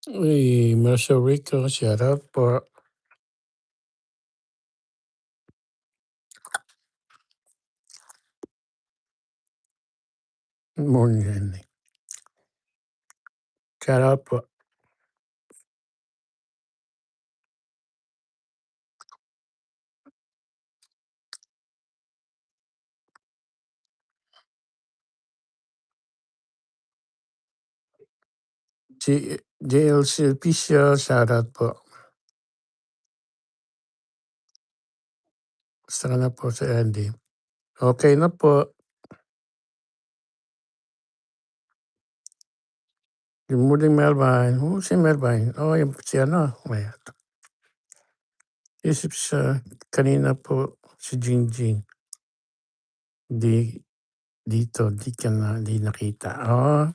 Uy, Marshall Rico, shout out po. Good morning, Andy. Shout out po. JLC Official, shout out po. Basta ka na po si Andy. Okay na po. Good morning, Melvin. Si Melvin? Oh, yung si ano? May isip siya. Kanina po si Jingjing. Di ka na, di nakita. Oh,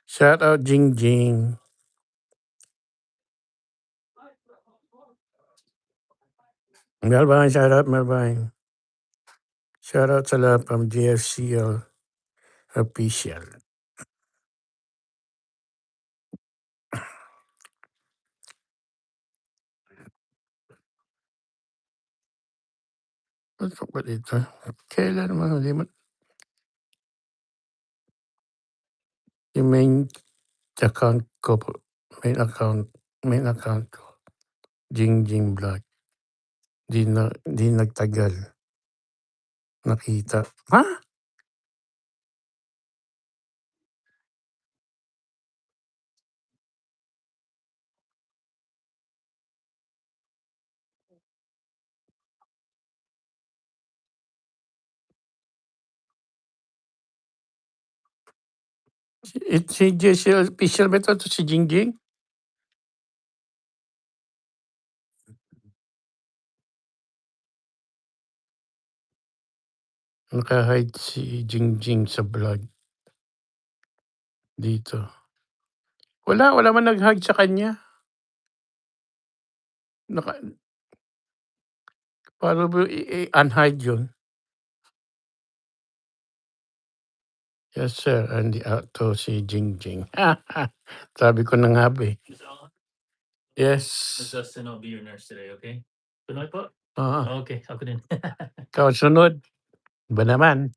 shout out Jingjing. Melvin, shout out Melvin. Shout out sa lahat from GFCL Official. Ano ba dito? Kailan naman? Yung main account ko po. Main account ko. Jingjing Vlog. Di nagtagal. Nakita. Ha? Si JCL Official ba ito? Si Jingjing? Naka-hide si Jingjing sa vlog. Dito. Wala man nag-hide sa kanya. Paano ba i-unhide yun? Yes, sir. And to si Jingjing. Sabi ko na nga ba eh. Yes. Justin will be your nurse today, okay? Pinoy po? Oo. Okay, ako din. Ikaw sunod. Ba naman?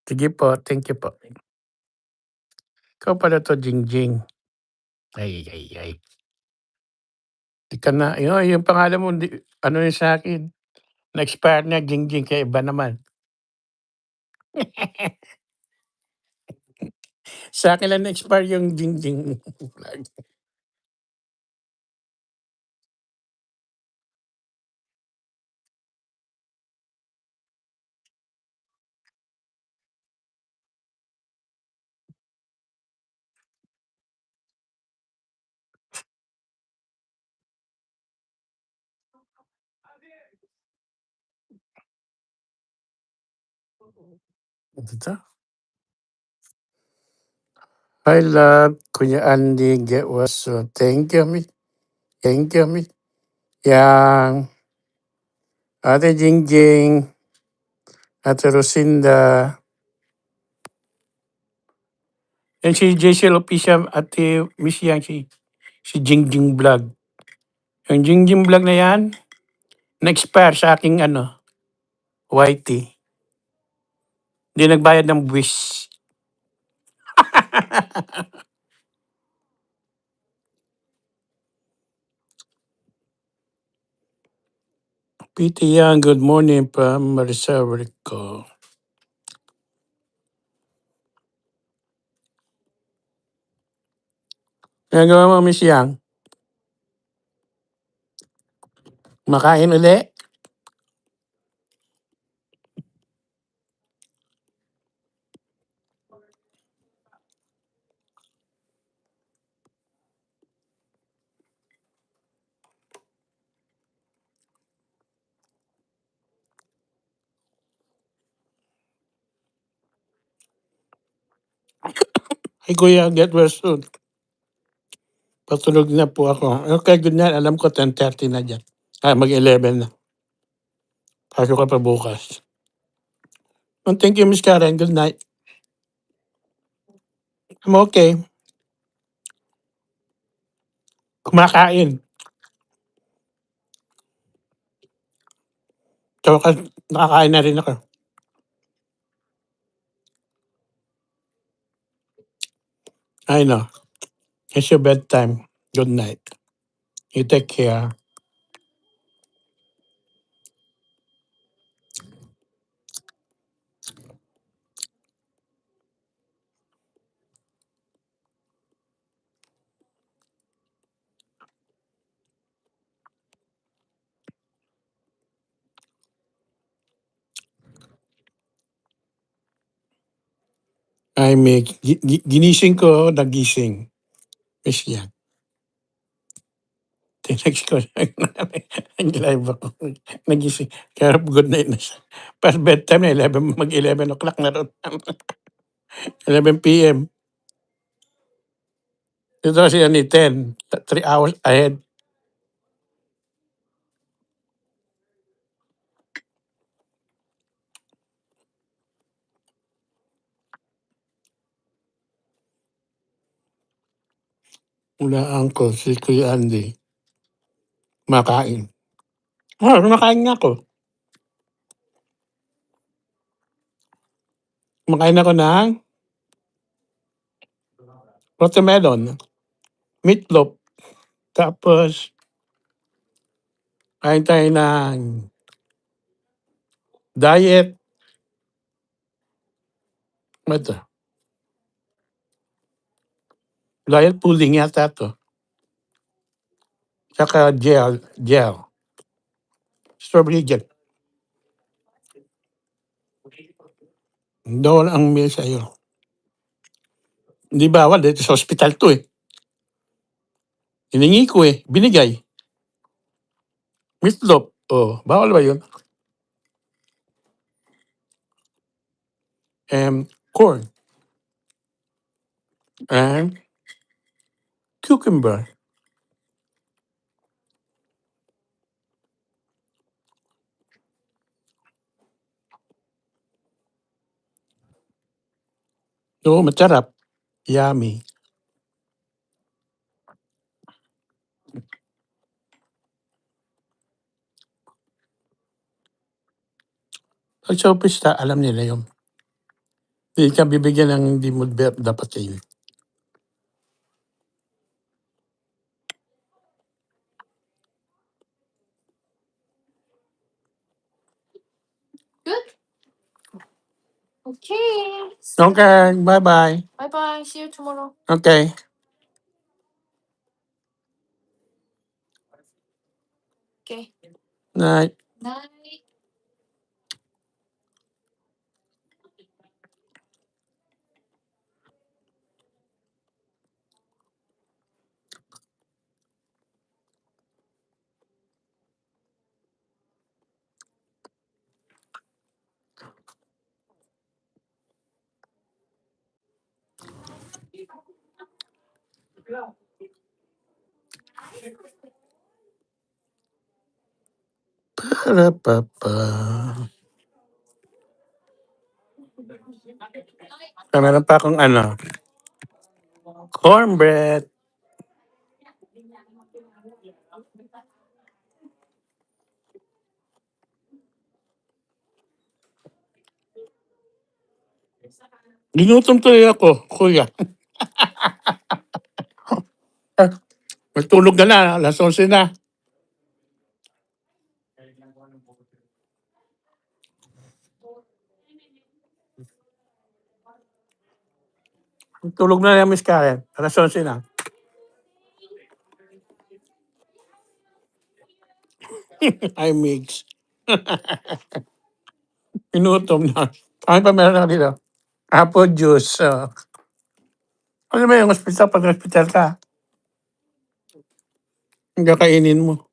Sige po. Thank you po. Ikaw pala to, Jingjing. Ay. Di ka na. Yung pangalan mo, ano yun sa akin? Na-expire na, Jingjing. Kaya iba naman. Sa akin lang na-expire yung Jingjing. Dito? I love Kuya Andy get was so thank you mi. Thank you mi. Yang Ate Jingjing, Ate Rosinda, and si JCL Official, Ate Miss Yang, si Jingjing Vlog. Yung Jingjing Vlog na yan, na-expire sa aking YT. Hindi nagbayad ng buwis. PT Yang, good morning from Maricel Rico. Nagawa mo, Miss Yang? Makain uli. Ay kuya, get well soon. Patulog na po ako. Okay, good night. Alam ko 10:30 na dyan. Mag-11 na. Pasok ka pa bukas. Thank you, Miss Karen. Good night. I'm okay. Kumakain. Tsaka nakakain na rin ako. I know. It's your bedtime. Good night. You take care. Ay, may ginising ko, nagising. Miss yan. Tinext ko. Nag-live ako. Nagising. Kaya good night na siya. Past bedtime na, 11, mag-11 o'clock na ron. 11 p.m. Ito siya ni 10. 3 hours ahead. Mula uncle, si Kuya Andy. Makain. Kumakain nga ako. Kumakain ako ng watermelon, meatloaf, tapos kain tayo ng diet, ano to? Diet pudding yata to. Tsaka gel. Strawberry gel. Doon ang meal sa'yo. Hindi bawal, dito sa hospital to eh. Hiningi ko eh, binigay. Meatloaf. Oh, bawal ba yun? Corn and cucumber. Oo, masarap. Yummy. Pag sa opisina, alam nila yun. Hindi ka bibigyan ng hindi mo dapat sa'yo. Good. Okay. Okay, bye-bye. Bye bye. See you tomorrow. Okay. Okay. Night. Night. Para-pa-pa. Meron pa akong cornbread. Ginutom tuloy ako, kuya. Magtulog ka na, alas 11 na. Tulog na yan, Miss Karen. Alas 11 na. I mix. Inutom na. Ay pa meron ako dito. Apple juice. Ano ba yung hospital pag hospital ka? Ang kakainin mo.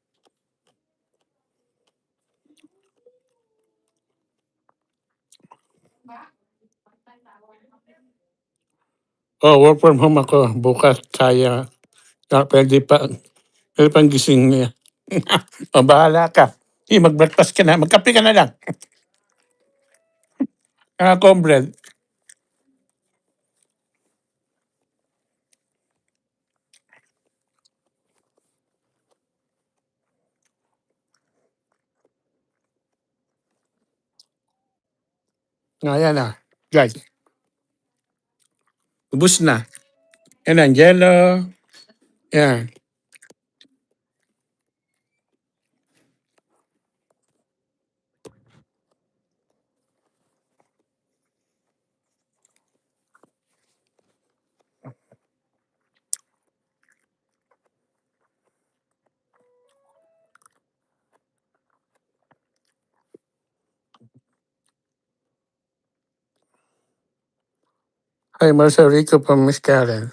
Oh, work from home ako. Bukas kaya. Pwede pang gising niya. O, bahala ka. Mag-breakfast ka na. Magkape ka na lang. Cornbread. Ayan na. Guys, ubus na. Yan ang yellow. Yan. Ay, Marcel Rico from Miss Karen.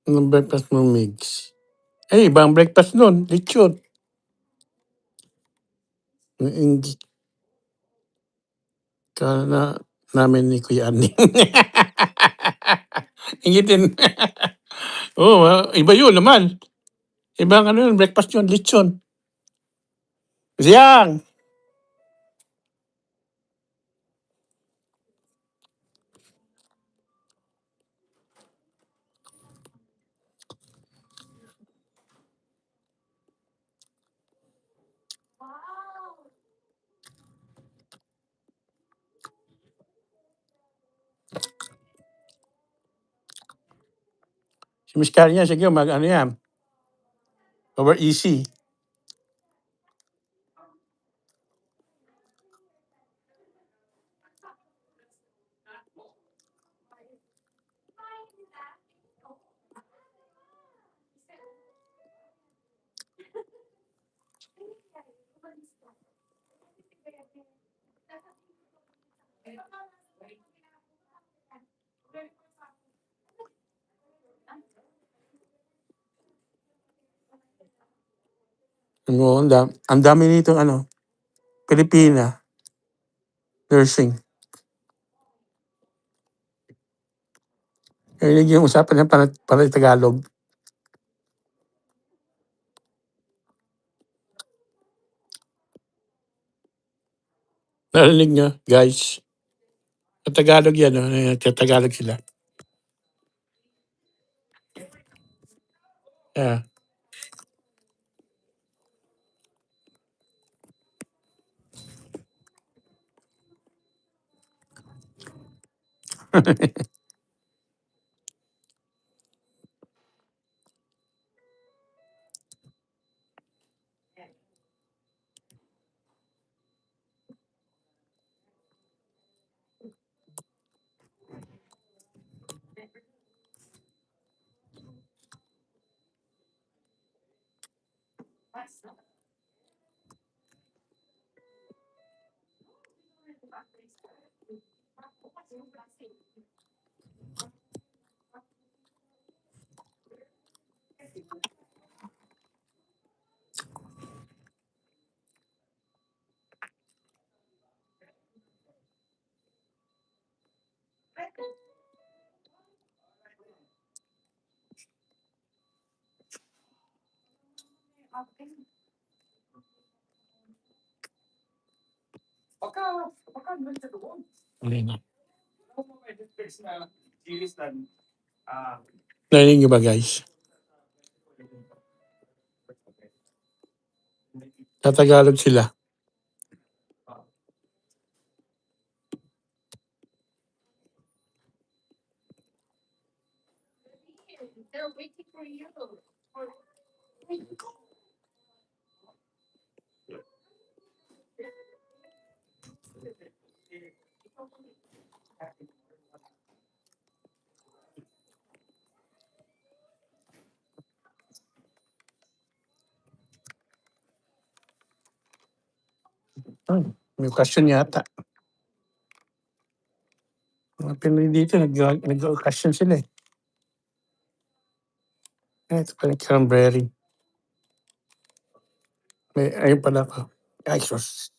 Anong breakfast mo mix? Ay, ibang breakfast nun. Lechon. Hindi ka na namin ni Kuya Ani. Ingitin. Oo, iba yun naman. Ibang ano yun, breakfast yun, lechon. Siyang! Si Miss Karen niya, sige, ano yan, over easy. Oo, ang dami nito, ano, Pilipina, nursing. Narinig yung usapan niya para Tagalog. Narinig niyo, guys. Sa Tagalog yan, sa Tagalog sila. Yeah. Narinig niyo ba, guys? Sa Tagalog sila. May question yata. Mga Pinoy dito, nag-question sila eh. Ito pala yung cranberry. Ayun pala ko. Ay, sus.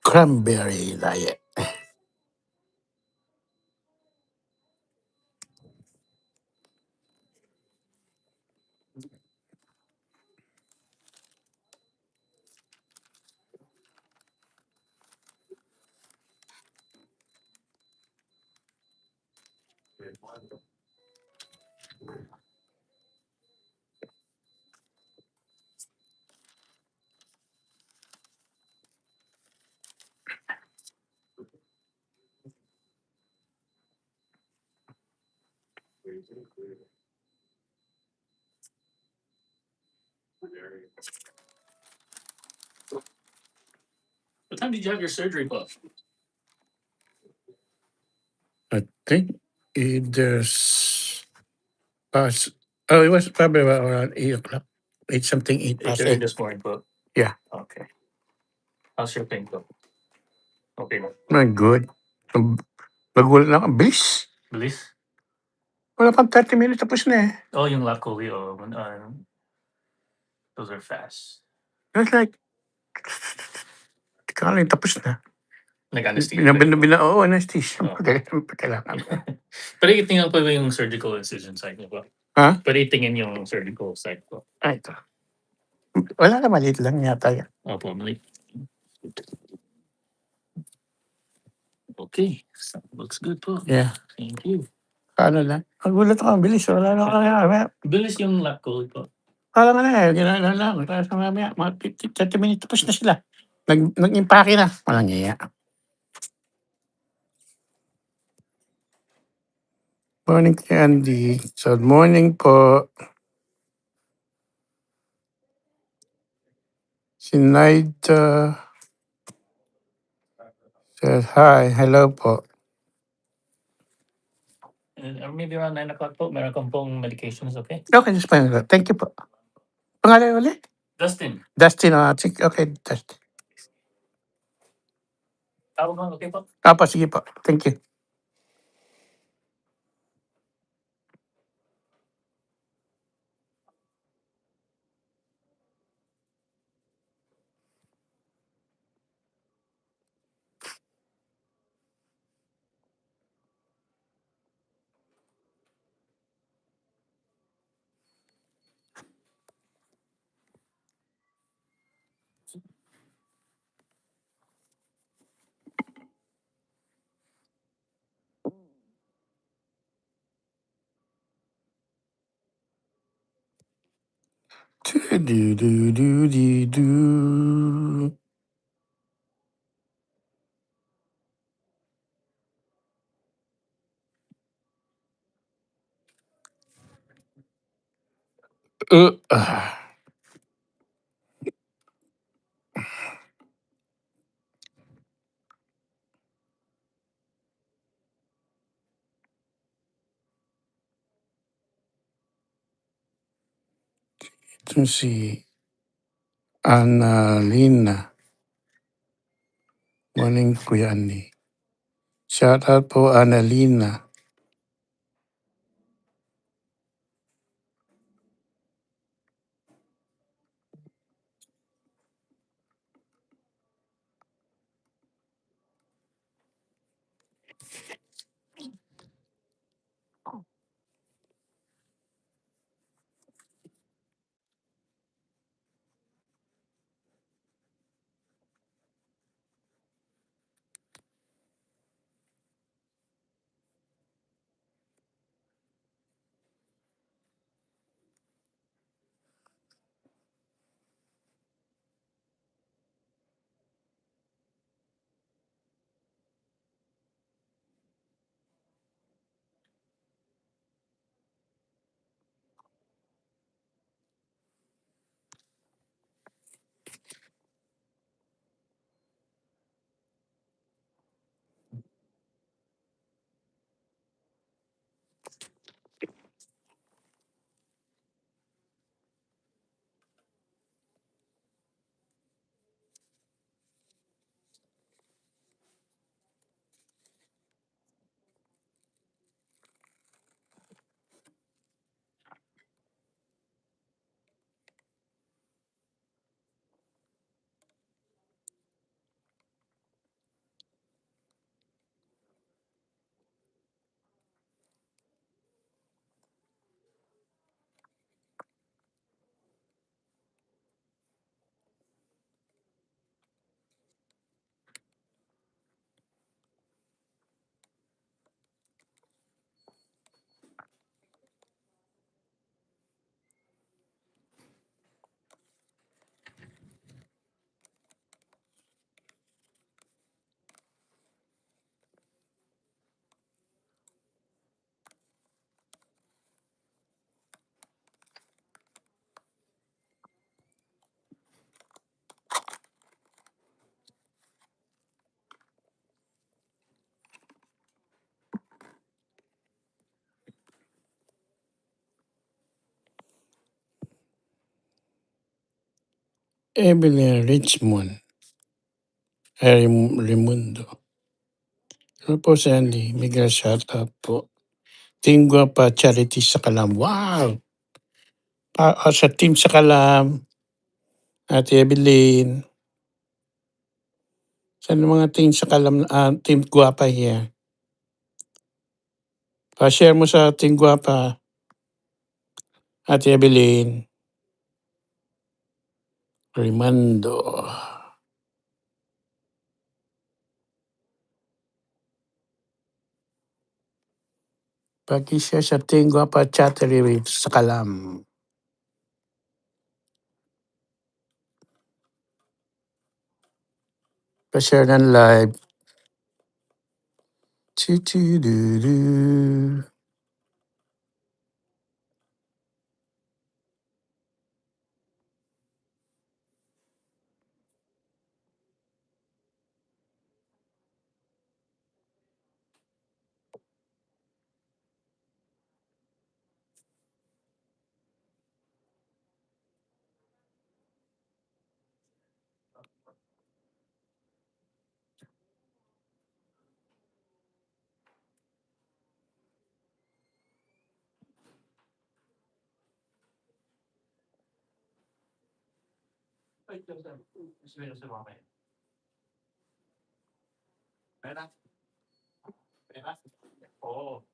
Cranberry diet. What time did you have your surgery, Bob? I think there's it was probably around 8 o'clock. 8 something, 8 past 8:30 8. this morning, Bob. Yeah. Okay. How's your pain, Bob? Okay na. My good. Nagulat na ako. Ang bilis. Bilis? Wala pang 30 minutes tapos na eh. Oh, yung lap chole. Oh, those are fast. It was like, teka lang, tapos na. Nag-anesthesia. Oo, anesthesia. Oh. Kailangan. Pwede itingnan ko yung surgical incision site niyo, Bob. Ha? Pwede itingin yung surgical site ko. Ay, ito. Wala na, maliit lang yata yan. Opo, mali. Okay. So, looks good po. Yeah. Thank you. Ano lang. Nagulat ako, ang bilis. Wala na ako kaya. Bilis yung lap chole po. Kala nga na eh, ginala lang. Tapos mamaya, mga 30 minutes tapos na sila. Nag-impake na. Walang iya. Morning, Candy. Good morning po. Si Naida says hi. Hello po. Or maybe around 9 o'clock po, meron kang pong medications, okay? Okay, just fine. Thank you po. Pangalan ulit? Dustin, Dustin. Okay, Dustin. tawag mo, okay po? Sige po. Thank you. Do. Ah. Ito si Annalena. Morning, Kuya Annie. Shout out po, Annalena. Evelyn Richmond. Raimundo. Ano po, Sandy? Miguel, shout out po. Team Guapa Charity sa Kalam. Wow! Sa team sa Kalam, Ate Evelyn. Sa mga team sa Kalam, Team Guapa here. Pa-share mo sa Team Guapa, Ate Evelyn. Rimando. Pag-share sa Team Guapa Charity sa Kalam. Pa-share ng live. Chi-chi-du-du. Oo.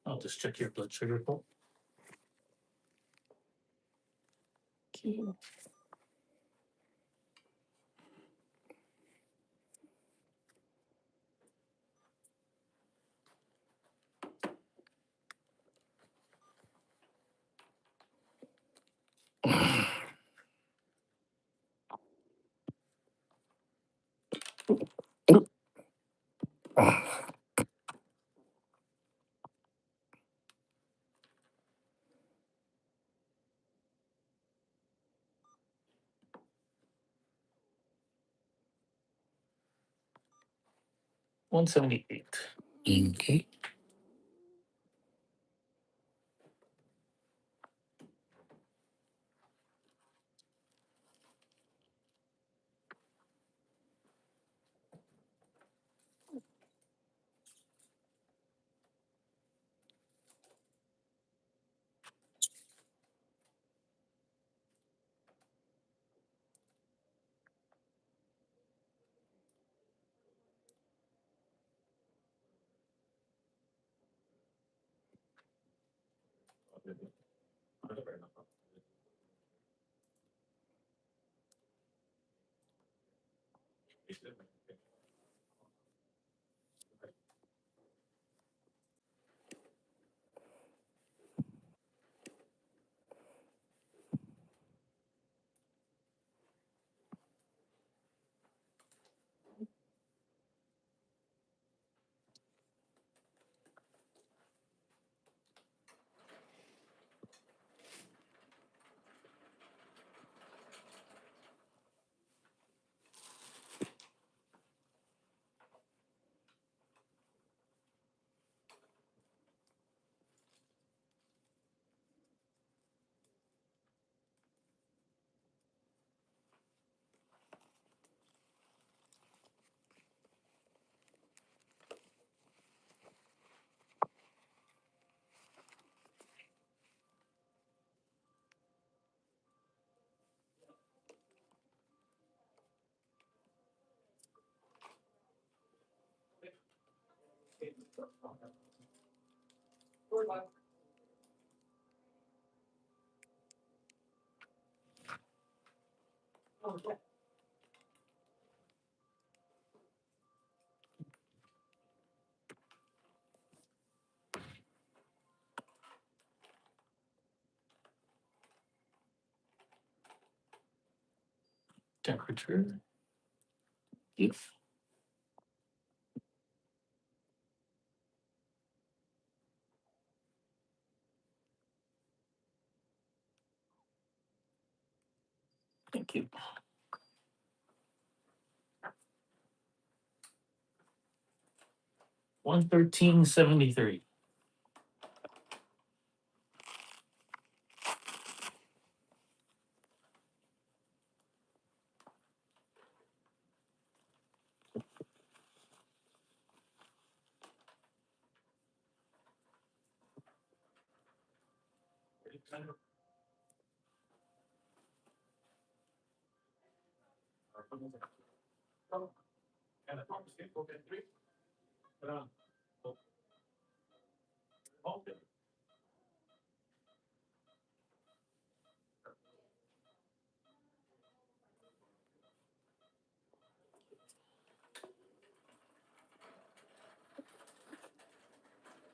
I'll just check your blood sugar, Paul. Okay. $178. Okay. Temperature. Yes. Thank you. 113.73.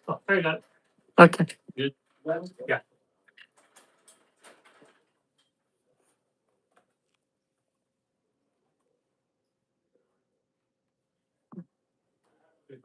Oh, very good. Okay. Good. Yeah. Okay,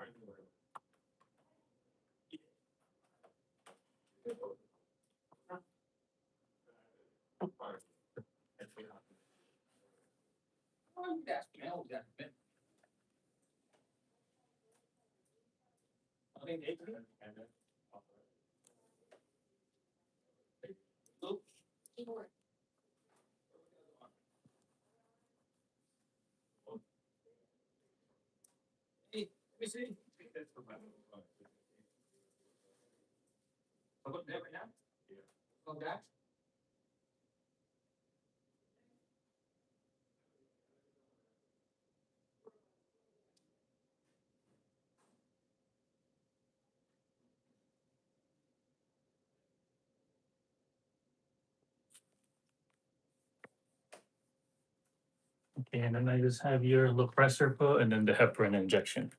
and then I just have your Lopressor put and then the heparin injection.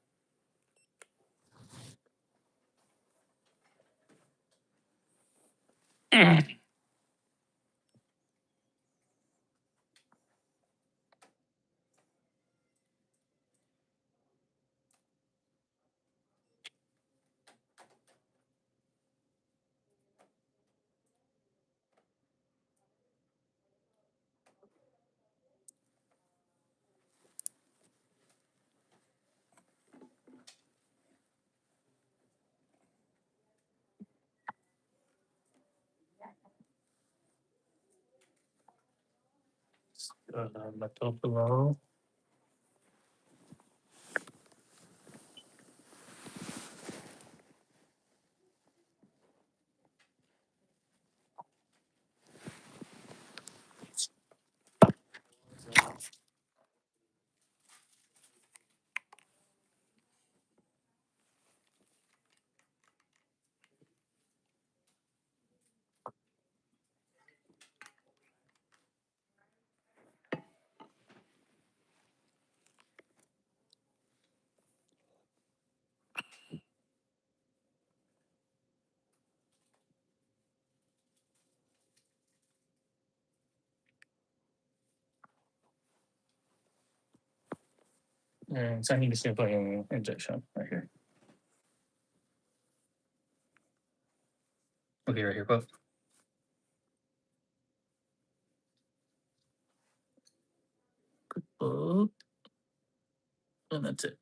Metoprolol. And saan gusto niyo pa yung injection? Right here. Okay, right here po. Oh, and that's it.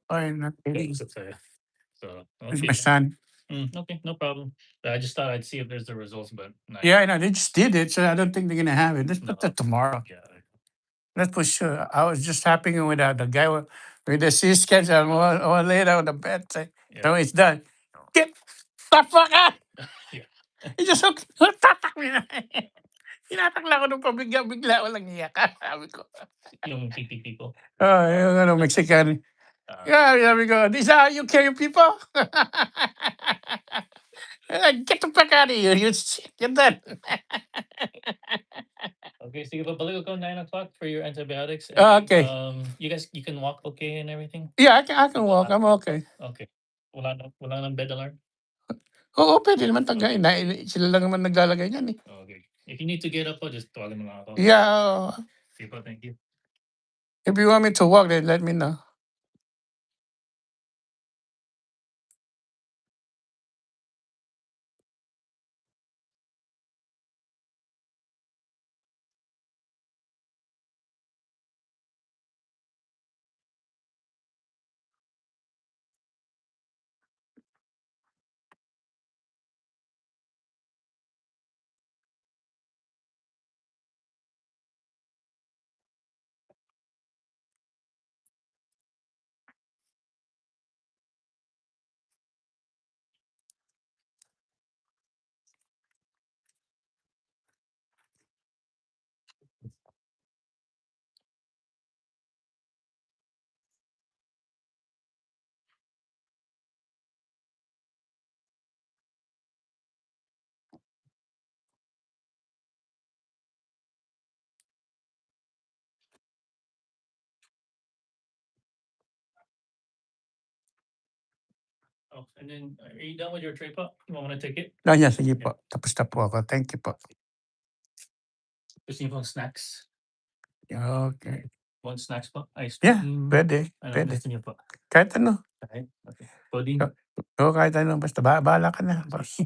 Ay, not really. Thanks, sa'yo. So, It's okay. my son. Okay, no problem. I just thought I'd see if there's the results, but Yeah, I know. They just did it, so I don't think they're gonna have it. Let's put that tomorrow. yeah. That's for sure. I was just happening with the guy with the C scans. I want to lay down on the bed. Say, Yeah. no, it's done. Get the fuck out! Yeah. He just hooked. Tatak me na. Tinatakla ko nung pabigla-bigla. Walang iyak. Sabi ko. Yung CT people. Oh, yung ano, Mexican. Yeah, sabi ko, these are you carry people? Get the fuck out of here. You shit. You're done. Okay, sige, babalik ako 9 o'clock for your antibiotics. Okay. You can walk okay and everything? Yeah, I can walk. I'm okay. Okay. Wala nang bed alarm? Oo, pwede naman tagayin. Sila lang naman naglalagay niyan eh. Okay. If you need to get up po, just tawagan mo lang ako. Yeah. Sige po, thank you. If you want me to walk, then let me know. Oh, and then are you done with your tray po? You want to take it? Yeah, sige po. Tapos na po ako. Thank you po. Gusto niyo pong snacks? Okay. Want snacks po? Ice Yeah, cream? pwede. Ano Pwede. gusto niyo po? Kahit ano. Okay. Okay. Pudding? Oo, kahit ano. Basta bahala ka na, boss.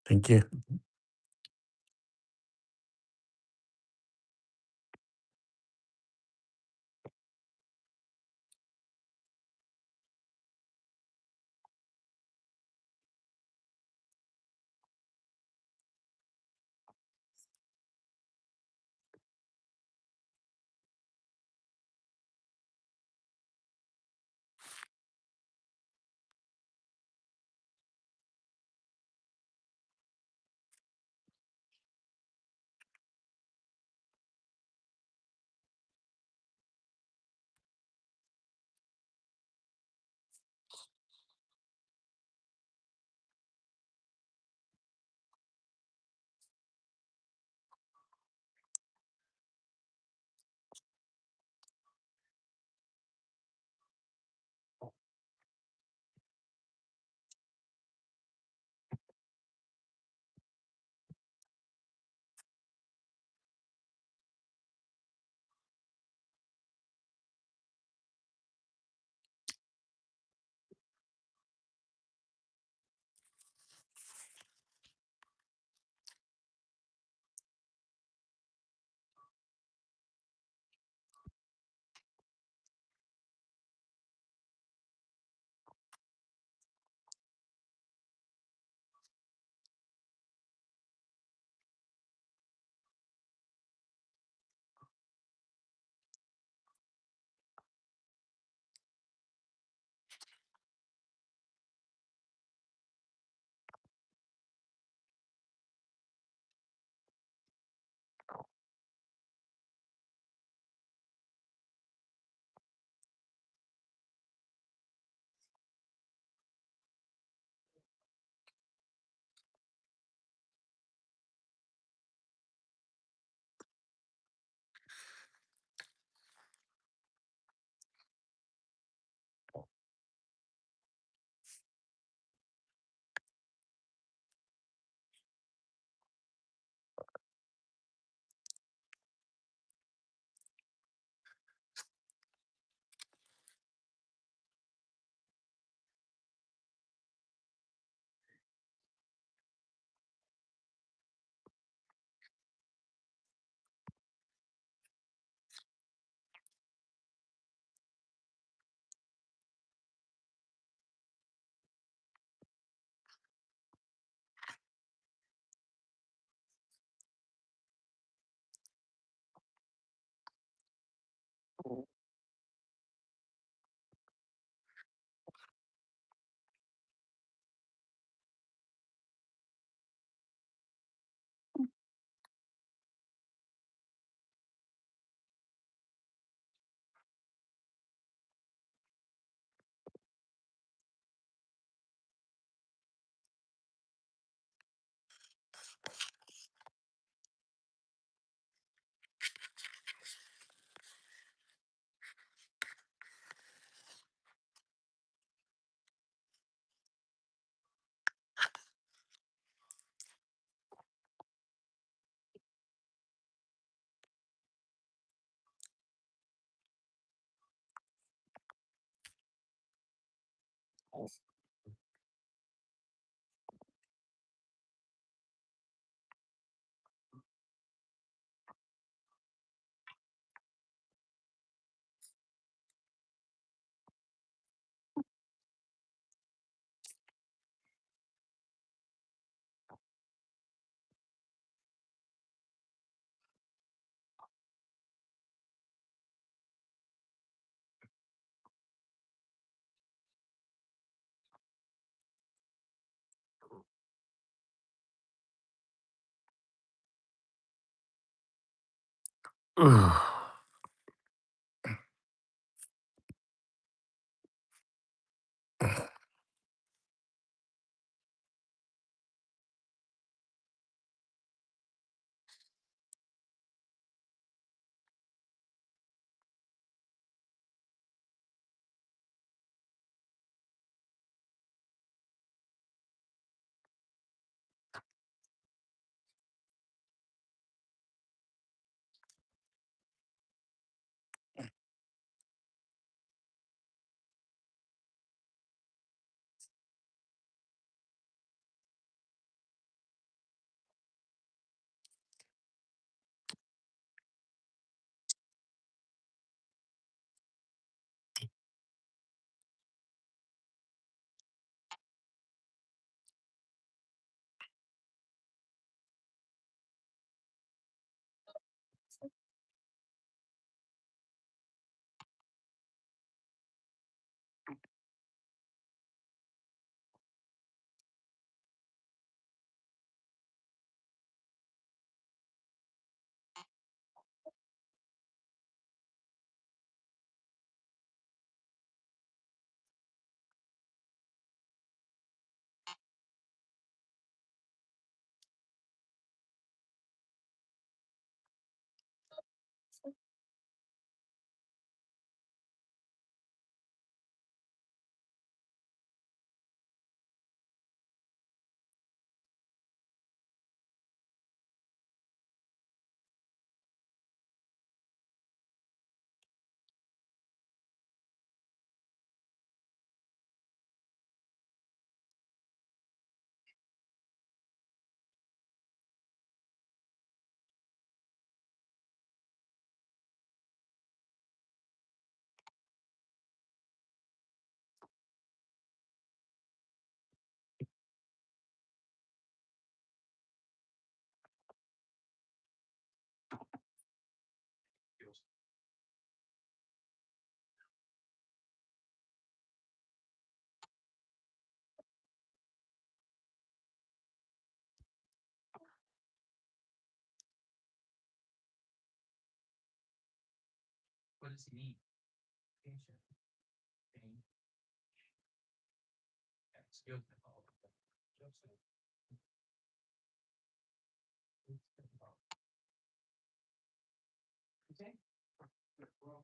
Thank you. What does he need? Patient. Pain. Skills development. Joseph. Okay. Well,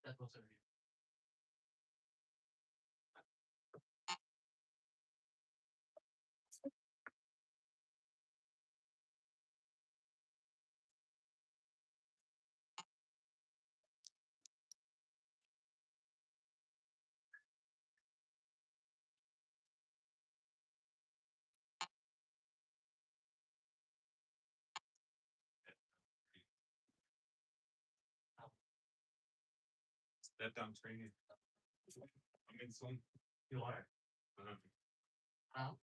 that was a review. Step down training. I mean, some. You are. How?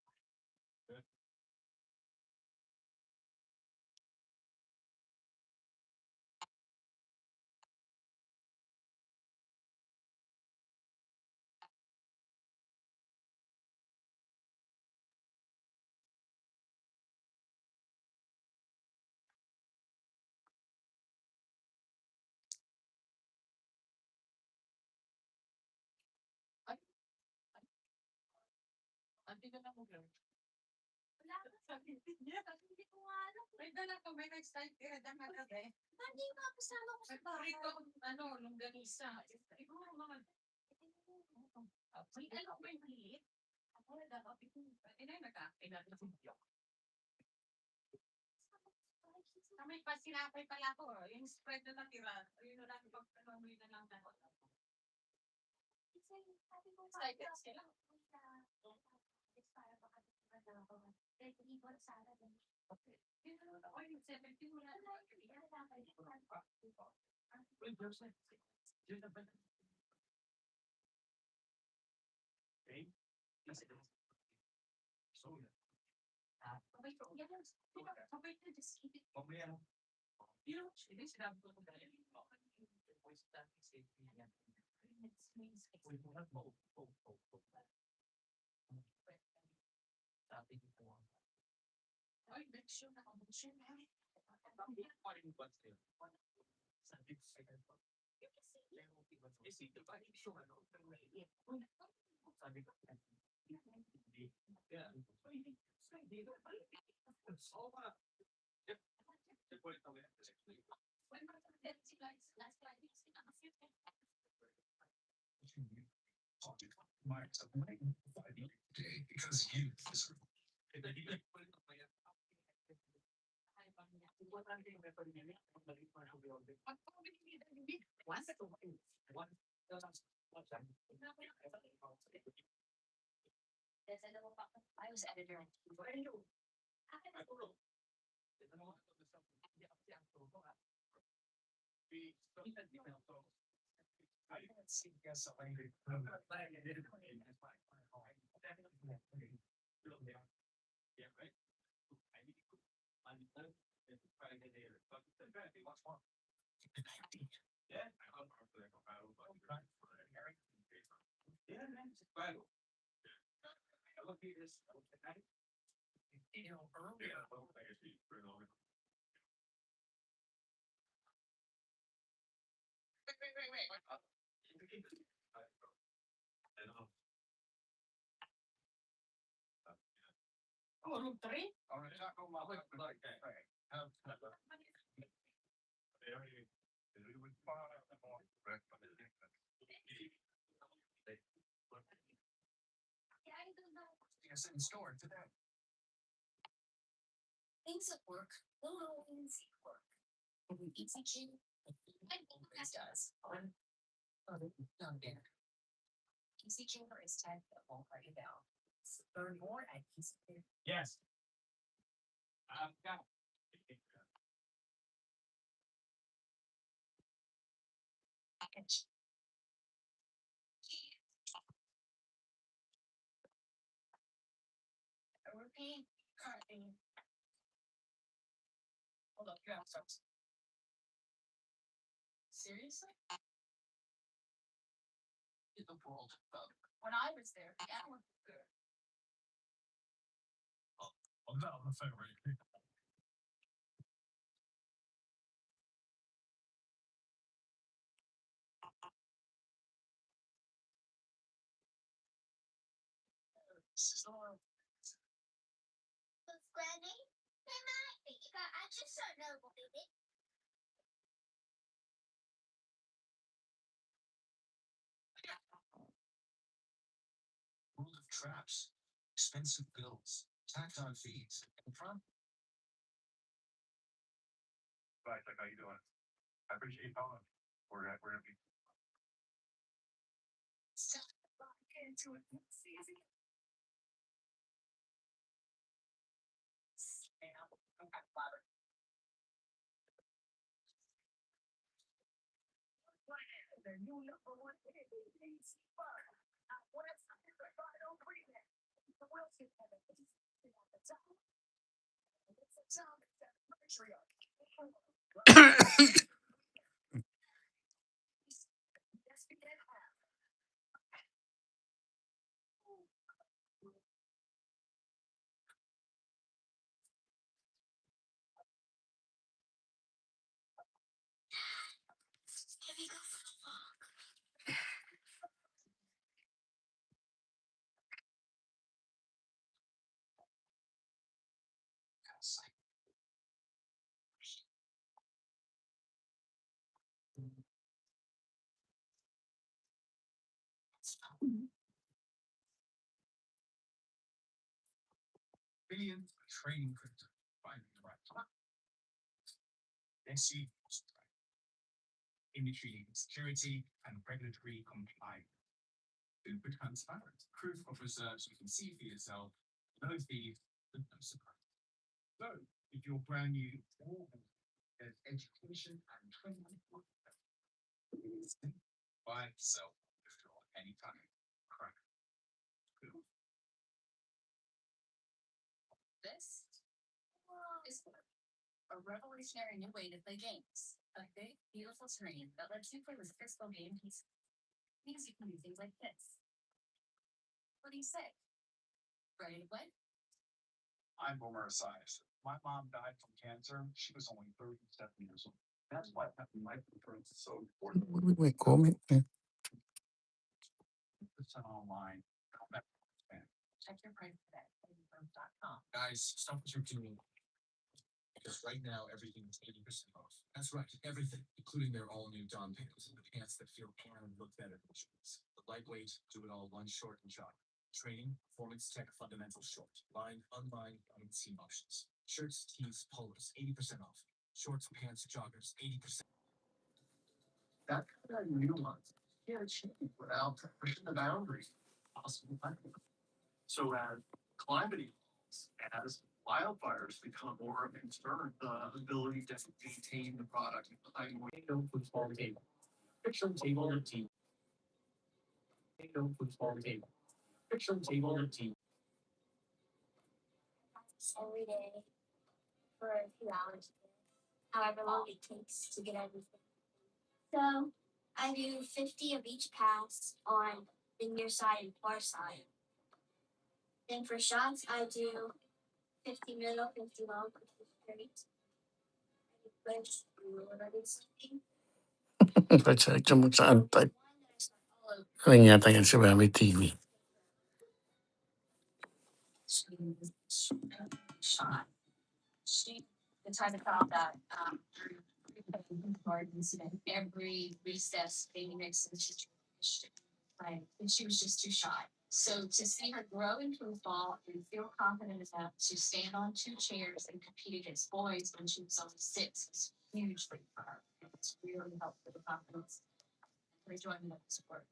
Hindi ka na mo girl. Wala ka sabi niya. Hindi ko nga alam. May dala ko, may nag-style tira dyan magabi. Hindi nga kasama ko sa bahay. Ano, longganisa. Ikaw mga. May alam ko yung maliit. Ako na dapat ito. Pwede na yung nagkakailan na sumiyok. Kami pa sinapay pala ko. Yung spread na natira. Yun na lang pag ano na lang na. This is a revolutionary new way to play games. A big, beautiful screen that lets you play with physical game pieces. Means you can do things like this. What do you say? Ready to play? May comment. Check your price today at playworld.com. Every day for a few hours, however long it takes to get everything. So I do 50 of each pass on the near side and far side. Then for shots, I do 50 middle, 50 long, 50 straight. I do something. Pacheco mo sa So antay. one that I start all over. Ano yata yan sa Mami TV? Shot. She the type of crowd that gardens and every recess baby mix and like and she was just too shy. So to see her grow into a ball and feel confident enough to stand on two chairs and compete against boys when she was only 6 was hugely for her. It's really helped with the confidence and her enjoyment of the sport.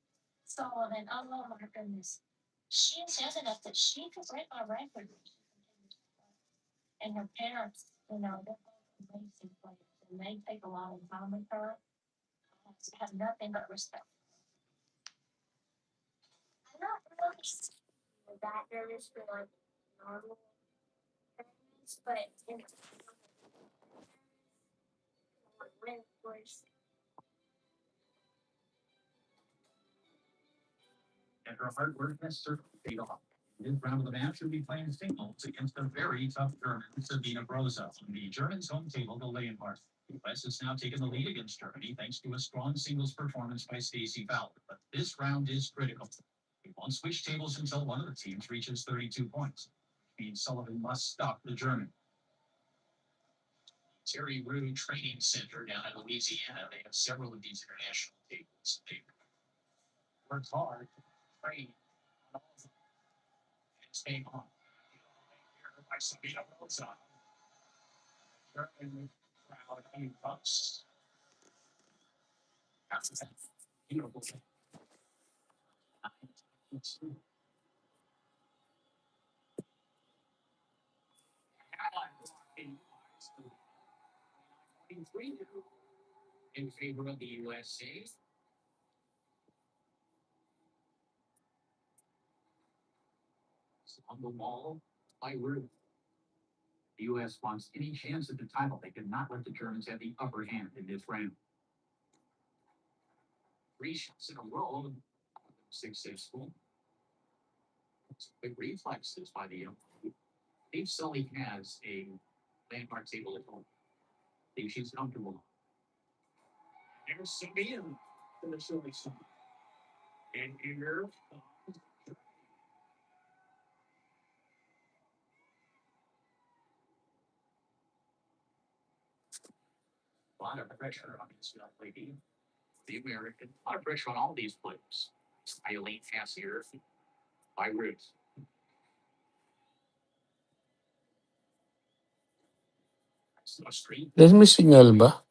So then, oh my goodness, she is young enough that she could break my record. And her parents, they're both amazing players, and they take a lot of time with her. I have nothing but respect. I'm not really that nervous for like normal tournaments, but in win, of course. Dahil may signal ba?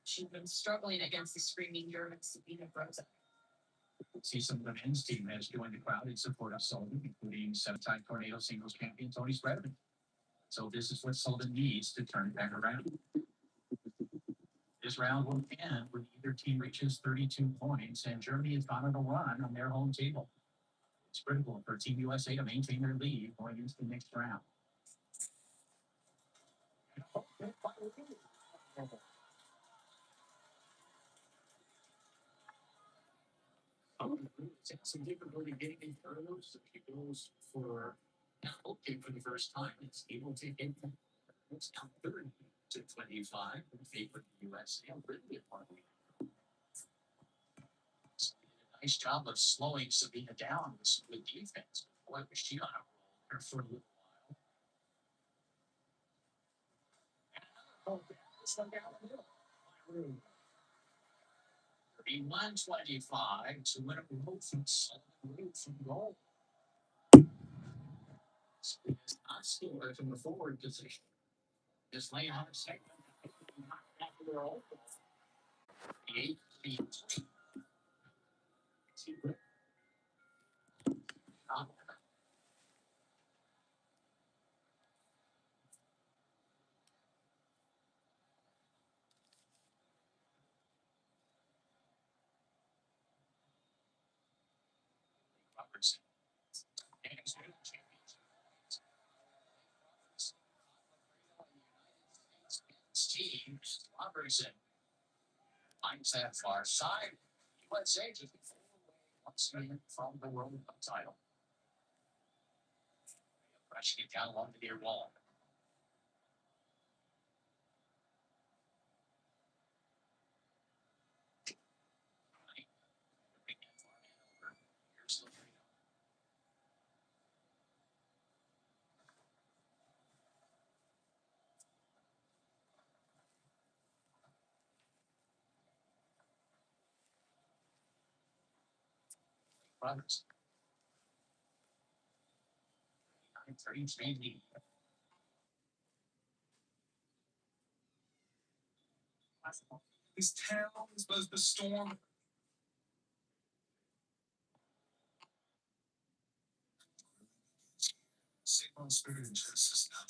She's been struggling against the screaming German Sabina Rosa. See some of the men's team has joined the crowd in support of Sullivan, including seven-time tornado singles champion Tony Spreadman. So this is what Sullivan needs to turn it back around. This round will end when either team reaches 32 points, and Germany has gone on a run on their home table. It's critical for Team USA to maintain their lead going into the next round. Some difficulty getting in front of those. He goes for for the first time. It's able to hit. It's now 30 to 25 in favor of the USA. Really a nice job of slowing Sabina down with defense. Boy, was she on a roll there for a little while. It's like out of the middle. 31-25 to win a road from goal. It's not still from the forward position. Just laying on a segment. After they're all the 8 feet. Robertson. Steve Robertson finds that far side. USA just once again from the World Cup title. Rushing it down along the near wall. Robertson. 33 lead. This town is supposed to storm. Signal Spirit and Genesis now.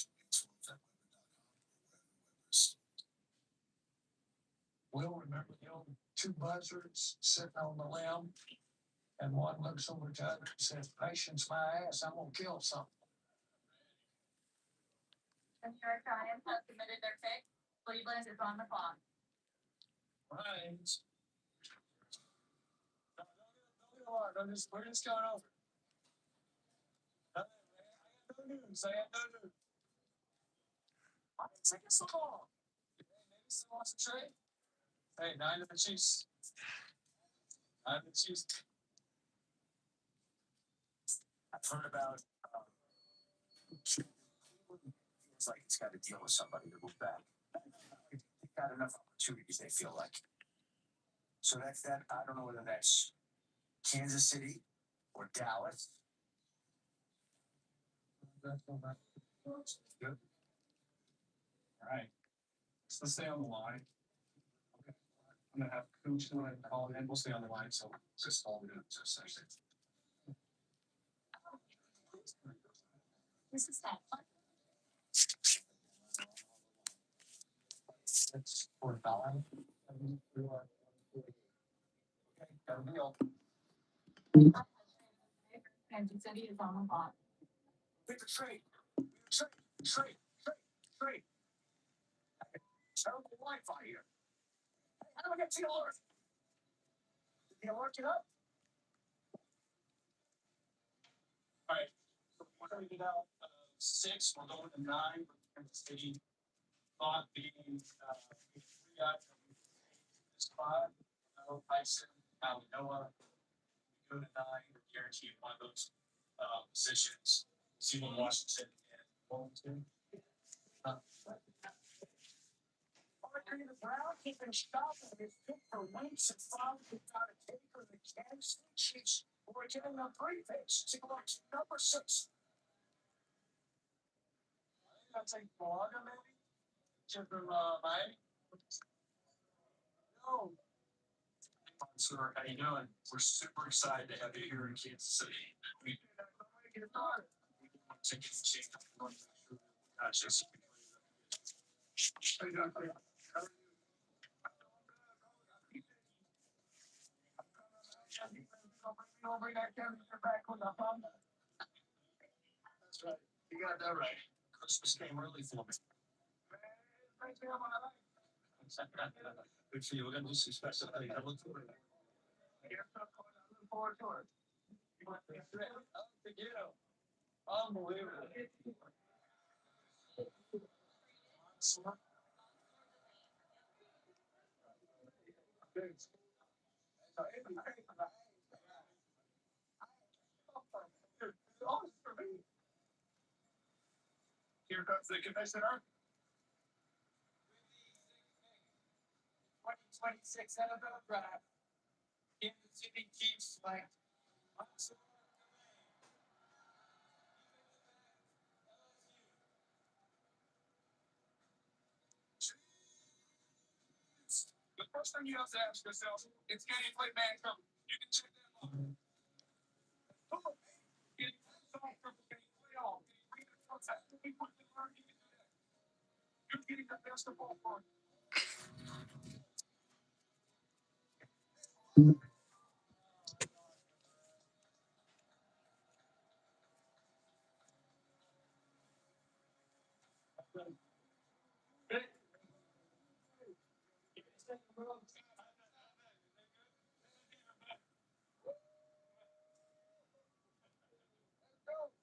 We'll remember the old two buzzards sitting on the limb, and one looks over to the other and says, "Patience, my ass, I'm gonna kill something." The New York Giants have submitted their pick. Cleveland is on the clock. Right. We're just going over. I got no news. Why did it take us so long? Maybe someone wants to trade. Hey, 9 to the Chiefs. 9 to the Chiefs. I've heard about. It's like it's got to deal with somebody to move back. They've got enough opportunities. They feel like. So that's that. I don't know whether that's Kansas City or Dallas. Good. All right. So let's stay on the line. Okay. I'm gonna have Coach go ahead and call it in. We'll stay on the line. So just hold it in just a second. This is that one. It's for $9. Okay, got a deal. Kansas City is on the clock. Pick a trade. Trade. Terrible Wi-Fi here. How do I get to the alert? Did the alert get up? All right. So we're going to get out 6. We're going to 9 with Kansas City. Thought being 3 out of this 5. Tyson, Noah. Go to 9. Guaranteed one of those positions. See what Washington and Washington. The Brown keeping stopping his pick for Wentz and finally got a taker the Kansas City Chiefs who are getting a 3 picks to go to number 6. I think that's a blogger, maybe. From Miami. No. Sir, how you doing? We're super excited to have you here in Kansas City. We tickets. How you doing? That's right. You got that right. Christmas came early for me. Good for you. We're gonna do some special things. I look forward to it. Looking forward to it. Unbelievable. Here comes the commissioner. 2026 NFL draft. Kansas City Chiefs select. The first thing you have to ask yourself is, can he play man coverage? You can check that off. Can he play zone coverage? Can he play off? Can he read the front? Can he put the learn? You're getting the best of both worlds.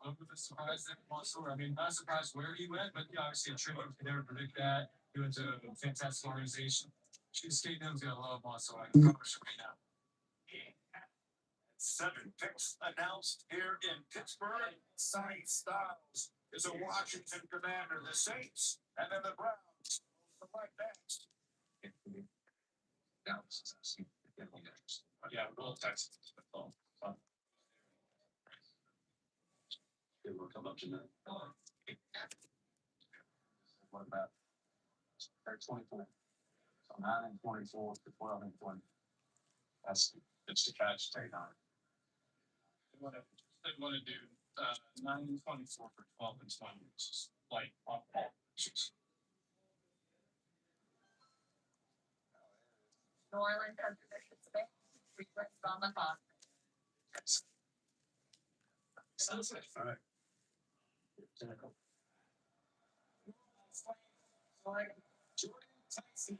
I'm surprised that Mansour, I mean, not surprised where he went, but obviously a tribute, you never predict that. He went to a fantastic organization. Cheesecake Dow's gonna love Mansour. I can promise you right now. 7 picks announced here in Pittsburgh. Sonny Styles is a Washington Commander, the Saints, and then the Browns select next. Yeah, well, Texas. It will come up to that. What about? 24. So 9 and 24 to 12 and 20. It's the catch take on it. They want to do 9 and 24 for 12 and 20, which is like New Orleans has position today. Request on the clock. Sounds like all right. Jordan Tyson.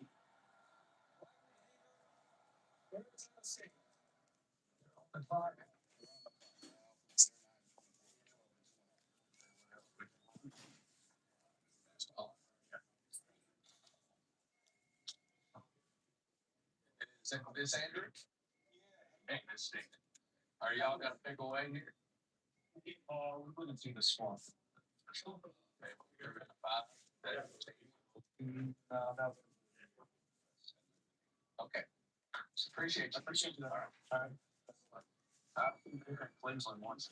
Is Andrew? Hey, this thing. Are y'all gonna pick away here? We're gonna see the swamp. Okay. Appreciate you. Appreciate you. All right. I've been here in Cleveland once.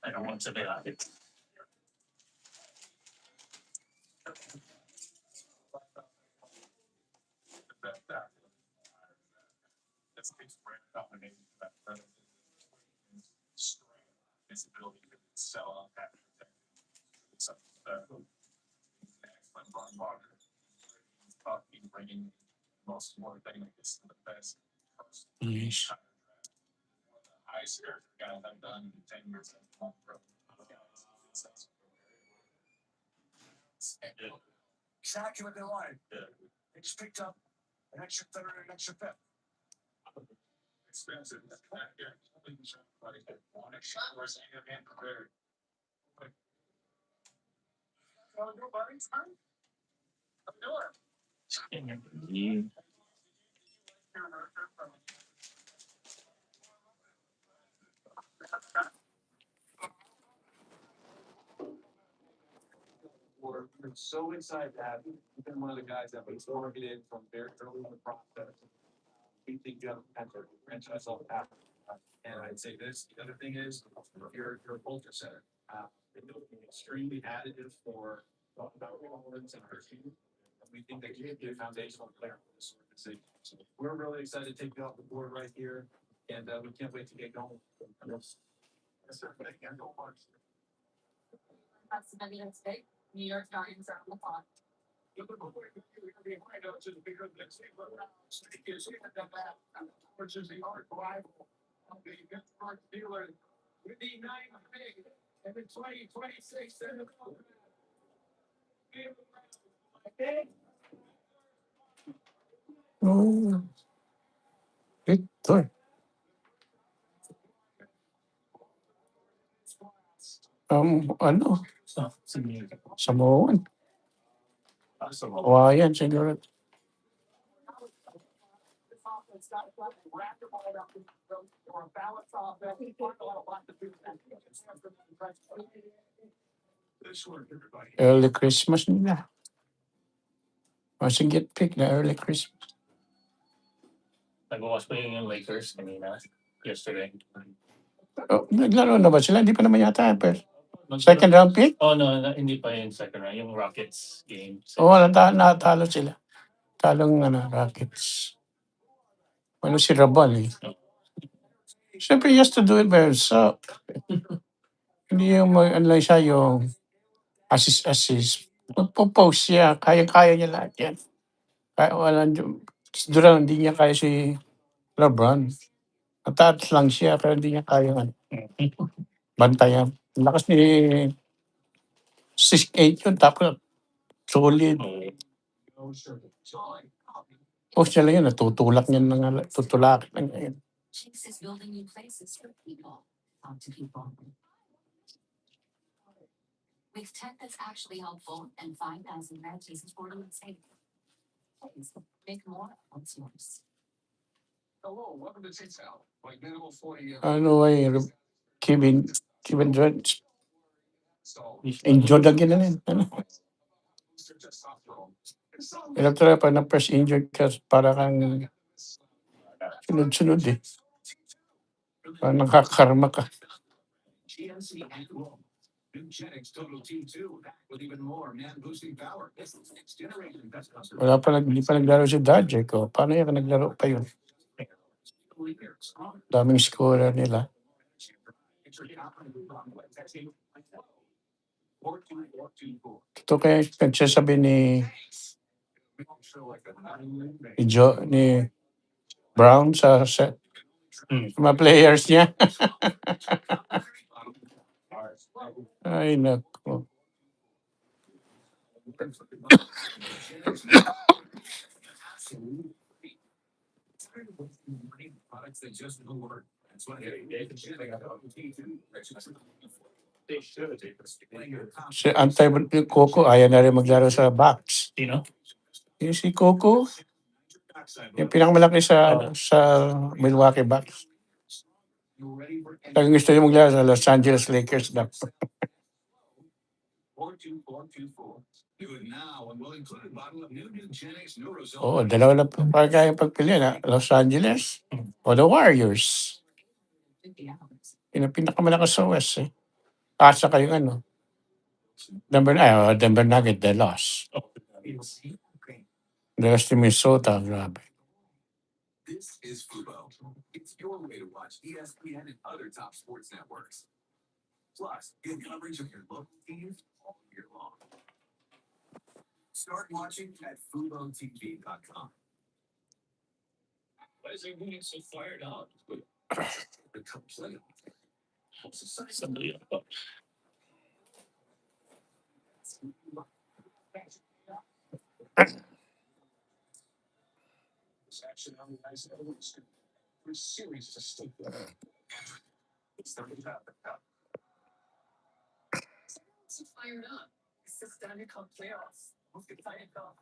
I don't want to be like it. That's dominating that visibility to sell out that. It's excellent water. Bringing most important thing like this the best. Nice. Highest guy I've done in 10 years. Exactly what they wanted. They just picked up an extra third and an extra fifth. Expensive. Prepared. We're so excited to have you. You've been one of the guys that was targeted from very early in the process. We think you have a potential to franchise all that. And I'd say this, the other thing is, you're a culture center. It'll be extremely additive for our performance and our team. And we think they can be a foundational player for this organization. So we're really excited to take it off the board right here, and we can't wait to get going. Yes, sir. Thank you so much. That's the New York State. New York Giants are on the clock. Which is the art rival of the Pittsburgh Steelers with the 9 pick and the 2026 NFL. Oh, ito. Ano? Samoan. Hawaiian siguro. This offense got it left and wrapped the ball up or a balance offense. A lot to do with that. This one, everybody. Early Christmas nila. Masing get pick na early Christmas. Nag-watch pa yung Lakers kanina, yesterday. Oh, naglaro na ba sila? Hindi pa naman yata. Pero second round pick? Oh, no, hindi pa yung second round. Yung Rockets game. Oo, natalo sila. Talong Rockets. Ano si Rabal eh. Siyempre, he has to do it by himself. Hindi yung ano lang siya yung assist. Magpo-post siya. Kaya-kaya niya lahat yan. Kaya walang Durang, hindi niya kaya si LeBron. Mataas lang siya, pero hindi niya kaya bantayan. Lakas ni 6'8" yun, tapos solid. Post niya lang yun, natutulak niya tutulak niya yun. Chase is building new places for people. Talk to people. With tech that's actually helpful and 5,000 matches for you safe. Please make more outsource. Hello, welcome to Chase Out. Like minimal 40. Ano ay, Kevin Durant, So, injured again na yun. Ano? just off roll. Ilang talaga pag na-press injured ka, para kang sunod-sunod eh. Parang nakakarma ka. GMC and Roll. New Genix Total T2 with even more man-boosting power. This is next generation best customer. Hindi pa naglaro si Dodger ko. Paano yan naglaro pa yun? Daming scorer nila. Ito kaya nagsasabi ni Brown sa mga players niya. Ay, nako. Products that just don't work. That's why Si Antay Coco, ayaw na rin maglaro sa box. Sino? Yung si Coco, yung pinakamalaki sa Milwaukee Bucks. Kaya gusto niya maglaro sa Los Angeles Lakers na. 42424. Do it now and we'll include a bottle of new Genix Neurozone. Oo, dalawa na kaya pagpili na. Los Angeles o the Warriors. Yung pinakamalakas sa West eh. Asa kayong ano. Denver Nuggets, they lost. They lost to Minnesota, grabe. This is Fubo. It's your way to watch ESPN and other top sports networks. Plus, get coverage of your local teams all year long. Start watching at FuboTV.com. Why is everyone so fired up? The complete. Sandali ako. Action on the ice elements for series to stick with. It's the cup. So fired up. It's the Stanley Cup playoffs. Let's get fired up.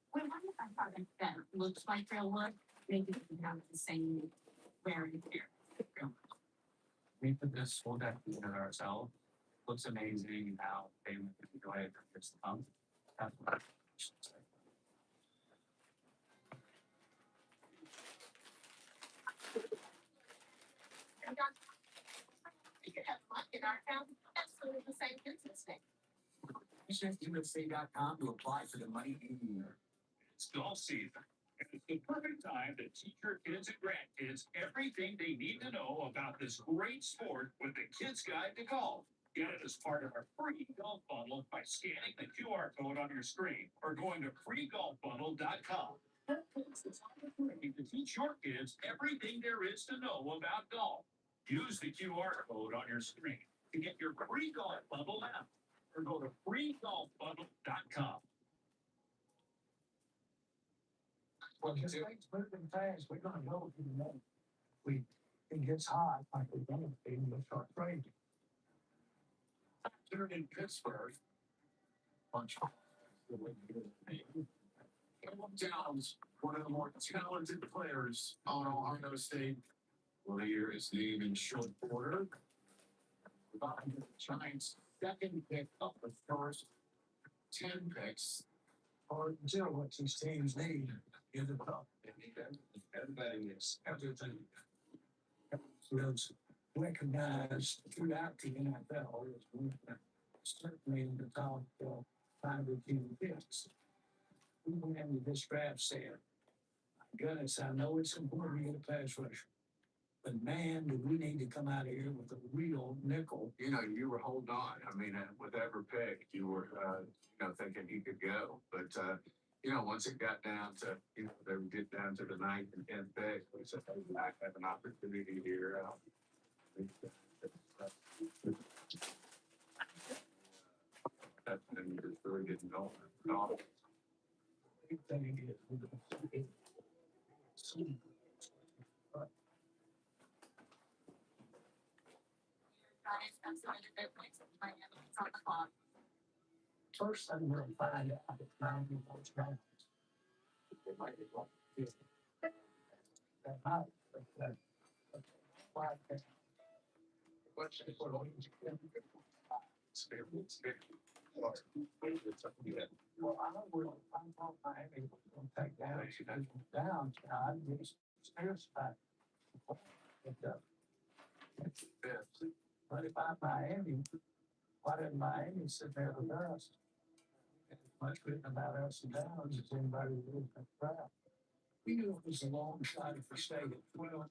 When I haven't that looks like real wood, maybe we can have the same wearing here. We put this whole deck together ourselves. Looks amazing how they enjoy it. It's fun. That's what I should say. Visit USA.com to apply for the money you need. It's golf season. And it's the perfect time to teach your kids and grandkids everything they need to know about this great sport with the Kids Guide to Golf. Get it as part of our free golf bundle by scanning the QR code on your screen or going to freegolfbundle.com. It's opportunity to teach your kids everything there is to know about golf. Use the QR code on your screen to get your free golf bundle now or go to freegolfbundle.com. Well, because things moving fast, we're gonna go to the next. It gets hot, like we're gonna be, we'll start trading. Here in Pittsburgh, bunch of Downs, one of the more talented players on Ohio State. Well, here is the even short quarter. The Giants' second pick up the first 10 picks. Or until what these teams need in the cup. Everybody needs everything. Was recognized throughout the NFL as certainly in the top 5 or 10 picks. Even in this draft said, goodness, I know it's important to get a pass rusher. But man, do we need to come out of here with a real nickel. You know, you were holding on. I mean, with every pick, you were, thinking he could go. But, once it got down to, they would get down to the 9th and 10th pick, we said, hey, I have an opportunity here. That's when you're really getting going. Big thing is, first thing we'll find out if nine those guys. It might be like this. That might, what's the sort of well, I thought Miami was going to take down. She goes down. I just stairs back. But if I'm Miami, why didn't Miami sit there with us? As much written about us and downs as anybody would have crowd. We knew it was a long shot for state. Well,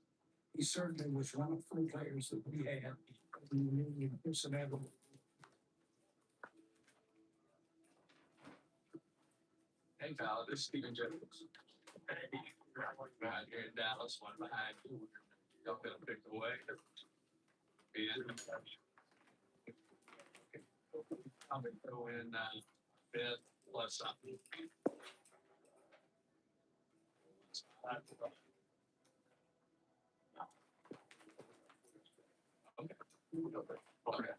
he certainly was one of the players that we had. We knew he was inevitable. Hey, pal, this is Stephen Jones. Hey, right here in Dallas, one behind you. Y'all gonna pick the way. I'm gonna throw in fifth plus something. Okay.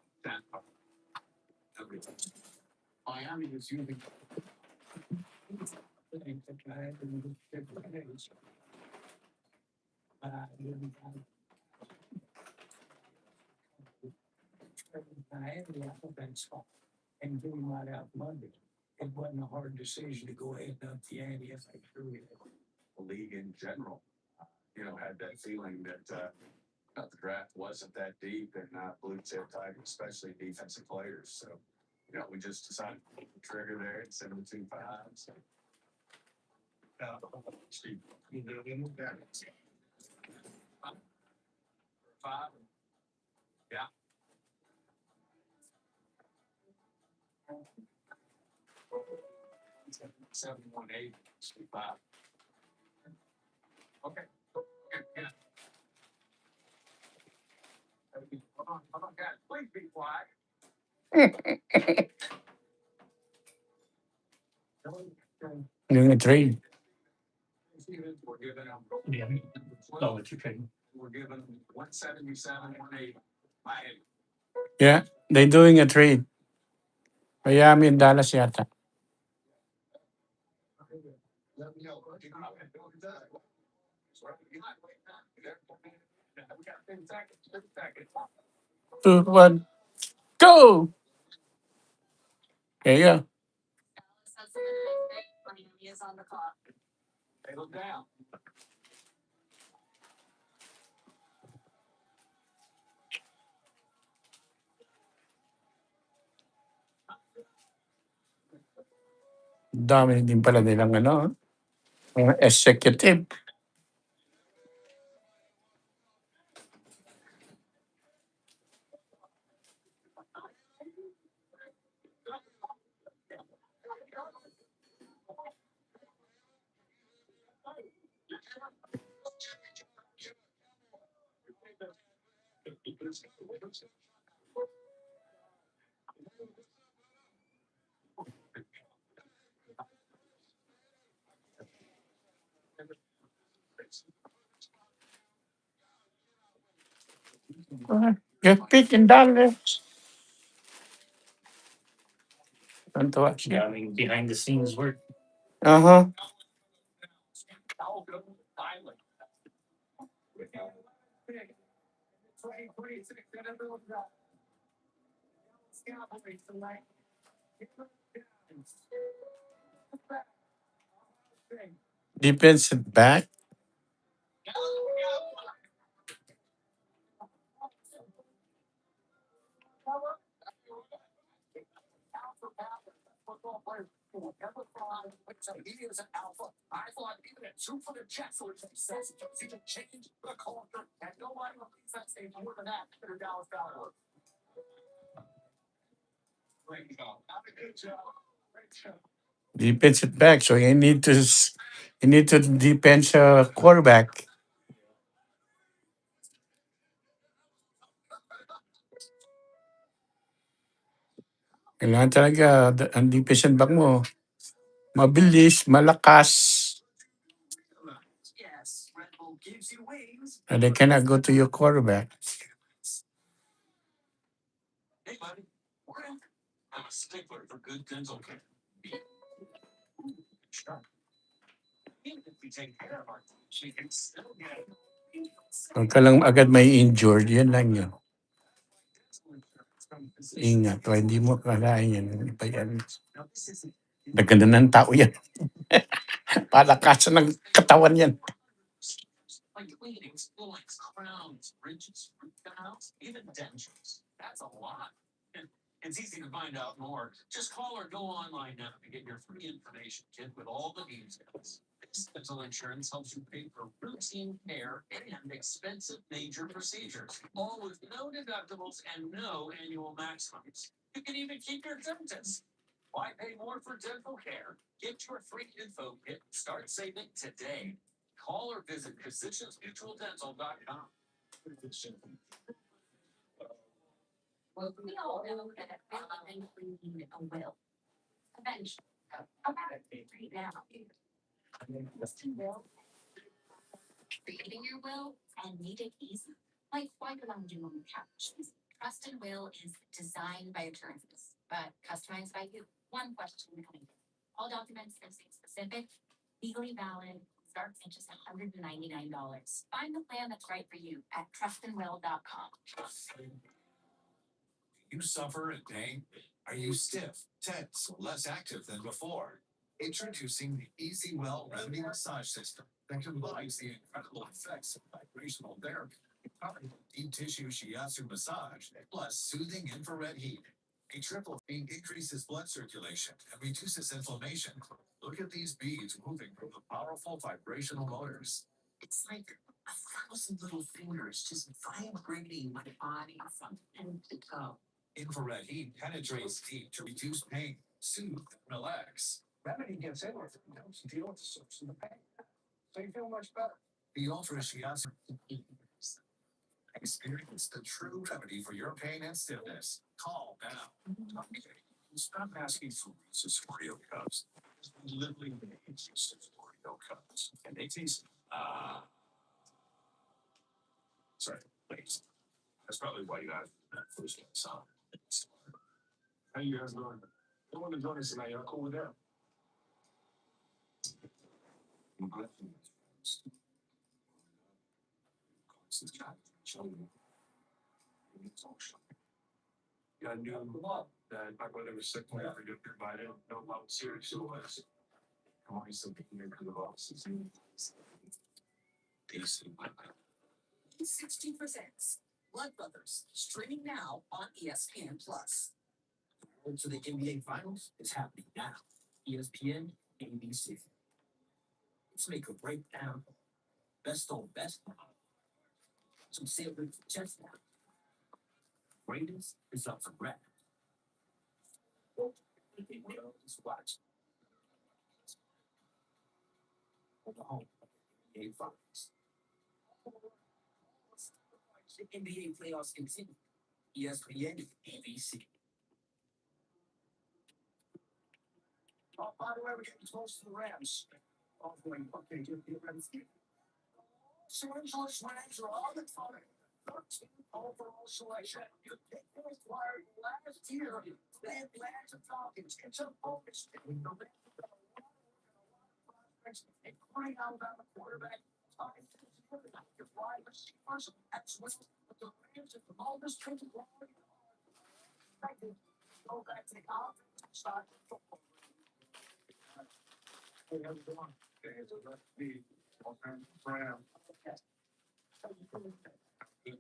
Miami is using. And getting right out Monday. It wasn't a hard decision to go ahead and up the ante. As I sure the league in general, had that feeling that the draft wasn't that deep and blue chip type, especially defensive players. So, we just decided to pull the trigger there and send them 2 5s. Steve, you know, that. 5. Yeah. 718 5. Okay. Yeah. Hold on, guys. Please be quiet. Doing a trade. We're giving them. Yeah. Oh, it's okay. We're given 177, 180. Miami. Yeah, they're doing a trade. Miami and Dallas yata. Let me know. We got 10 seconds. 10 seconds. 2, 1, go! There you go. They look down. Dami din pala nilang mga executive. Get $15. Ang tawa siya. Daming behind the scenes work. Aha. Defensive back. Defensive back. So you need to defend sa quarterback. Kailangan talaga ang defensive back mo mabilis, malakas. And they cannot go to your quarterback. Huwag ka lang agad may injured, yan lang yun. Ingat, hindi mo kalain yan. Iba yan. Naganda ng tao yan. Palakasan ng katawan yan.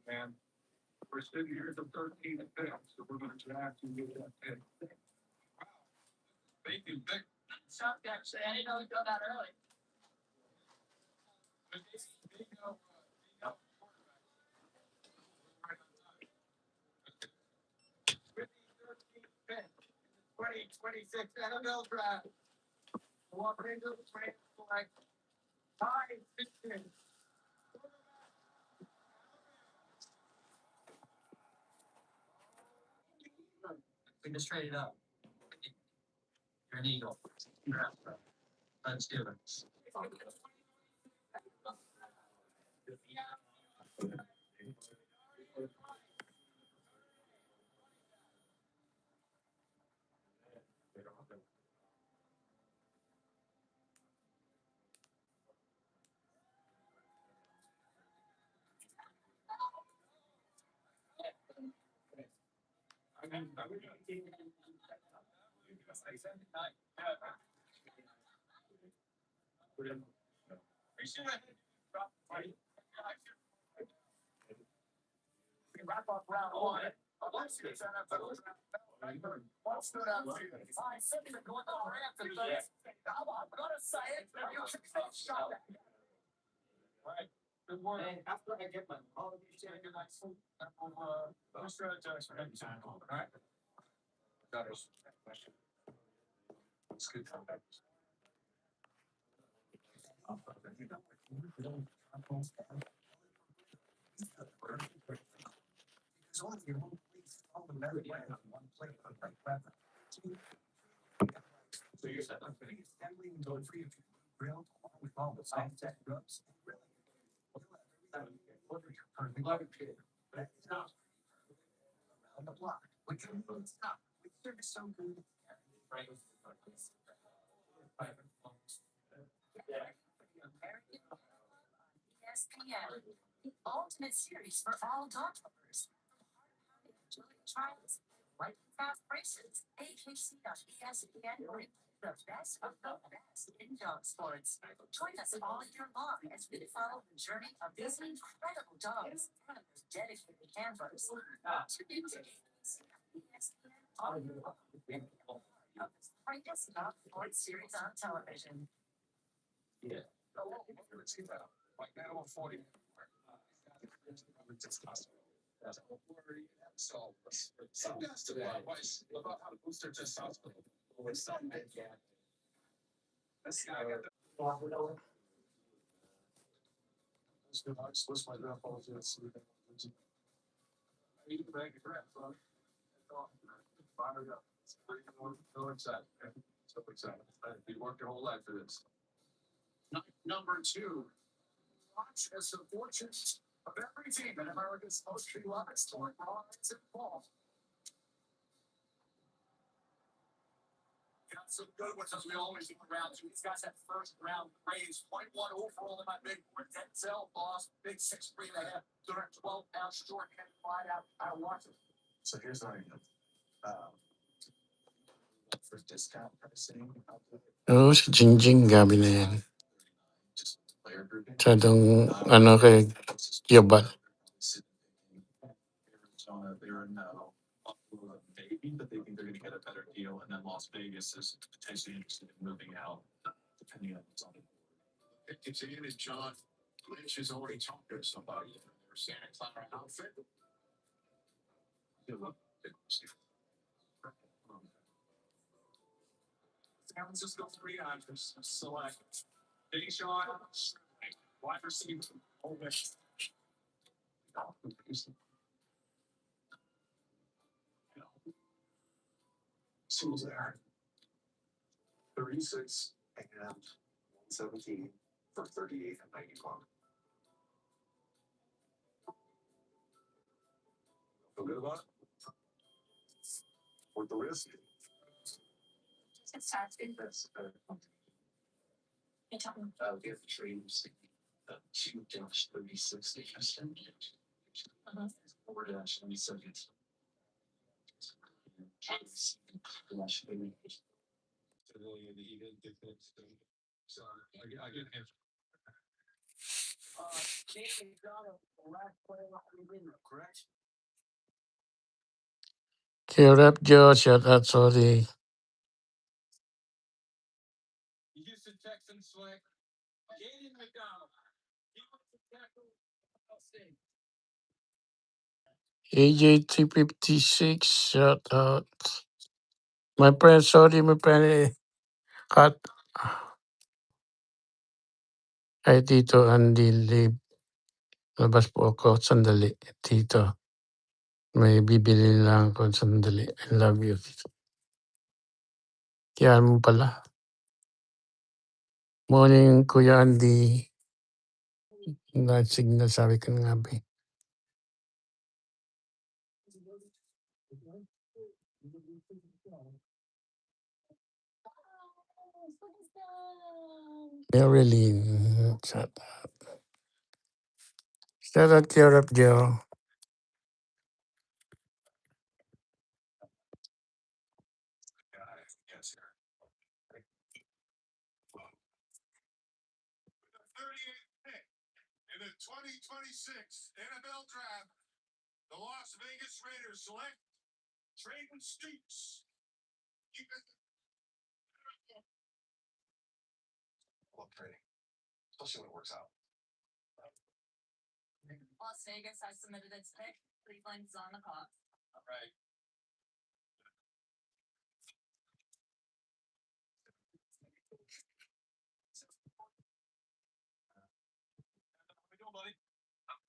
Man, we're sitting here at the 13th pick, so we're gonna draft and get that pick. Bacon pick. Shocked actually. I didn't know it'd go that early. But they know, with the 13th pick, 2026 NFL draft. The Los Angeles Rams select Ty Pickens. We just traded up. You're an Eagle. Let's do it. We wrap up round one. Let's see NFL draft. What stood out to you? I said you're going to Rams and I'm gonna say it. You should say shot. Right. Good morning. And after I get my apologies, good night. Mr. Jackson, all right. Got us. It's good contact. So you're set up for these handling going free if you grill along with all the side tech rubs. But it's not around the block. We can stop. We service so good. Right. ESPN, the ultimate series for all dog lovers. Enjoy trials, light and fast races. AKC on ESPN brings the best of the best in dog sports. Join us all year long as we follow the journey of these incredible dogs and their dedicated handlers. Tune in to AKC on ESPN all year long. Of the greatest dog sports series on television. Yeah. Let's see that. Like animal 40. So, some guys to advice about how to boost their testosterone. It's something that, yeah. That's the idea. That's good. I just list my draft policy. Let's see. I need to bag your draft, bro. Fired up. So excited. So excited. You worked your whole life for this. Number two. Watch as the fortunes of every team in America's most beloved sport rise and fall. Got some good ones as we always look around to. These guys had first round grades, 0.1 overall in my big board. Denzel Boss, big 6'3.5", 212 pounds, short-handed wide out. I watch it. So here's what I know. For discount pricing. Oo, si Jingjing, gabi na yan. Just player grouping. Masyadong, kay Cabral. Arizona, they're no. Maybe, but they think they're going to get a better deal, and then Las Vegas is potentially interested in moving out, depending on what's on the board. It's in is John Lynch has already talked to somebody in their Santa Clara outfit. Yeah, look, San Francisco 49ers select Deshaun, wide receiver, Ole Miss. Who's there? 36 and 117 for 38 and 91. Feel good about it? Worth the risk? That's get the trades. 2-36 to Houston. Or dash 27. I get him. Correct. Cheer up, Joe. Shout out, sorry. Houston Texans select Jaden McDonald. Defensive tackle, Ohio State. AJ356, shout out. My friend, sorry, my friend. Cut. Ay, Tito Andy, leave. Labas po ako. Sandali, Tito. May bibili lang ako sandali. I love you, Tito. Kaya mo pala. Morning, Kuya Andy. Signal, sabi ko nga ba. Marilyn, shout out. Shout out, cheer up, Joe. Yes, sir. The 38th pick in the 2026 NFL Draft, the Las Vegas Raiders select Trayvon Stoops. Love trading, especially when it works out. Las Vegas has submitted its pick. Cleveland's on the clock. All right. How we doing, buddy? I'm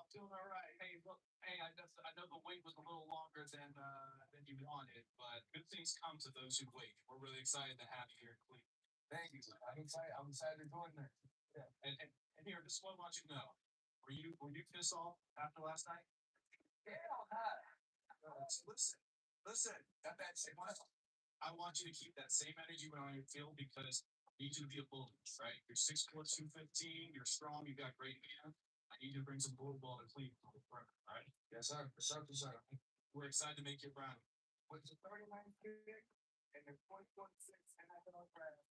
doing all right. Hey, look, I know the wait was a little longer than you wanted, but good things come to those who wait. We're really excited to have you here in Cleveland. Thank you. I'm excited to join there. Yeah. And here, just want you to know. Were you pissed off after last night? Yeah. Listen. That's it. I want you to keep that same energy when on your field because I need you to be a bully, right? You're 6'4", 215. You're strong. You got great hands. I need you to bring some bully ball to Cleveland. All right? Yes, sir. Yes, sir. We're excited to make you Brown. What's the 39 pick and the 2026 NFL Draft?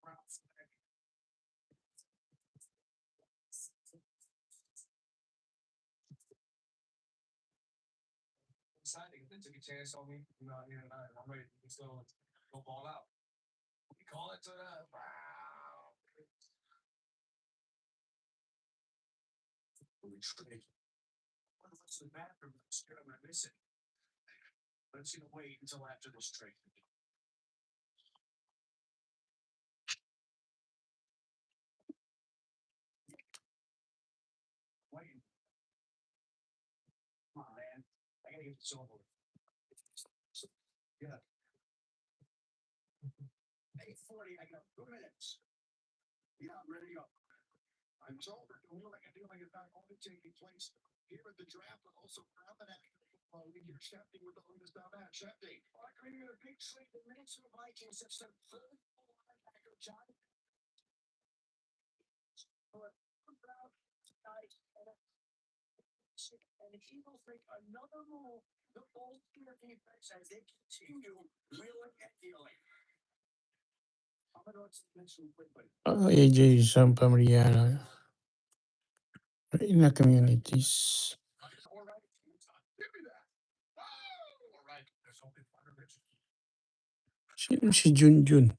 Browns. Exciting. They took a chance on me. I'm ready to still go ball out. We call it to the wow. We trade. What's the bathroom? I'm scared I'm gonna miss it. Let's wait until after this trade. Wait. Come on, man. I gotta get this over. Yeah. 8:40. I got 2 minutes. Yeah, I'm ready to go. I'm told we're doing like I do like it's not only taking place here at the draft, but also around the national football league. You're Shefty with the latest on that. Shefty. I created a big slate of Minnesota Vikings. It's their third linebacker, John. And the Eagles make another move. The Baltimore defense as they continue wheeling and dealing. I'm going to mention quickly. AJ Sampa Mariano. In the communities. Sino si Junjun?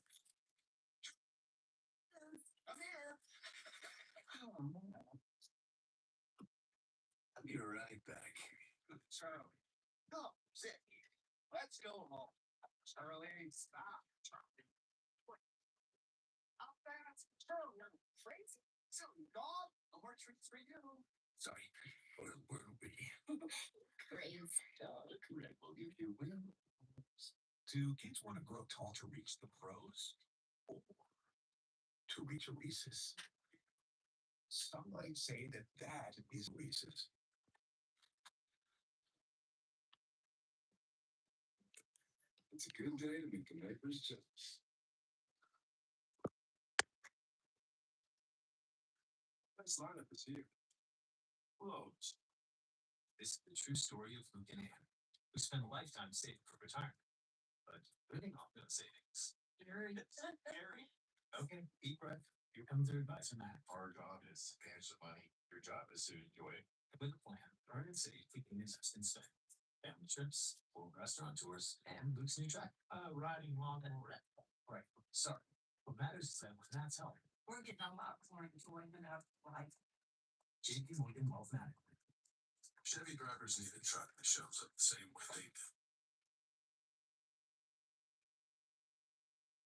I'll be right back. Charlie. No, sit. Let's go home. Charlie, stop. Charlie. How fast? Charlie, are you crazy? So, dog, no more treats for you. Sorry. Where were we? Grades. Correct. Will give you wins. Do kids want to grow tall to reach the pros? Or to reach a Reese's? Some might say that that is Reese's. It's a good day to make the neighbors jealous. Let's lineup is here. Close. This is the true story of Luke and Anne, who spent a lifetime saving for retirement, but living off those savings. Gary. Okay, deep breath. Here comes their advice on that. Our job is to manage the money. Your job is to enjoy it. With a plan, earn and save, we can invest in stuff. Family trips, full restaurant tours, and Luke's new track. Riding lawnmower. Right. Sorry. What matters is that with Matt's help, we're getting a lot more enjoyment out of life. JP Morgan Wealth Management. Chevy drivers need a truck that shows up the same way they do.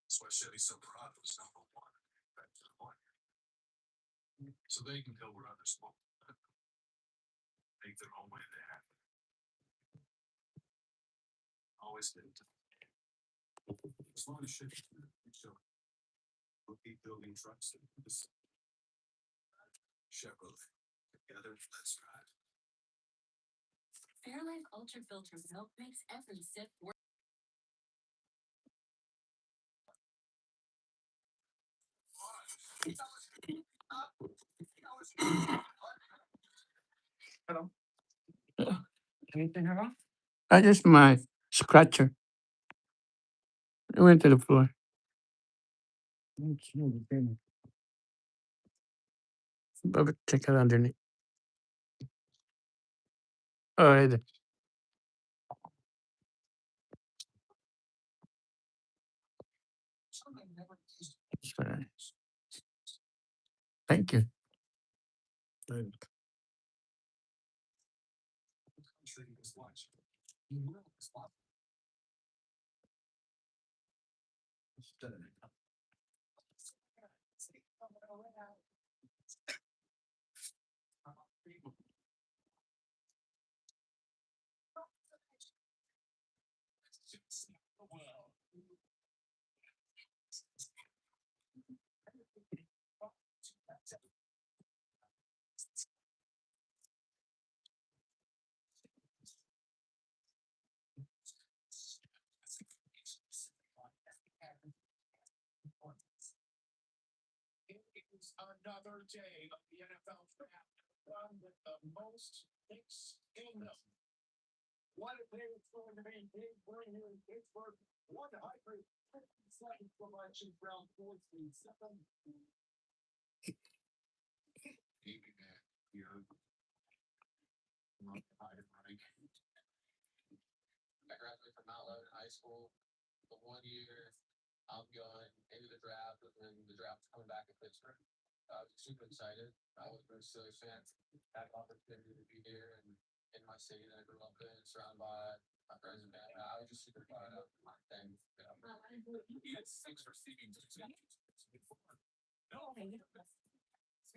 That's why Chevy's Silverado is number one. Back to the point. So they can go where others won't. Make their own way to happen. Always been. As long as Chevy so we'll keep building trucks that do this. Chevrolet. Together, let's ride. Fairlife Ultra Filter milk makes every sip worth. Hello. Anything wrong? I just my scratcher. It went to the floor. But check it underneath. Oh, right there. Sorry. Thank you. It's another day of the NFL draft. One with the most picks in them. What a day it's going to be. Big win here in Pittsburgh. 157 selection round 14. Maybe back here. I graduated from Mount Lebanon High School. The 1 year I'm going into the draft, and then the draft coming back in Pittsburgh. I was super excited. I was a Steelers fan. Had an opportunity to be here and in my city that I grew up in, surrounded by my friends and family. I was just super proud of my thing. He had 6 receiving touchdowns. No, 6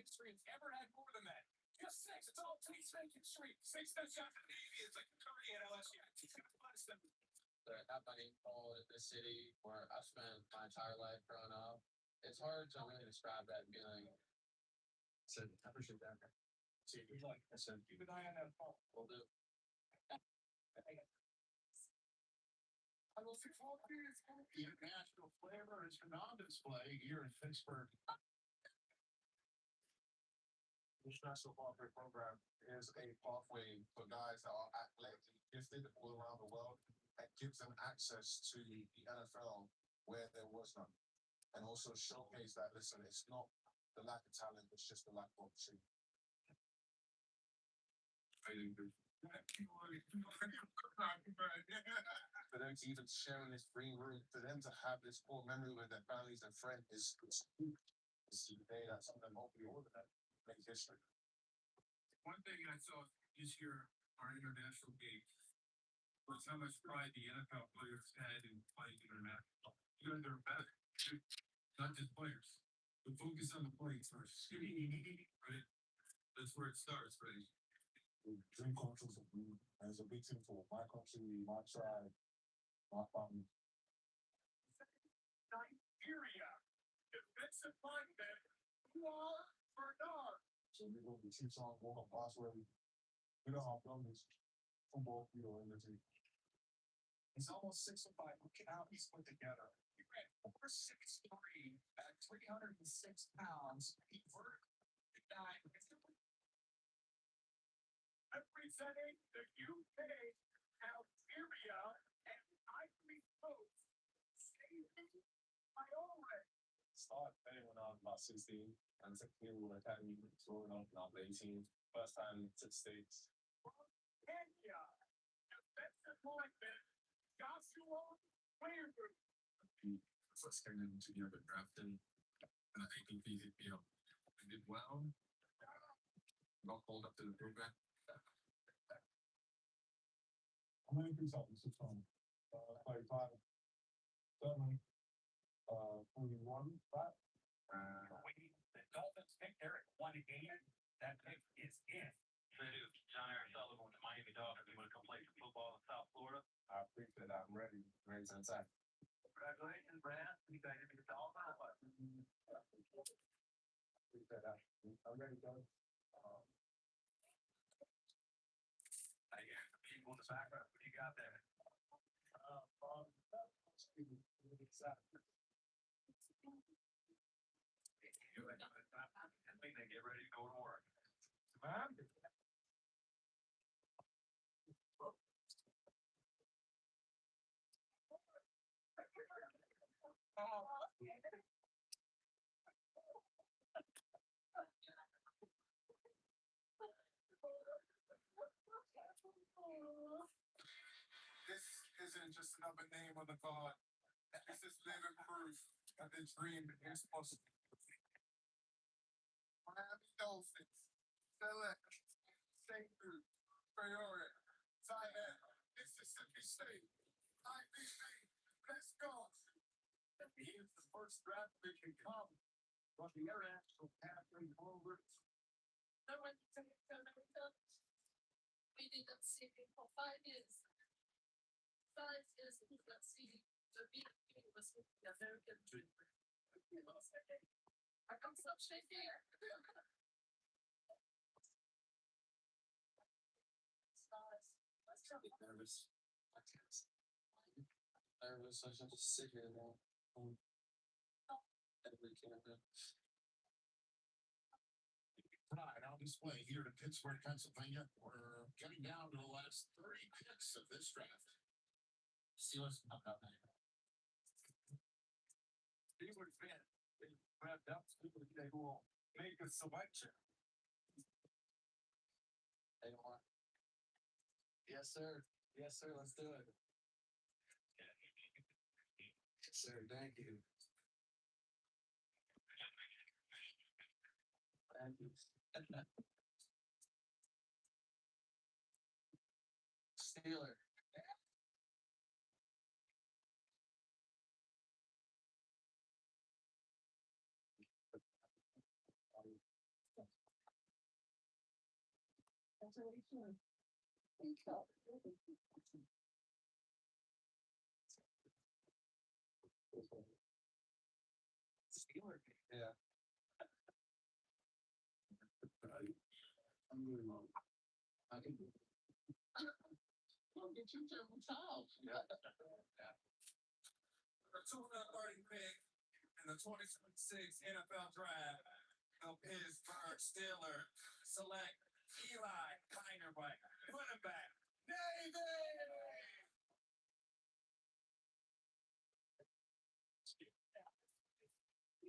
streets ever had more than that. Just 6. It's all T Spanking Street. 6 touchdowns to Navy. It's like Curry at LSU. I have my name called in this city where I've spent my entire life growing up. It's hard to really describe that feeling. So I appreciate that. See, like I said, keep an eye on that phone. We'll do. The international flavor is on display here in Pittsburgh. The National Pathway Program is a pathway for guys that are athletically gifted all around the world that gives them access to the NFL where there was none. And also showcase that, listen, it's not the lack of talent, it's just the lack of opportunity. For them to even share in this green room, for them to have this core memory with their families and friends is the day that some of them hopefully all of them make history. One thing I saw this year, our international games, was how much pride the NFL players had in playing international. You guys are better, not just players. The focus on the players first, right? That's where it starts, right? Dream cultures of as a big thing for my country, my tribe, my family. Nigeria, defensive lineman, Bernard. So we're going to shoot on walk up past where we know how long this football field in the team. He's almost 6'5". Look at how he's put together. He ran 4.63 at 306 pounds. He vertically died. Representing the UK, Algeria, and Ivory Coast. Started playing when I was about 16 and took Naval Academy growing up when I was 18. First time to the States. Kenya, defensive lineman, Joshua Weirwood. First came in together drafting, and I think he did well. Got called up to the program. How many consultants are from? 35, 7, 41, 5. The Dolphins picked Eric 1 game. That pick is in. John Eric Sullivan with the Miami Dolphins. You want to come play some football in South Florida? I think that I'm ready. Ready to attack. Congratulations, Brad. You got to be the Dolphins. I'm ready, Doug. People in the background, what do you got there? I think they get ready to go to work. This isn't just another name on the card. This is living proof of the dream is possible. Miami Dolphins, select, St. Louis, Peoria, Thailand, Mississippi State, IBC, let's go. He is the first draft pick in come from the international pathway forward. We did not see him for 5 years. 5 years we did not see him. The big thing was the American dream. I can't stop shaking. Nervous. Nervous. I just sit here now. Every camera. Pride on display here in Pittsburgh, Pennsylvania. We're getting down to the last 3 picks of this draft. Steelers coming up now. Steelers fan. They wrapped up. They will make a selection. They want. Yes, sir. Yes, sir. Let's do it. Yes, sir. Thank you. Thank you. Steeler. Steeler. Yeah. I'm doing well. I can do it. We'll get you to the top. Yeah. The 230 pick in the 2026 NFL Draft, the Pittsburgh Steelers select Eli Keinerback, running back, Navy.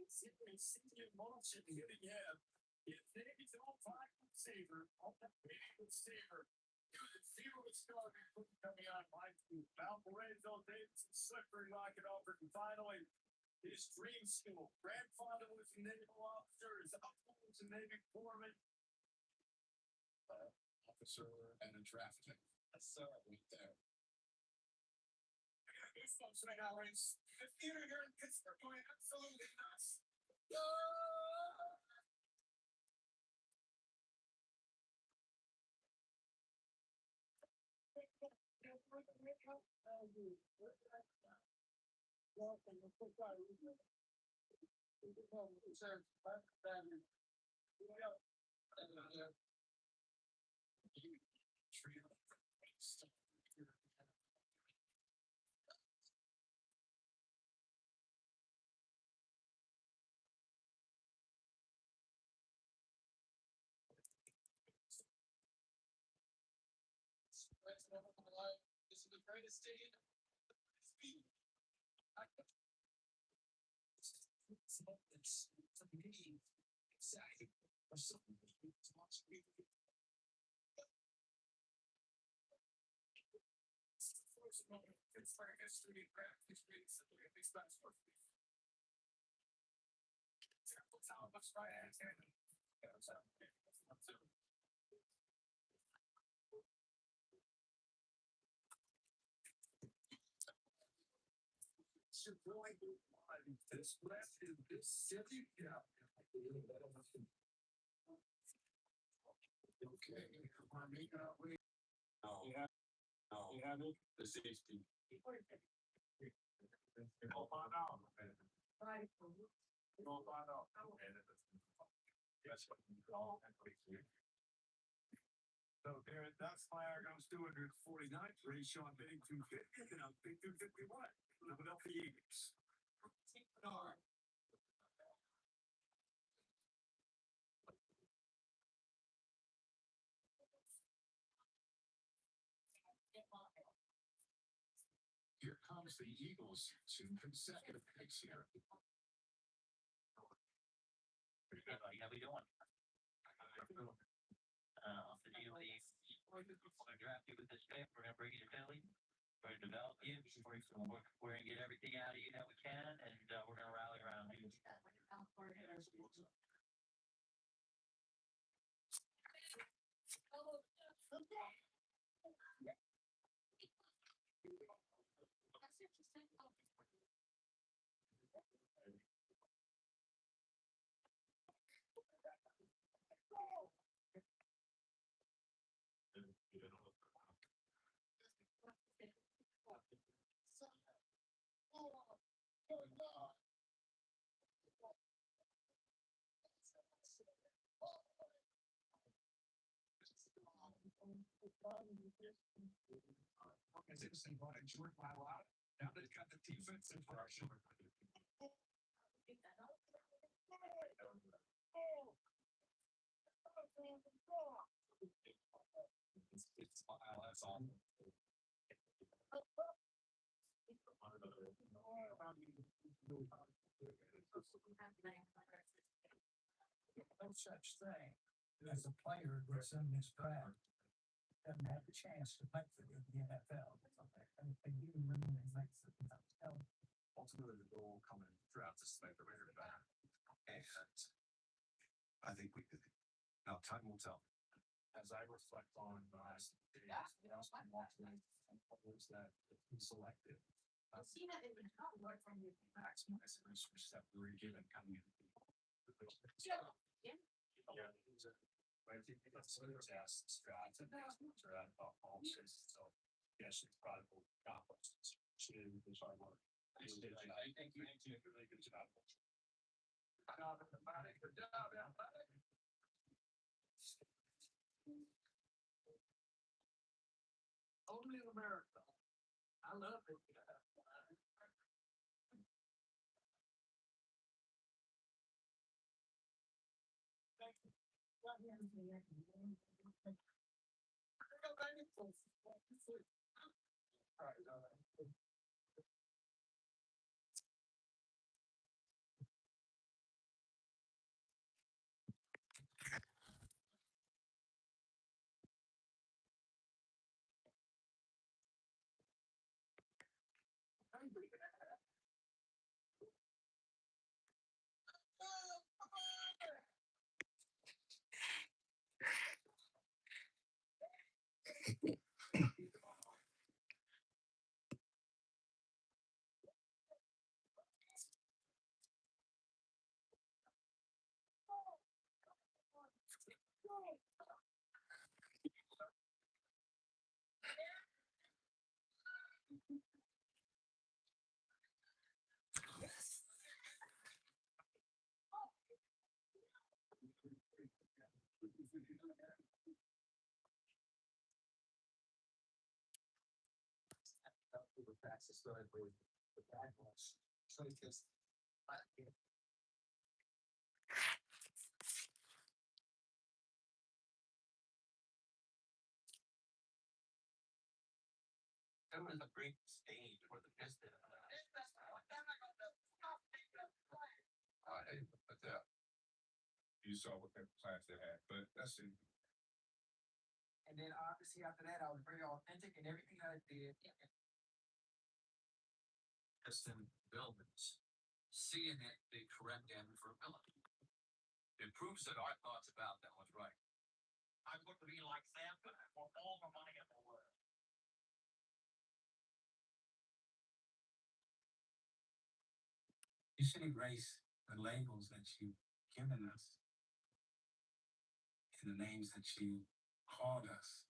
It's in motion here again. It's Navy's own 5 receiver, on the big receiver. Coming on line two. Valparaiso Davidson slippery rocket offered, and finally, his dream school. Grandfather was a naval officer, his uncle was a Navy foreman. Officer and a draftsman. Yes, sir, right there. Goosebumps right now, Rance. The theater here in Pittsburgh going absolutely nuts. This is the greatest day in it's for me exciting or something to watch people. First moment, it's like history, craft history, simply a big space for me. What's how much right hand and should really be this left in this city. Yeah. Okay, we're making our way. No. Yeah. No. You have it? The safety. We'll find out. Right. We'll find out. Yes. So there, that's my Argon's 249th race on Big 250, and I'm Big 251. Living up the Eagles. Here comes the Eagles, 2 consecutive picks here. Pretty good, buddy. How we doing? The deal is, we're gonna draft you with this pick. We're gonna bring you to Philly. We're gonna develop you. We're gonna get everything out of you that we can, and we're gonna rally around you. As if somebody enjoyed my life. Now they've got the defense in pressure. It's smile, that's all. No such thing as a player that's in this draft doesn't have a chance to make it in the NFL. And if they do, then they make the NFL. Ultimately, the goal coming to draft is to make the record back. And I think we did it. Now, time will tell. As I reflect on the last days, Austin Watson and others that he selected, maximize the resources that we were given coming in. I think that's what it's asked, Scott, and all this, so, yes, it's probably accomplished. She did hard work. Thank you. Really good job. Good job, everybody. Only in America. I love it. All right. That was a great stage for the Pistons. But you saw what kind of plans they had, but that's it. And then obviously after that, I was very authentic in everything I did. Piston buildings, seeing it the correct ability. It proves that our thoughts about them was right. I wouldn't be like them, but I want all the money in the world. You should erase the labels that you've given us and the names that you called us.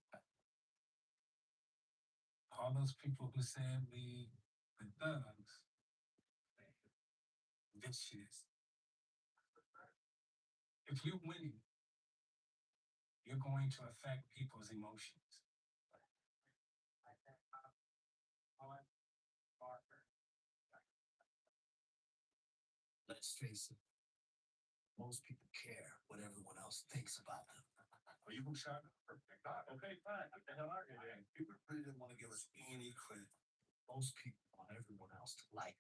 All those people who said we were thugs, vicious. If you're winning, you're going to affect people's emotions. Let's face it, most people care what everyone else thinks about them. Are you shot? Okay, fine. What the hell are you doing? People really didn't want to give us any credit. Most people want everyone else to like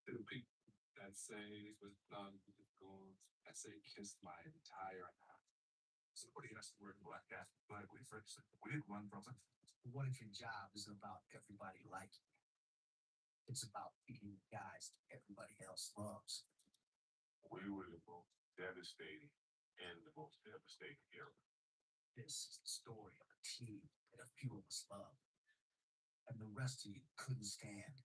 them. The people that say this was done with goons, that say kissed my entire house. Somebody has to wear black gas, black we first. We didn't run from it. What if your job is about everybody liking you? It's about being the guys everybody else loves. We were the most devastating and the most devastating era. This is the story of a team that a few of us love, and the rest of you couldn't stand.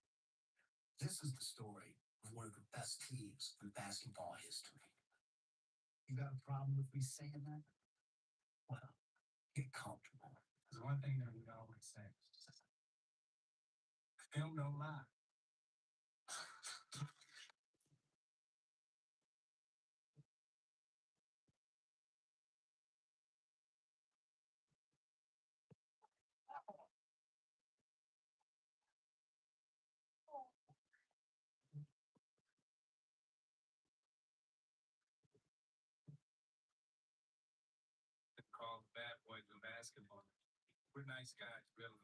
This is the story of one of the best teams in basketball history. You got a problem with me saying that? Well, get comfortable. There's one thing that we always say. Film don't lie. Call the bad boys in basketball. We're nice guys, really.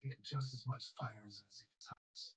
Get just as much fire as it touches.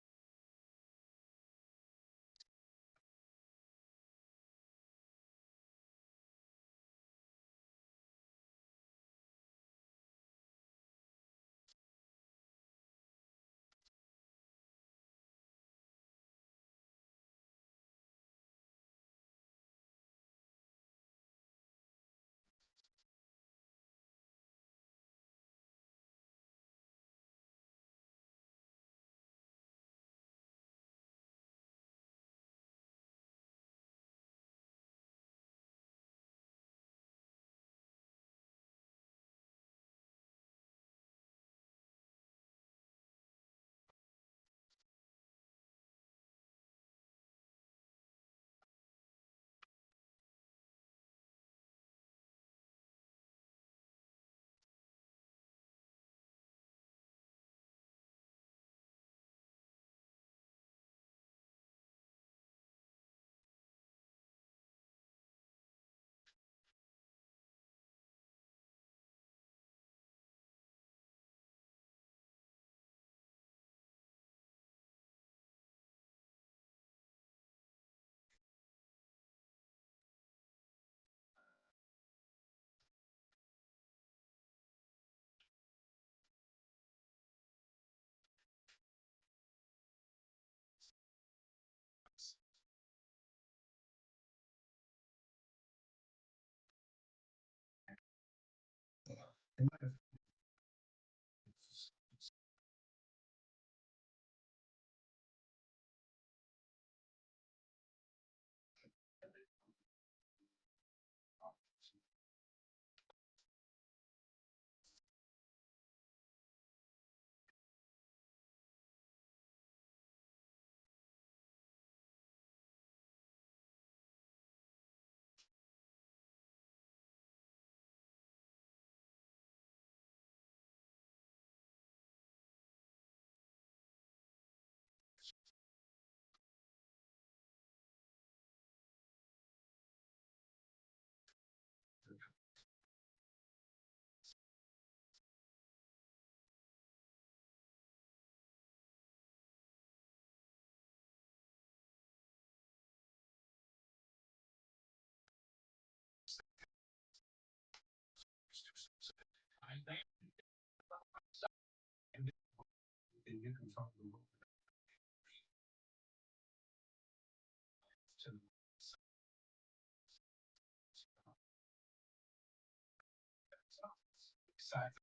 And you can talk to them. Besides,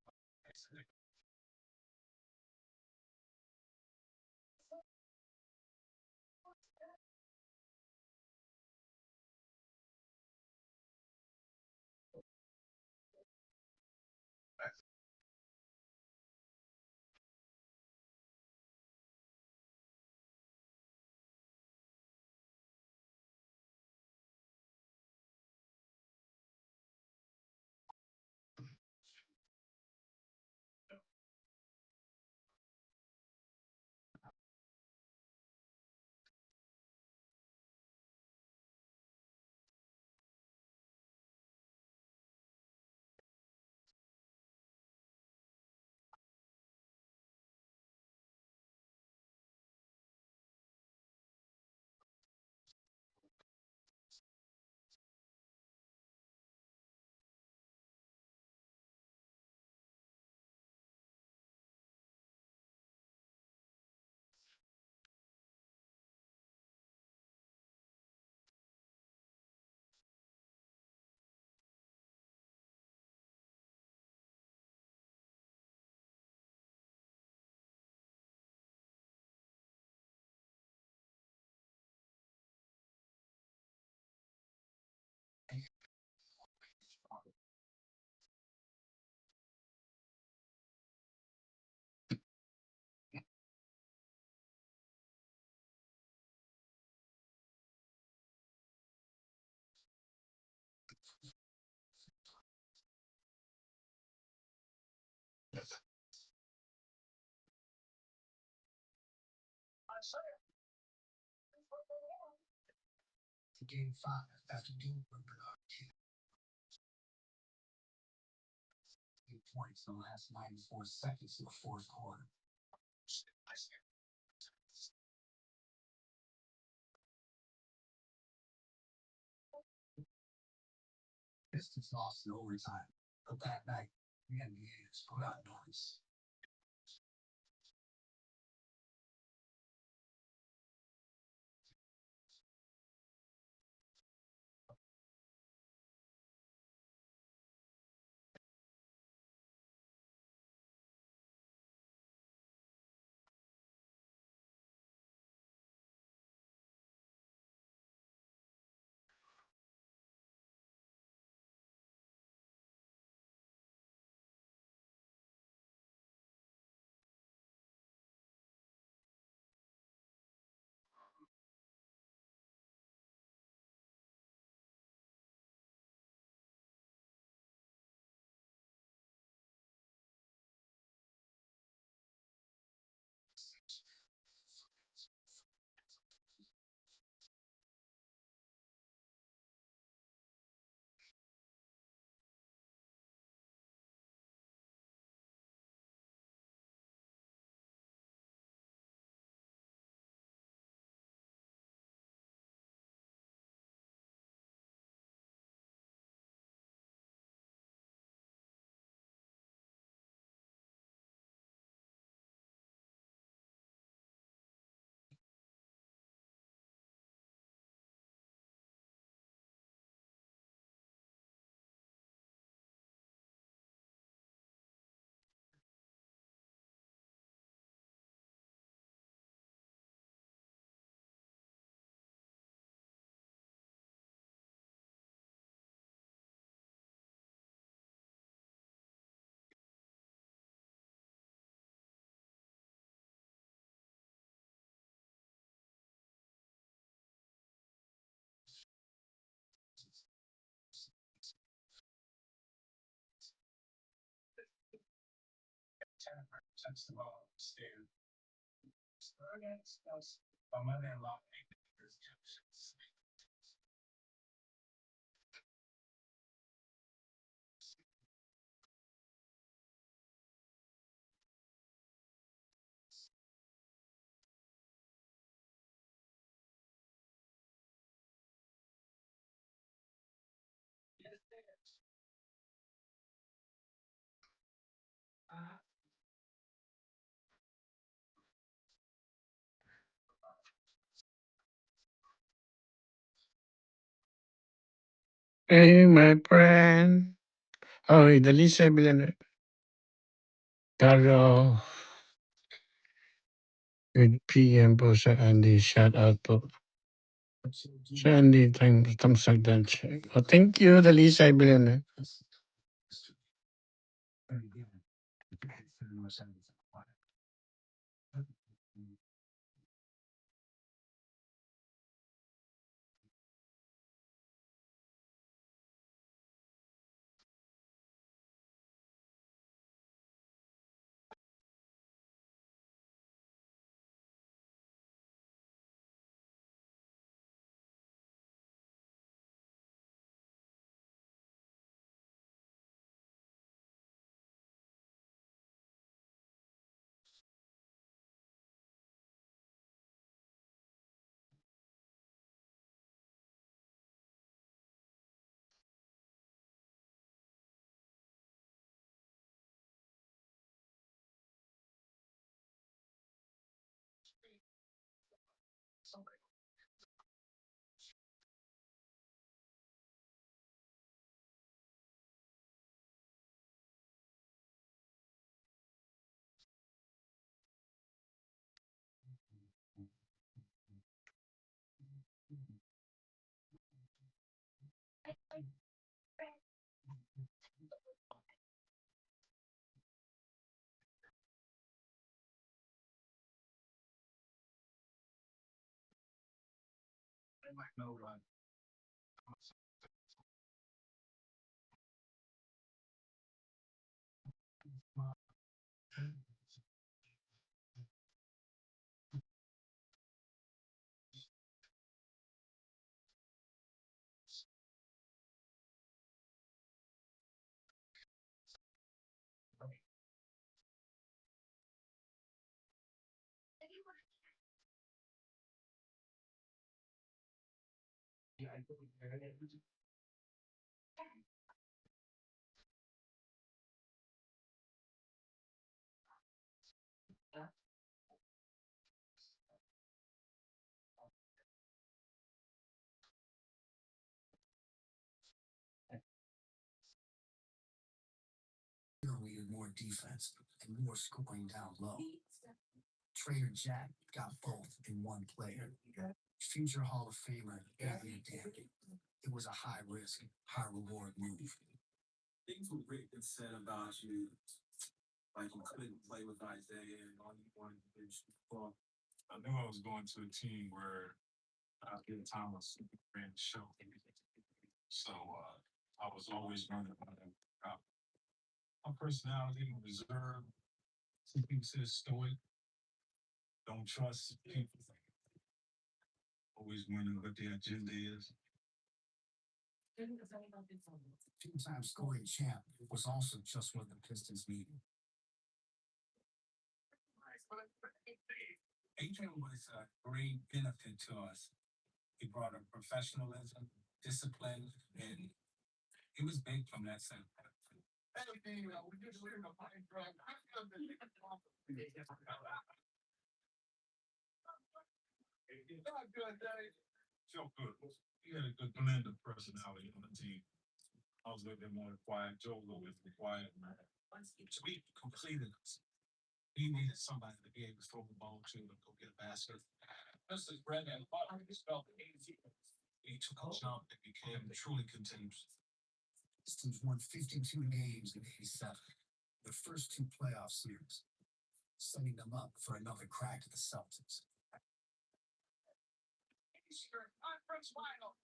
To game five after Dean Bernard 2 points in the last 94 seconds of the fourth quarter. Pistons lost in overtime, but that night, the NBA just put out noise. Touch the ball, stand. My man lost. Hey, my friend. Oh, dali sa bilan. Carlo, good PM po sa Andy. Shout out po. Sa Andy, tamsagdan siya. Oh, thank you, dali sa bilan. No run. Needed more defense and more scoring down low. Trader Jack got both in one player. Future Hall of Famer Adrian Dandy. It was a high risk, high reward move. Things were great and said about you, like you couldn't play with Isaiah and all you wanted to do was ball. I knew I was going to a team where I was getting Thomas ran the show. So I was always running about my personality, reserved. Some people say stoic, don't trust people. Always wondering what their agenda is. Two-time scoring champ was also just what the Pistons needed. Adrian was a great benefit to us. He brought a professionalism, discipline, and he was big from that standpoint. Felt good. He had a good blend of personality on the team. I was a little bit more quiet. Joe was a little bit quiet. So we completed this. He needed somebody to be able to throw the ball to and go get a basket. This is Brendan Butler. He spelled easy. He took a jump and became truly contagious. Pistons won 52 games in '87, the first two playoff series, setting them up for another crack at the Celtics. Conference final.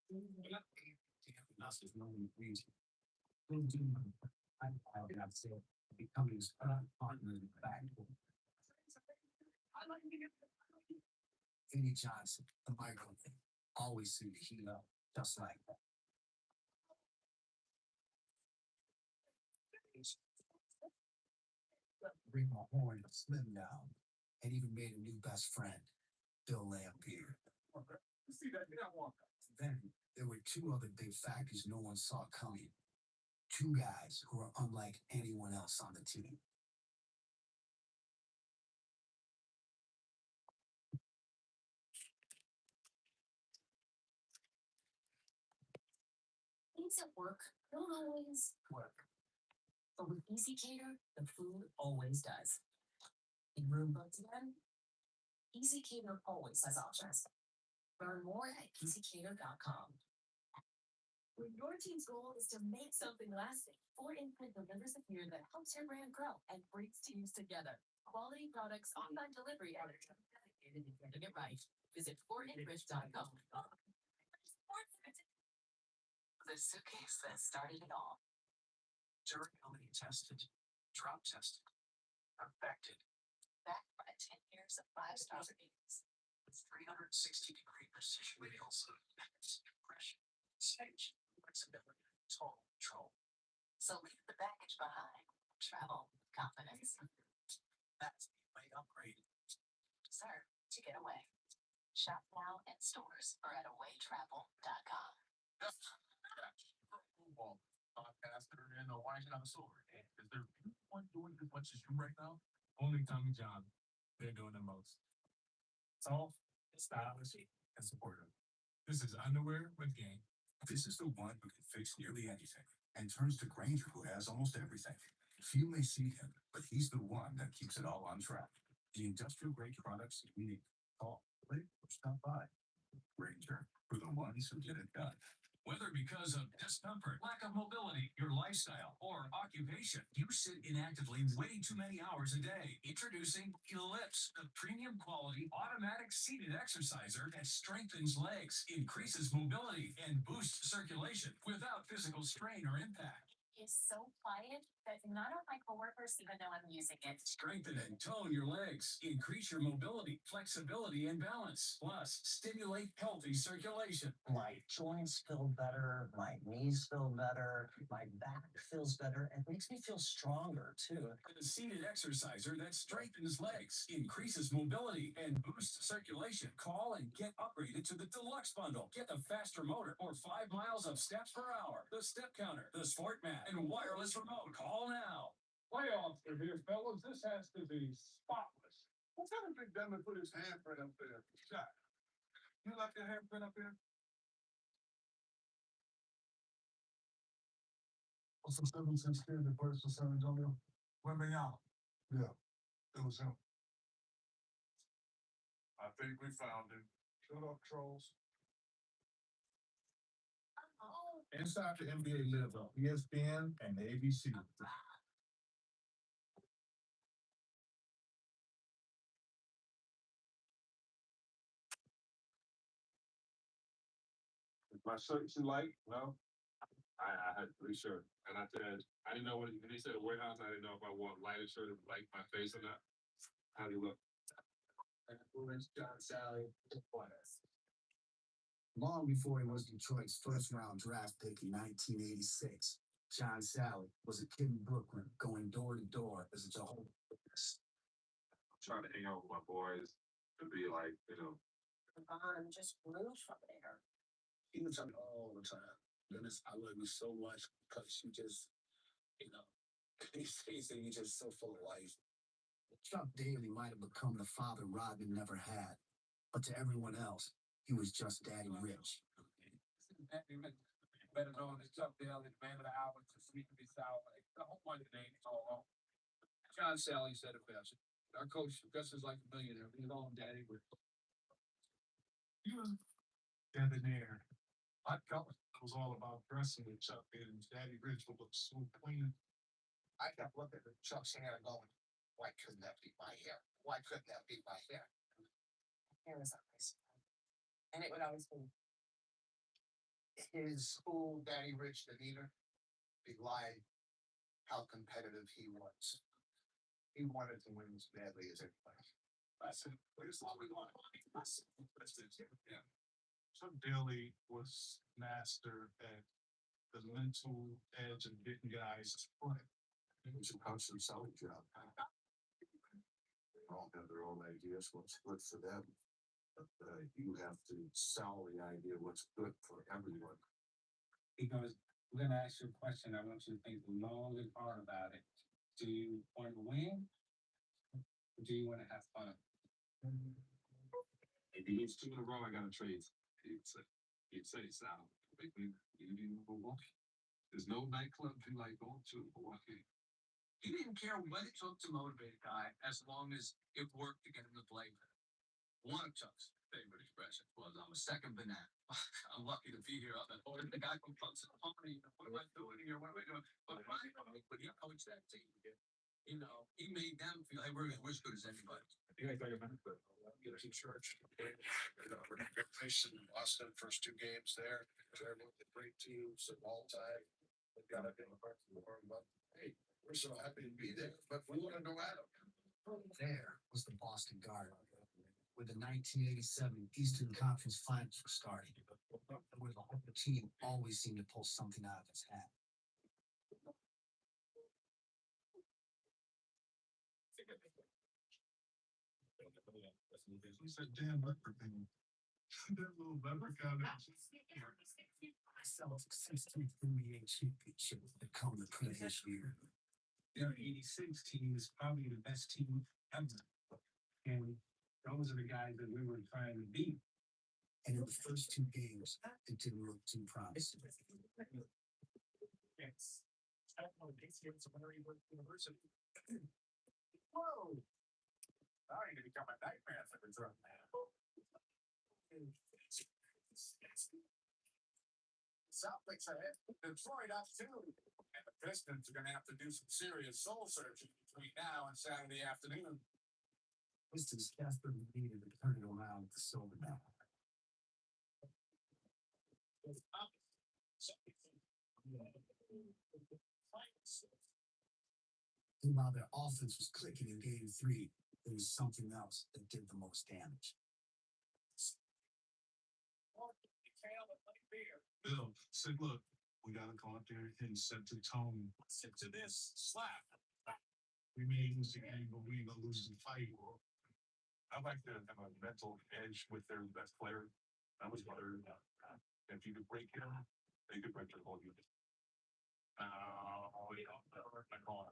Becoming his partner in the backcourt. Vinnie Johnson, the microphone, always seemed to heat up just like that. Bring my horn and slim down, and even made a new best friend, Bill Lampier. Then there were two other big factors no one saw coming. Two guys who were unlike anyone else on the team. Things at work don't always work. But with Easy Cater, the food always does. In room booked again? Easy Cater always has options. Learn more at easycater.com. When your team's goal is to make something lasting, 4inPrint delivers a gear that helps your brand grow and brings teams together. Quality products, on-time delivery, and dedicated to getting it right. Visit 4inprint.com. The suitcase that started it all. Durability tested, drop tested, perfected. Backed by 10 years of 5-star ratings. With 360-degree precision wheels, compression, stage, flexibility, total control. So leave the baggage behind. Travel with confidence. That's the way upgrade. Deserve to get away. Shop now in stores or at awaytravel.com. Podcaster and a white connoisseur. Is there anyone doing as much as you right now? Only Tommy John. They're doing the most. Soft, stylish, and supportive. This is underwear with game. This is the one who can fix nearly anything and turns to Granger, who has almost everything. Few may see him, but he's the one that keeps it all on track. The industrial grade products you need. Call, click, or stop by. Granger, for the ones who get it done. Whether because of discomfort, lack of mobility, your lifestyle, or occupation, you sit inactively way too many hours a day. Introducing Ellipse, the premium quality automatic seated exerciser that strengthens legs, increases mobility, and boosts circulation without physical strain or impact. is so quiet that none of my coworkers even know I'm using it. Strengthen and tone your legs. Increase your mobility, flexibility, and balance. Plus, stimulate healthy circulation. My joints feel better, my knees feel better, my back feels better, and makes me feel stronger too. A seated exerciser that strengthens legs, increases mobility, and boosts circulation. Call and get upgraded to the deluxe bundle. Get the faster motor or 5 miles of steps per hour, the step counter, the sport mat, and wireless remote. Call now. Playoffs are here, fellas. This has to be spotless. What's that big dummy put his handprint up there? Shot. You left your handprint up here? What's the 7-6 kid that plays for San Antonio? Wembenyama. Yeah, it was him. I think we found him. Shut up, trolls. Oh, Inside the NBA Live on ESPN and ABC. My shirts you like? No? I had 3 shirts. And I said, I didn't know when he said a warehouse, I didn't know if I wore a lighter shirt, like my face or not. How do you look? John Sally. Long before he was Detroit's first-round draft pick in 1986, John Sally was a kid in Brooklyn going door to door as a Jehovah's Witness. Trying to hang out with my boys to be like, Vaughn just grew from there. He would tell me all the time, Dennis, I love you so much because you just, he says that you're just so full of life. Chuck Daly might have become the father Rodman never had, but to everyone else, he was just Daddy Rich. better known as Chuck Daly, the man of the hour, to sweet to be sour. The whole bunch of names all wrong. John Sally said it best. Our coach dresses like a millionaire. We call him Daddy Rich. Debonair. Hot color. It was all about dressing with Chuck, and Daddy Rich would look so clean. I kept looking at Chuck's hair and going, why couldn't that be my hair? Why couldn't that be my hair? Hair was always fun. And it would always be. His school, Daddy Rich, the leader, belied how competitive he was. He wanted to win as badly as anybody. I said, where's all we want? Yeah. Chuck Daly was master at the mental edge of getting guys to play. It was a constant selling job. They all have their own ideas, what's good for them. But you have to sell the idea what's good for everyone. Because we're gonna ask you a question. I want you to think long and hard about it. Do you want to win? Or do you want to have fun? If he loses 2 in a row, I gotta trade. He'd say, Sal, you need Milwaukee. There's no nightclub you like going to Milwaukee. He didn't care what it took to motivate a guy as long as it worked to get him to play better. One of Chuck's favorite expressions was, I'm a second banana. I'm lucky to be here. Or the guy from Punks and Harmony, what am I doing here? What am I doing? But he coached that team. He made them feel like we're as good as anybody. I think I remember church. Lost the first 2 games there. They're a great team, so all time. They got up in the park for but hey, we're so happy to be there, but we want to go at them. There was the Boston Garden, where the 1987 Eastern Conference Finals were starting, where the whole team always seemed to pull something out of its hat. He's a damn leprechaun. That little leprechaun. Celtics 16th NBA championship that come the previous year. Their 86 team is probably the best team ever. And those are the guys that we were trying to beat. And in the first 2 games, it didn't look too promising. Yes. I don't know, PCA is a very good university. Whoa! Sorry to become a nightmare for the drug man. Celtics ahead. Detroit up 2. And the Pistons are going to have to do some serious soul searching between now and Saturday afternoon. Pistons desperately needed to turn it around with the silver medal. And while their offense was clicking in game 3, there was something else that did the most damage. Bill said, look, we gotta go out there and set the tone. Set to this slap. We may lose the game, but we ain't gonna lose the fight. I like to have a mental edge with their best player. That was whether if you could break him, they could break their whole unit. Oh, yeah, that hurt my car.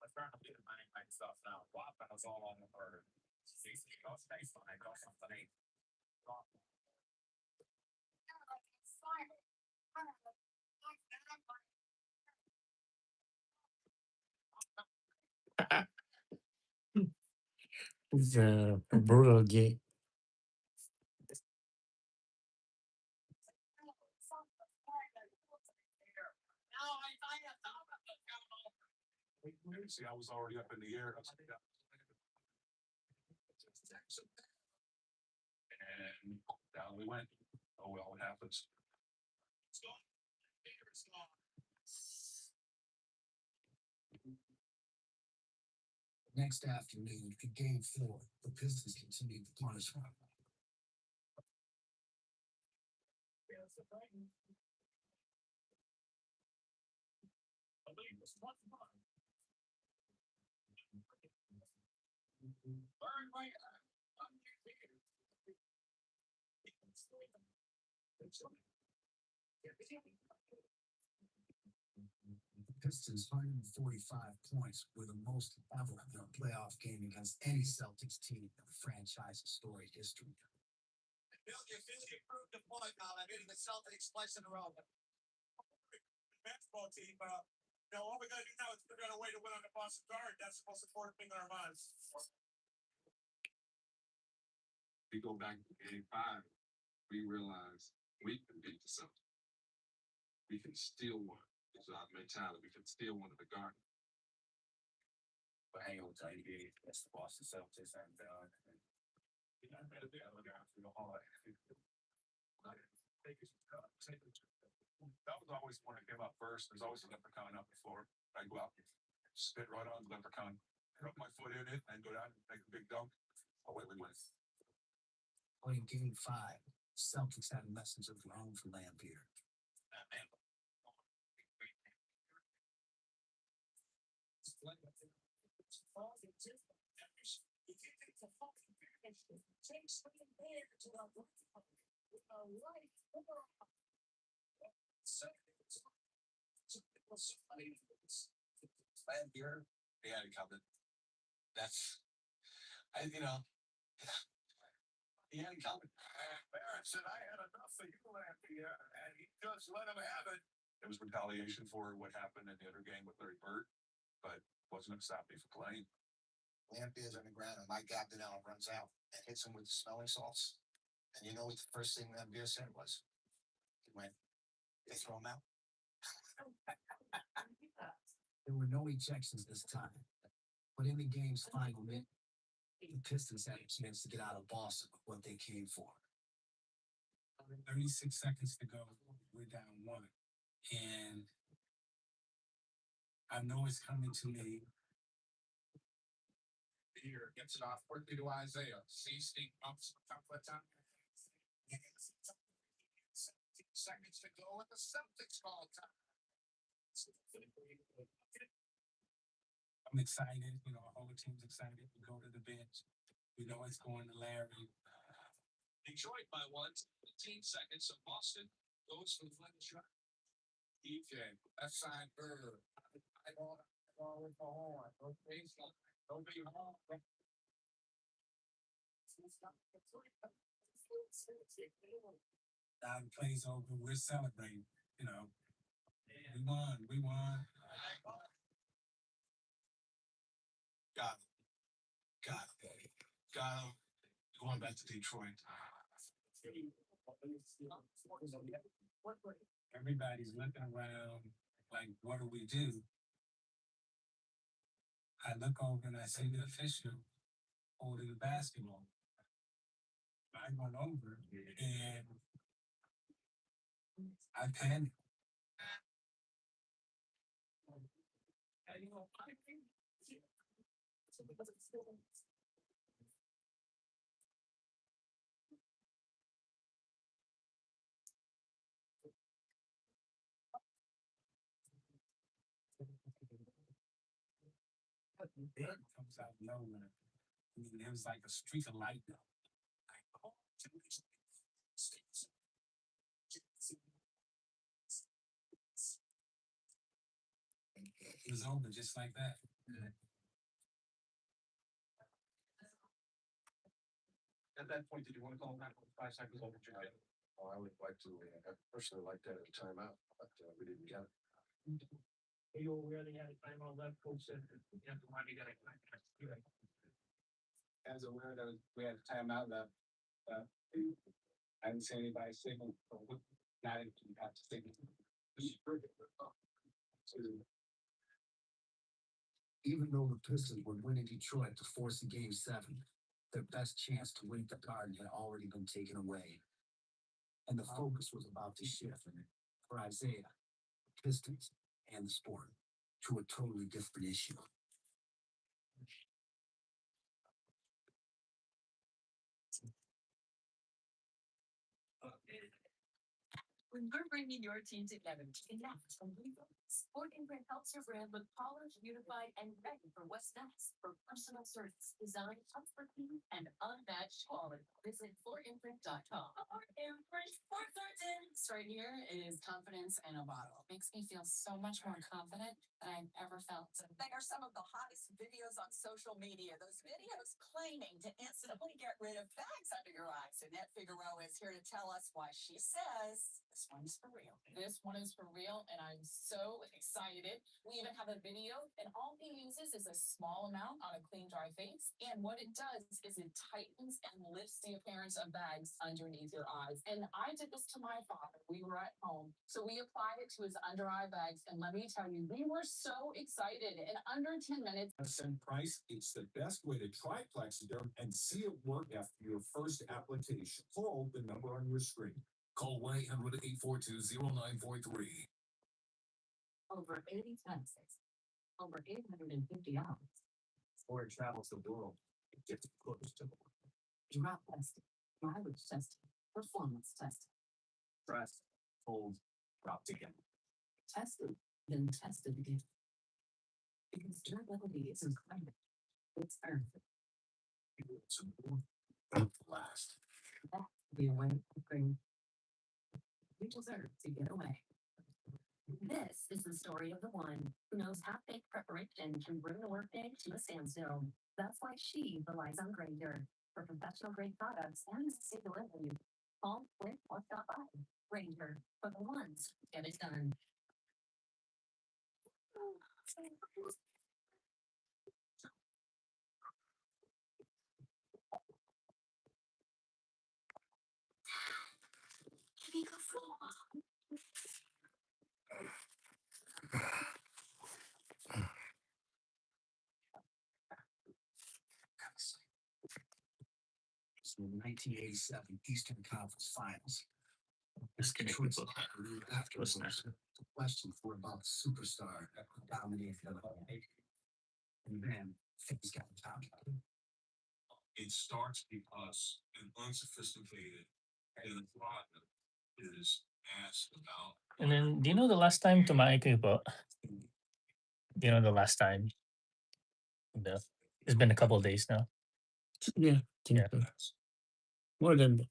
I'm trying to get my stuff now. Wow, that was all on the bird. See, goes nice when I go something. It's a brutal game. See, I was already up in the air. And down we went. Oh well, it happens. Next afternoon, in game 4, the Pistons continued the punishment. The Pistons' 145 points were the most ever in a playoff game against any Celtics team in franchise's storied history. You proved the point now. I'm hitting the Celtics twice in a row. Basketball team, all we gotta do now is figure out a way to win on the Boston Guard. That's the most important thing in our minds. We go back to game 5, we realize we can beat the Celtics. We can steal one. It's our mentality. We can steal one of the Garden. But hang on, tell you, that's the Boston Celtics and That was always when it came up first. There's always a leprechaun up before I go out, spit right on the leprechaun, rub my foot in it, and go down and make a big dunk. Oh wait, we win. in game 5, Celtics had a message of their own for Lampier. Lampier, they had it covered. That's, he had it covered. Barrett said, I had enough of you, Lampier, and he just let him have it. It was retaliation for what happened in the other game with Larry Bird, but wasn't going to stop me from playing. Lampier's on the ground, and Mike Abdinell runs out and hits him with the smelling salts. And you know what the first thing Lampier said was? He went, they throw him out. There were no ejections this time, but in the game's final minute, the Pistons had a chance to get out of Boston with what they came for. 36 seconds to go, we're down 1. And I know it's coming to me. Here gets it off quickly to Isaiah. Stink bumps a couple of times. 17 seconds to go, and the Celtics call time. I'm excited, our whole team's excited. We go to the bench. We know it's going to Larry. Detroit by 15 seconds, so Boston goes for the final shot. DJ, left side Bird. I ball with the horn. No baseline. No big horn. Now the play's over. We're celebrating. We won. Got him. Going back to Detroit. Everybody's looking around like, what do we do? I look over and I see the official holding the basketball. I run over and I panic. It comes out of nowhere. I mean, it was like a streak of lightning. Like, oh, it was over just like that. At that point, did you want to call back 5 seconds over to it? Oh, I would like to, I personally like that at a timeout, but we didn't get it. Are you aware they had a timeout left, coach said, you have to mind you gotta. As aware that we had a timeout left, I didn't see anybody signal, not even got to signal. Even though the Pistons were winning Detroit to force a game 7, their best chance to win the Garden had already been taken away. And the focus was about to shift for Isaiah, the Pistons, and the sport to a totally different issue. When you're bringing your team together to connect and rebuild, Sport Imprint helps your brand look polished, unified, and ready for what's next. For personal service, design, expertise, and unmatched quality, visit sportimprint.com. Sport Imprint Sport Certain. This right here is confidence in a bottle. Makes me feel so much more confident than I've ever felt. They are some of the hottest videos on social media. Those videos claiming to instantly get rid of bags under your eyes. Annette Figueroa is here to tell us why she says this one is for real. This one is for real, and I'm so excited. We even have a video, and all he uses is a small amount on a clean, dry face. And what it does is it tightens and lifts the appearance of bags underneath your eyes. And I did this to my father. We were at home, so we applied it to his under eye bags. And let me tell you, we were so excited. In under 10 minutes. Cent price, it's the best way to try Plexiderm and see it work after your first application. Call the number on your screen. Call 1-800-842-0943. Over 80 tenses, over 850 hours. Sport travels the world. It gets close to the world. Drop testing, mileage testing, performance testing. Press, hold, drop again. Tested, then tested again. Because durability is incredible. It's earned. It's more last. That's the away upgrade. We deserve to get away. This is the story of the one who knows half-baked preparation can bring the workday to a standstill. That's why she relies on Grainger for professional grade products and safe delivery. Call, click, or stop by. Grainger for the ones who get it done. So the 1987 Eastern Conference Finals. Disconnected. Afterwards, the question for about the superstar that dominated the league. And then things got complicated. It starts because an unsophisticated and product is asked about. And then, do you know the last time tumae kayo po? Do you know the last time? It's been a couple of days now. Yeah, think Yeah. so. More than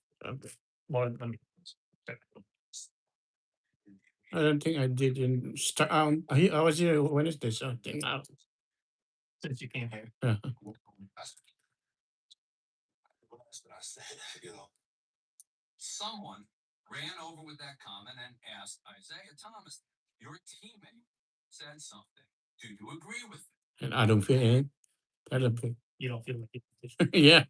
More than I don't think I did in start. I was here Wednesday, so I think out. since you came here. Yeah. But I said, someone ran over with that comment and asked Isaiah Thomas, your teammate, said something. Do you agree with it? And I don't feel it. I don't feel. You don't feel like it. Yeah.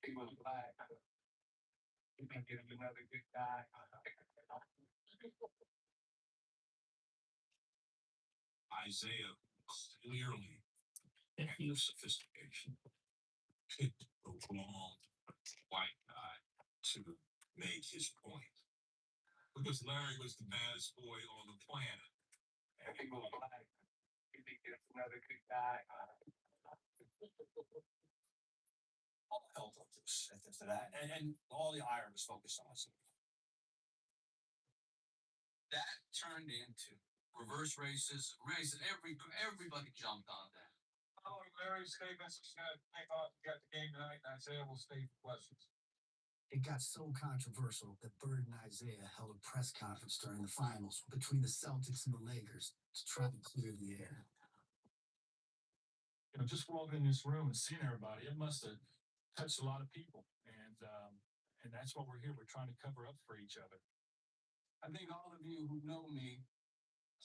He was black. You can get another good guy. Isaiah clearly had no sophistication. Picked the wrong white guy to make his point. Because Larry was the baddest boy on the planet. And he was like, you think that's another good guy? All hell broke loose after that, and all the iron was focused on us. That turned into reverse races. Everybody jumped on that. Oh, Larry's statements is gonna take off. You got the game tonight, and Isaiah will stay for questions. It got so controversial that Bird and Isaiah held a press conference during the finals between the Celtics and the Lakers to try to clear the air. You know, just walking in this room and seeing everybody, it must have touched a lot of people, and that's what we're here. We're trying to cover up for each other. I think all of you who know me,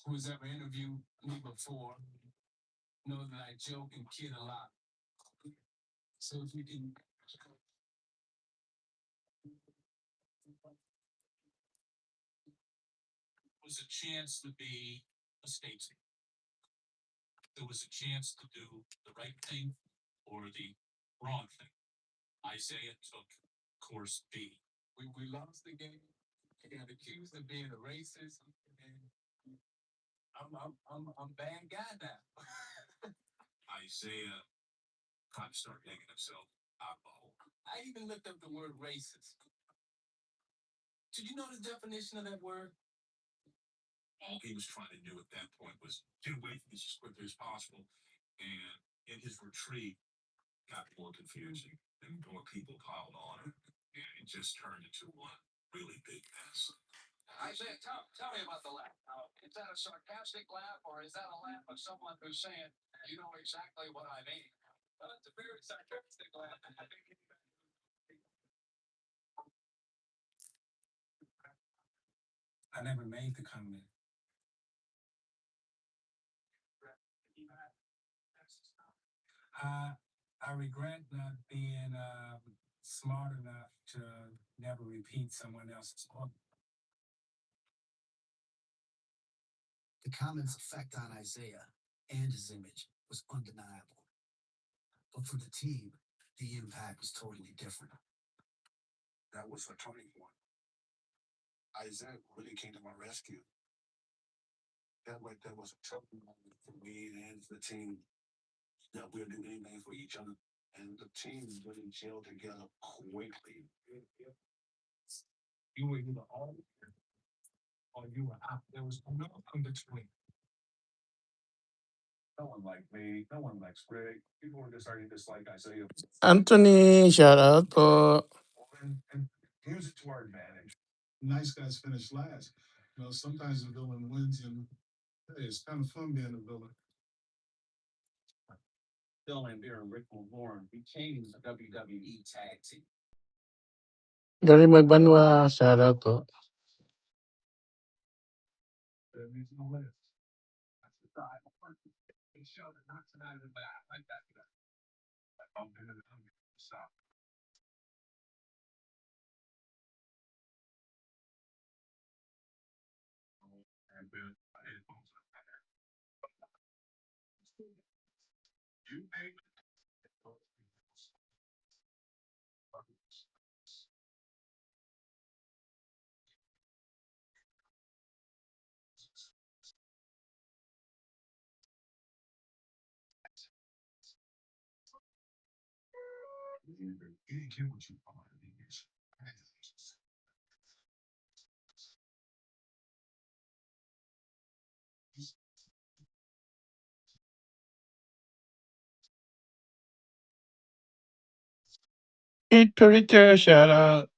who has ever interviewed me before, know that I joke and kid a lot. So if you can. Was a chance to be a statesman. There was a chance to do the right thing or the wrong thing. Isaiah took course B. We lost the game. I got accused of being a racist, and I'm a bad guy now. Isaiah kind of started making himself out of the hole. I even looked up the word racist. Did you know the definition of that word? All he was trying to do at that point was get away from this as quickly as possible. And in his retreat, got more confusing and more people piled on him. And it just turned into one really big mess. Isaiah, tell me about the laugh. Is that a sarcastic laugh, or is that a laugh of someone who's saying, you know exactly what I mean? Well, it's a very sarcastic laugh. I never made the comment. I regret not being smart enough to never repeat someone else's quote. The comment's effect on Isaiah and his image was undeniable. But for the team, the impact was totally different. That was a turning point. Isaiah really came to my rescue. That right there was a turning moment for me and the team. That we'll do anything for each other. And the team really gelled together quickly. You were either all or you were out. There was no in between. No one liked me. No one likes Greg. People were just starting to dislike Isaiah. Anthony, shout out po. And use it to our advantage. Nice guys finish last. You know, sometimes the villain wins, and hey, it's kind of fun being a villain. Bill Lambier and Rick Warren became a WWE tag team. Gary Magbanwa, shout out po. There is no list. That's the side. They showed it not tonight in the back. I like that. I bumped into the stop. And then I had bones up there. You name it. You didn't get what you wanted in years. Eat Purita, shout out.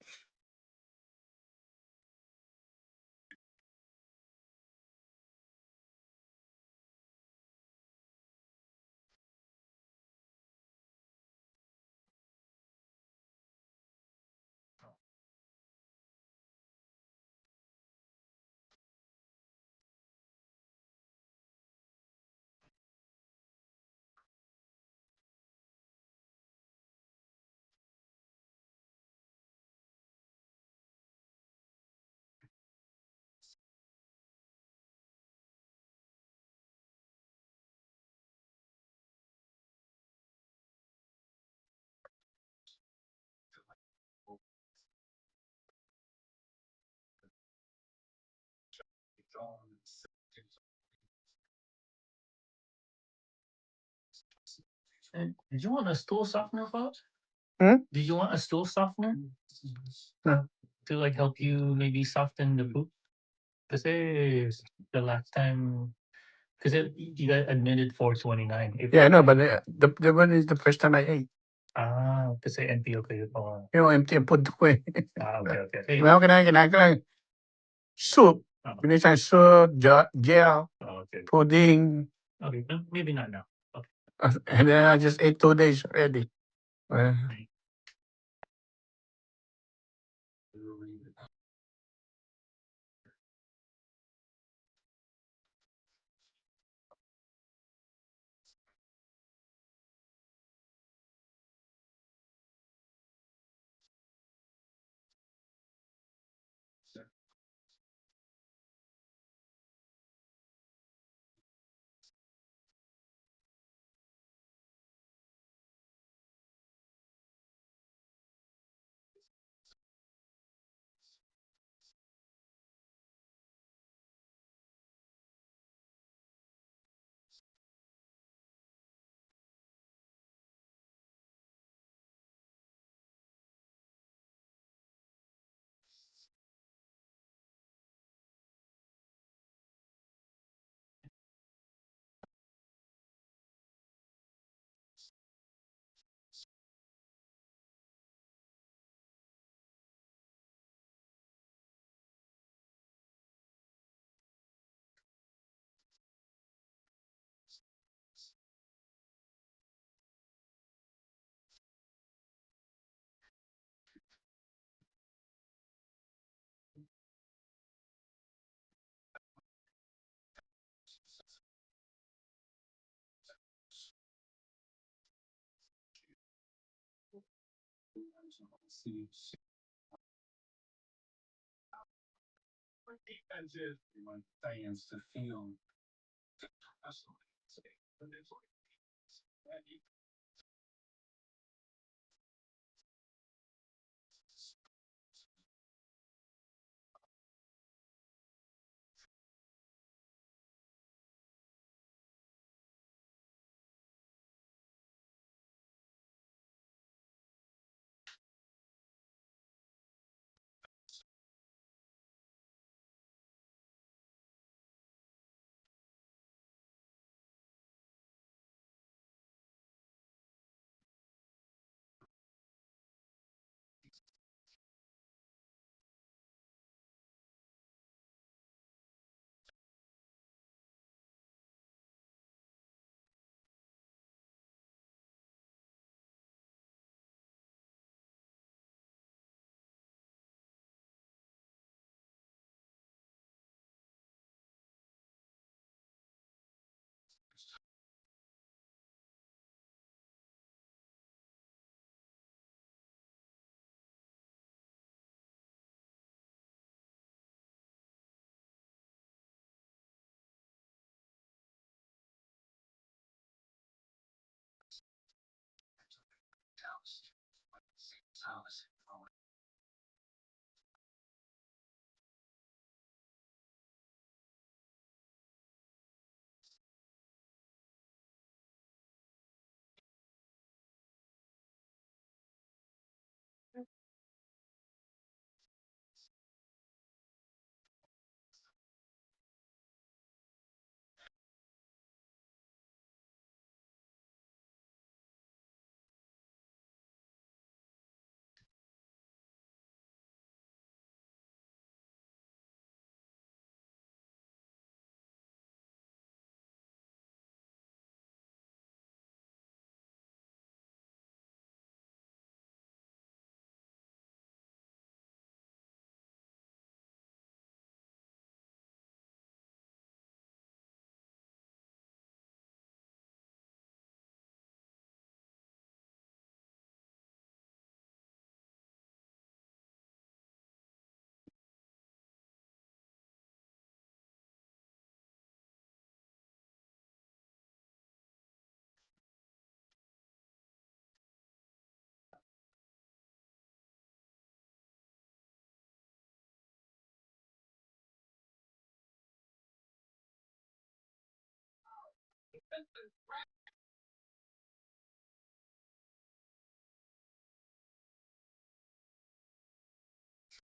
Did you want a stool softener, folks? Hmm? Did you want a stool softener? No. To like help you maybe soften the poop? Because the last time, because you got admitted 429. Yeah, I know, but the one is the first time I ate. Kasi NPO kayo pa. Yung empty ang food ko eh. Okay. Hey, Diba ako kinain ko lang soup. oh, Binisang soup, gel, okay. pudding. Okay, maybe not now. Okay. And then I just ate 2 days already. Defenses want fans to feel.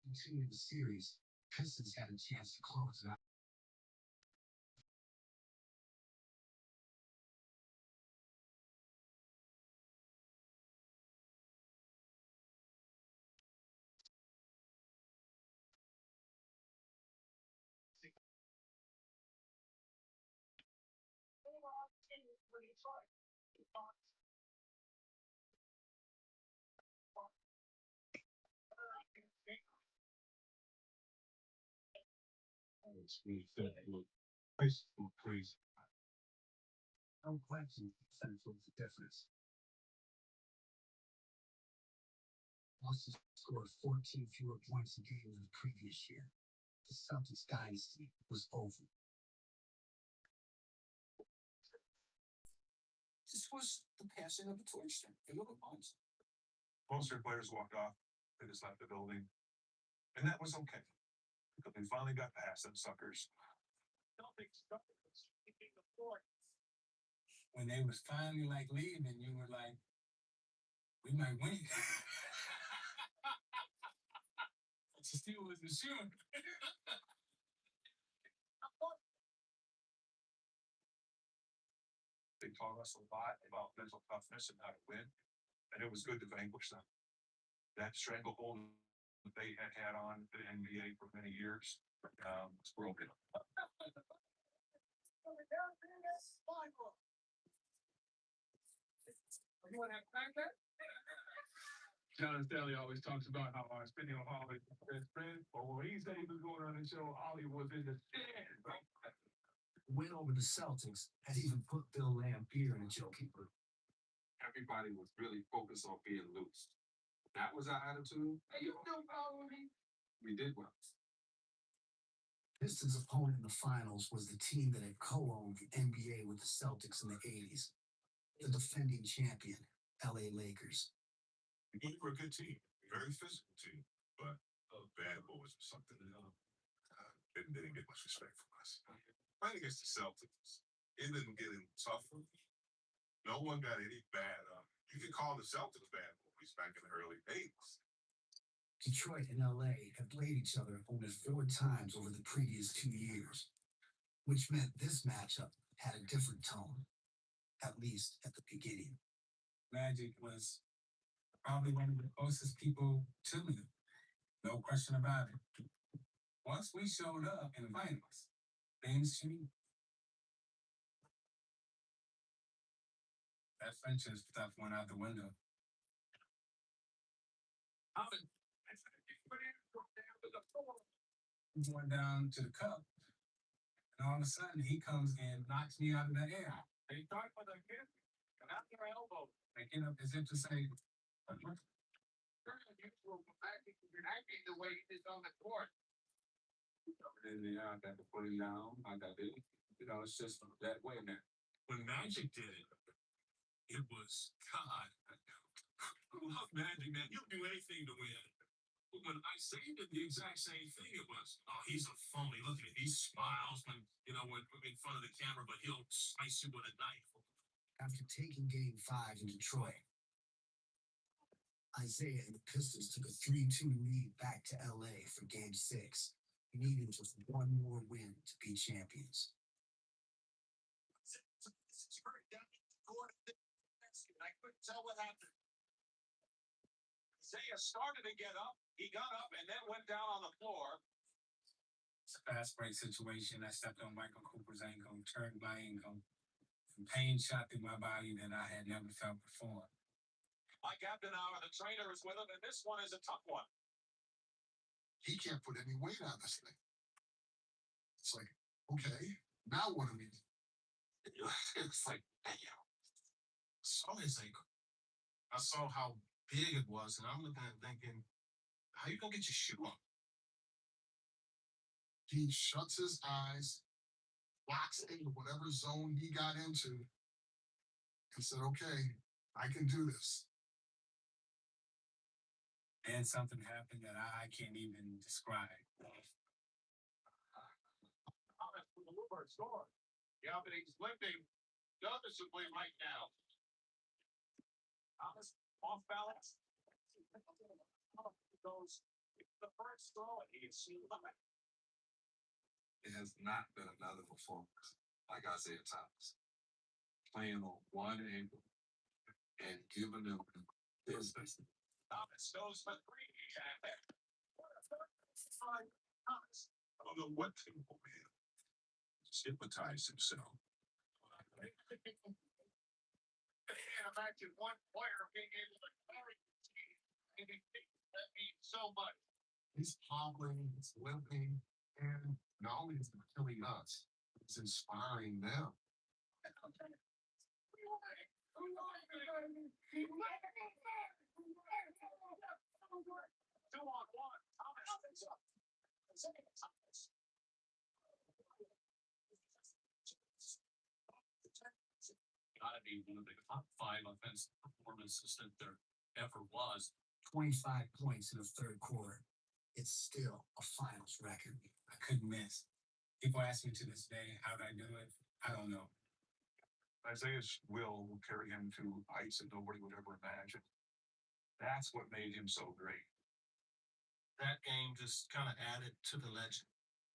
continue the series, Pistons had a chance to close it out. It's really fit. Look, crazy. I'm glad you sense the difference. Boston scored 14 fewer points a game than the previous year. The Celtics dynasty was over. This was the passing of the torch. They look at once. Most of their players walked off. They just left the building. And that was okay. Because we finally got past them suckers. When they was finally like leaving, you were like, we might win. Still wasn't sure. They taught us a lot about mental toughness and how to win. And it was good to vanquish them. That stranglehold that they had had on the NBA for many years was broken. John Stanley always talks about how spending on Holly is his best friend. But when he said he was going on the show, Holly was in the stand. Win over the Celtics had even put Bill Laimbeer in a joking group. Everybody was really focused on being loose. That was our attitude. Hey, you know about me. We did well. Pistons' opponent in the finals was the team that had co-owned the NBA with the Celtics in the 80s. The defending champion, LA Lakers. We were a good team, a very physical team, but bad boys or something. They didn't get much respect from us. Playing against the Celtics, it didn't get any tougher. No one got any bad. You could call the Celtics bad boys back in the early 80s. Detroit and LA had played each other only 4 times over the previous 2 years, which meant this matchup had a different tone, at least at the beginning. Magic was probably one of the closest people to me, no question about it. Once we showed up in the finals, things changed. That friendship stuff went out the window. Went down to the cup, and all of a sudden he comes and knocks me out of the air. They start with a kick, and after my elbow, they get up as if to say, you're acting the way it is on the court. And then I got to put him down. I got it. It's just that way now. When Magic did it, it was God. I love Magic, man. He'll do anything to win. But when Isaiah did the exact same thing, it was, oh, he's a phony. Look at it. He smiles when in front of the camera, but he'll slice you with a knife. After taking game 5 in Detroit, Isaiah and the Pistons took a 3-2 lead back to LA for game 6, needing just one more win to be champions. I couldn't tell what happened. Isaiah started to get up. He got up and then went down on the floor. It's a fast break situation. I stepped on Michael Cooper's ankle, turned my ankle, and pain shot through my body that I had never felt before. Mike Abdenauer, the trainer, is with him, and this one is a tough one. He can't put any weight on this thing. It's like, okay, now what do we do? It's like, damn. Saw his ankle. I saw how big it was, and I'm looking at it thinking, how you gonna get your shoe on? He shuts his eyes, locks into whatever zone he got into, and said, okay, I can do this. And something happened that I can't even describe. Thomas from the Woodward score. Yeah, but he's limping noticeably right now. Thomas off balance. Goes The first throw, and he it has not been another performance like Isaiah Thomas, playing on one ankle and giving them business. Thomas goes for three. Thomas. I don't know what to do, man. Just hypnotize himself. And imagine one player being able to carry the team. That means so much. He's hobbling, he's limping, and not only is he killing us, he's inspiring them. 2-on-1. Thomas picks up. Thomas. Gotta be one of the top 5 offensive performances that there ever was. 25 points in the third quarter. It's still a finals record. I couldn't miss. People ask me to this day, how did I do it? I don't know. Isaiah's will carry him to heights that nobody would ever imagine. That's what made him so great. That game just kind of added to the legend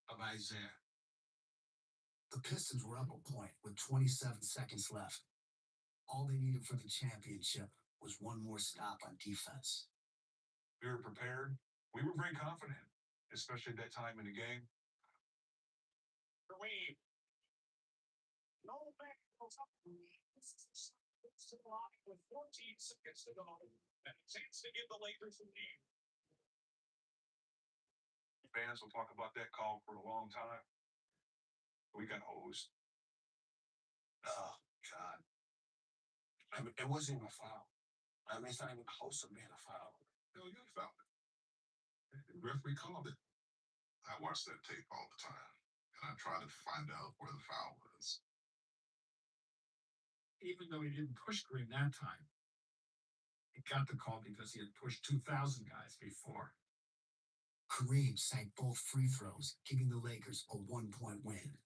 of Isaiah. The Pistons were up a point with 27 seconds left. All they needed for the championship was one more stop on defense. We were prepared. We were very confident, especially at that time in the game. We no back goes up. With 14 seconds to go, and a chance to give the Lakers a lead. Fans will talk about that call for a long time. We got hosed. Oh, God. I mean, it wasn't even a foul. I mean, it's not even close to being a foul. No, you fouled it. The referee called it. I watch that tape all the time, and I try to find out where the foul was. Even though he didn't push Green that time, he got the call because he had pushed 2,000 guys before. Kareem sank both free throws, giving the Lakers a 1-point win.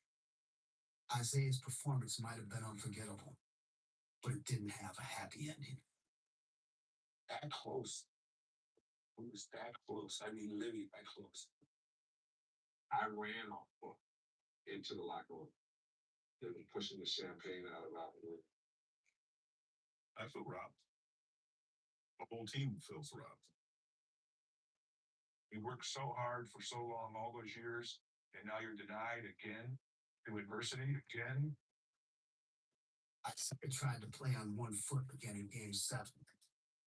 Isaiah's performance might have been unforgettable, but it didn't have a happy ending. That close. It was that close. I mean, literally that close. I ran off into the locker room. They were pushing the champagne out of the locker room. I feel robbed. The whole team feels robbed. You worked so hard for so long, all those years, and now you're denied again through adversity again. Isaiah tried to play on one foot again in Game 7,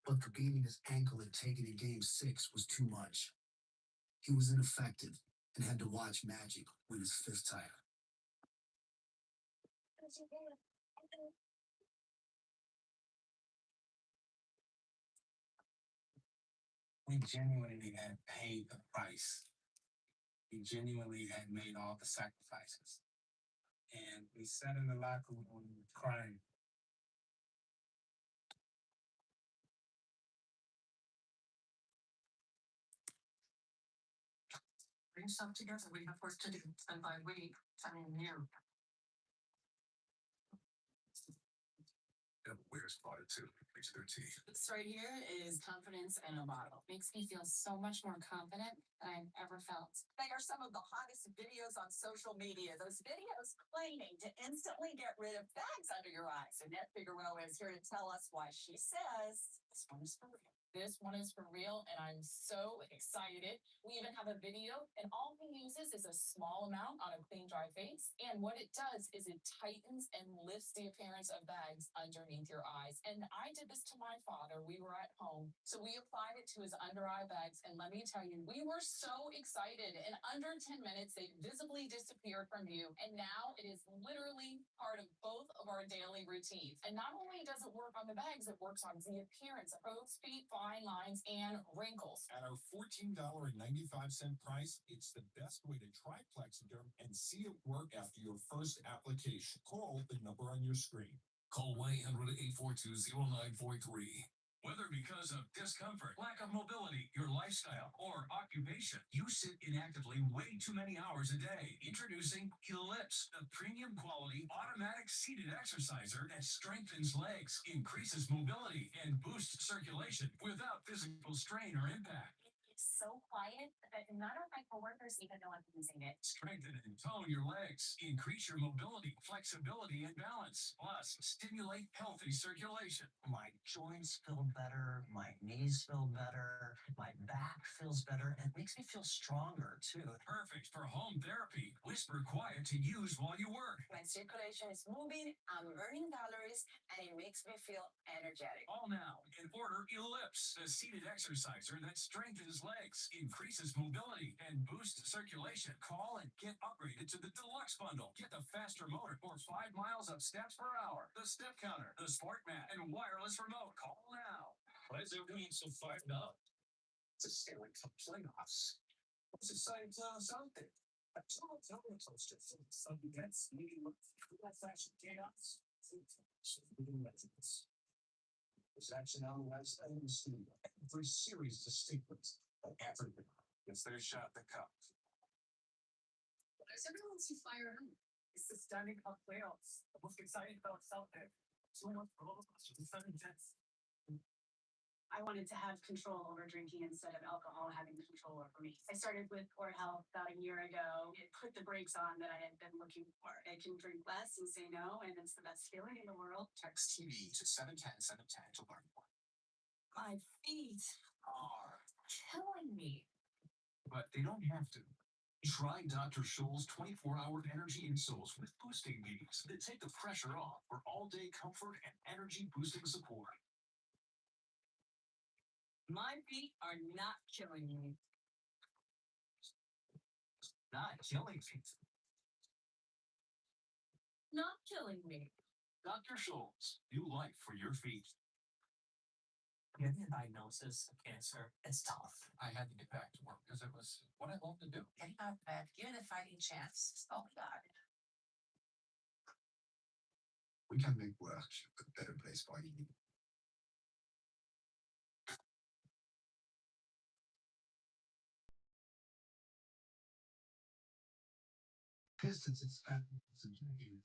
but the beating his ankle had taken in Game 6 was too much. He was ineffective and had to watch Magic win his 5th title. We genuinely had paid the price. We genuinely had made all the sacrifices. And we sat in the locker room crying. Bring stuff together. We have work to do. And by we, I mean you. The weirdest part too. Page 13. This right here is confidence in a bottle. Makes me feel so much more confident than I've ever felt. They are some of the hottest videos on social media. Those videos claiming to instantly get rid of bags under your eyes. Annette Figueroa is here to tell us why she says this one is for real. This one is for real, and I'm so excited. We even have a video, and all he uses is a small amount on a clean, dry face. And what it does is it tightens and lifts the appearance of bags underneath your eyes. And I did this to my father. We were at home, so we applied it to his under eye bags. And let me tell you, we were so excited. In under 10 minutes, they visibly disappeared from view. And now it is literally part of both of our daily routines. And not only does it work on the bags, it works on the appearance of crow's feet, fine lines, and wrinkles. At our $14.95 price, it's the best way to try Plexiderm and see it work after your first application. Call the number on your screen. Call 1-800-842-0943. Whether because of discomfort, lack of mobility, your lifestyle, or occupation, you sit inactively way too many hours a day. Introducing Ellipse, the premium quality automatic seated exerciser that strengthens legs, increases mobility, and boosts circulation without physical strain or impact. so quiet that none of my coworkers even know I'm using it. Strengthen and tone your legs. Increase your mobility, flexibility, and balance. Plus, stimulate healthy circulation. My joints feel better, my knees feel better, my back feels better, and it makes me feel stronger too. Perfect for home therapy. Whisper quiet to use while you work. My circulation is moving, I'm burning calories, and it makes me feel energetic. All now, and order Ellipse, the seated exerciser that strengthens legs, increases mobility, and boosts circulation. Call and get upgraded to the deluxe bundle. Get the faster motor for 5 miles of steps per hour, the step counter, the sport mat, and wireless remote. Call now. Why is everyone so fired up? It's a Stanley Cup playoffs. What's exciting to us out there? A total roller coaster from some events, meeting with fashion chaos, legends. There's action on the website and the studio. Every series is a sequence of everything. It's their shot at the cup. Why is everyone so fired up? It's the Stanley Cup playoffs. The most exciting thoughts out there. So much roller coaster, it's intense. I wanted to have control over drinking instead of alcohol having control over me. I started with Core Health about a year ago. It put the brakes on that I had been looking for. I can drink less and say no, and it's the best feeling in the world. Text TV to 710 to learn more. My feet are killing me. But they don't have to. Try Dr. Scholl's 24-hour energy insoles with boosting beads that take the pressure off for all-day comfort and energy-boosting support. My feet are not killing me. Not killing feet. Not killing me. Dr. Scholl's, new life for your feet. Getting a diagnosis of cancer is tough. I had to get back to work because it was what I loved to do. Getting out of bed, given a fighting chance. That's all we got. We can make work a better place for you. Pistons expand we can hear you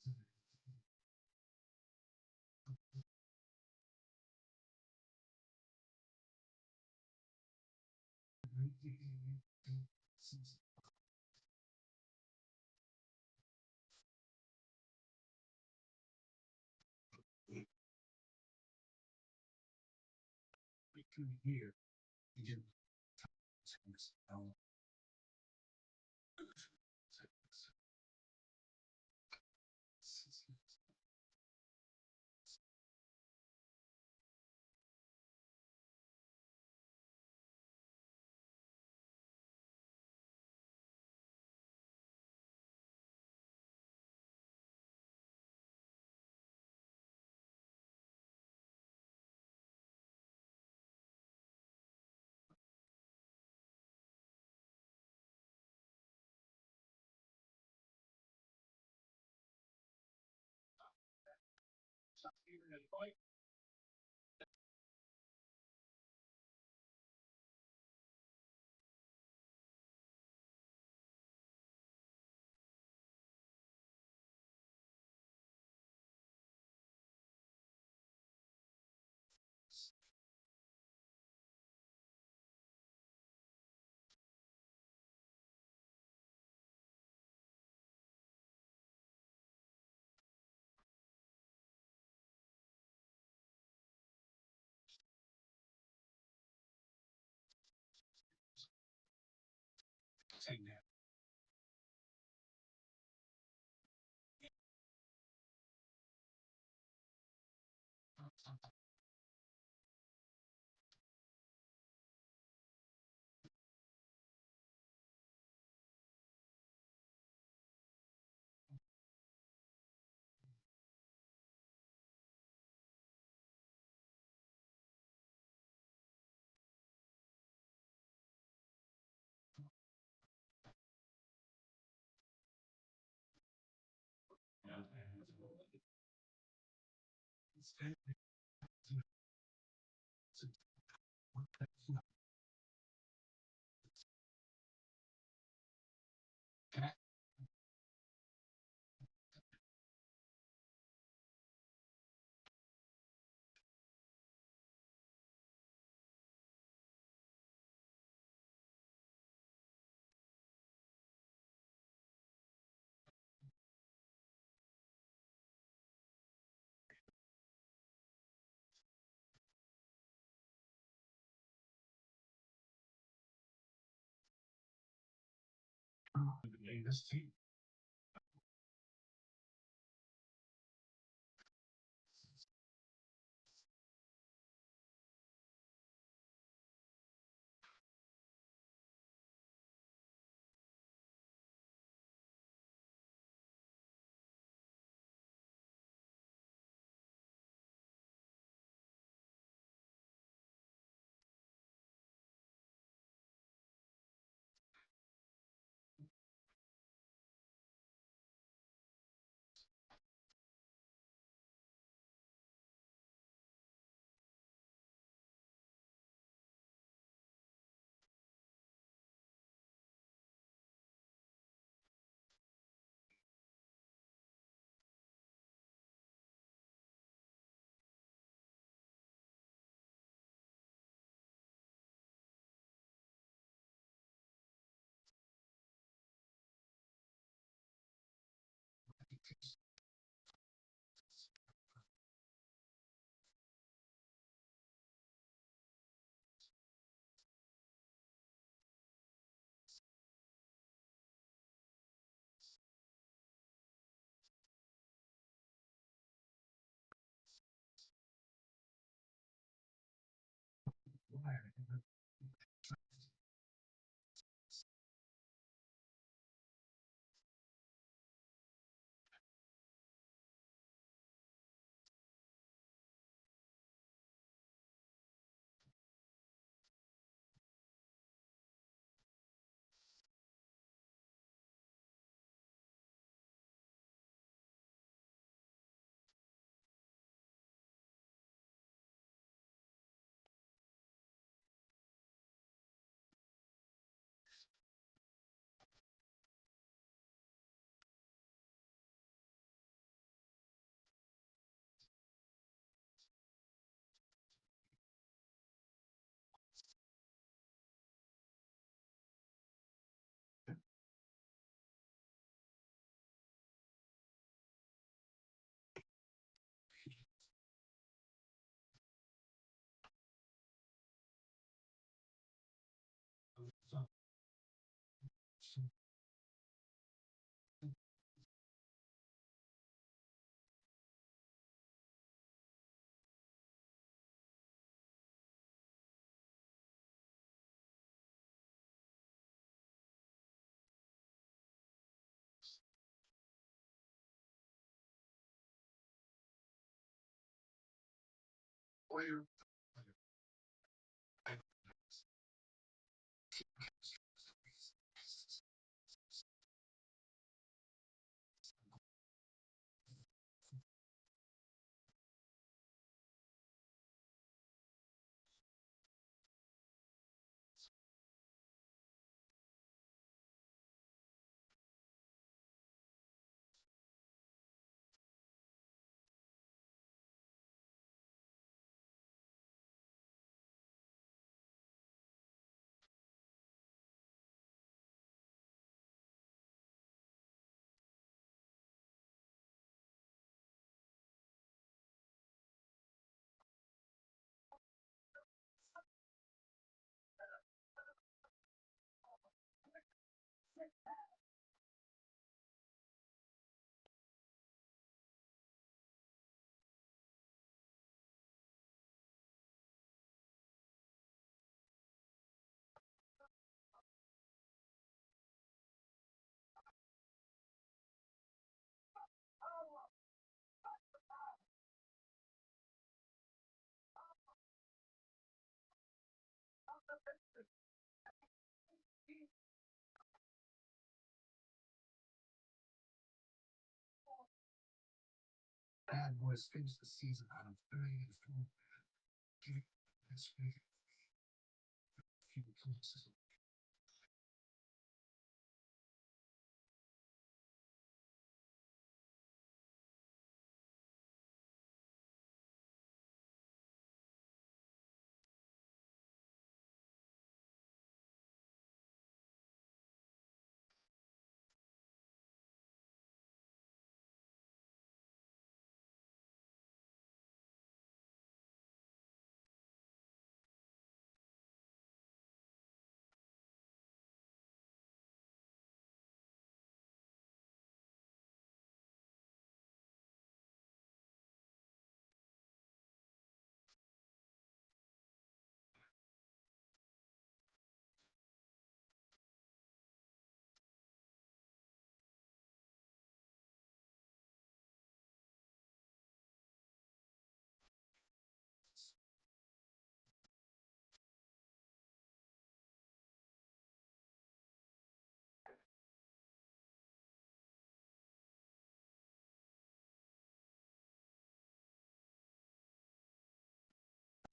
saying that. This team. Bad boys finished the season on a 30-4. Giving this week few points.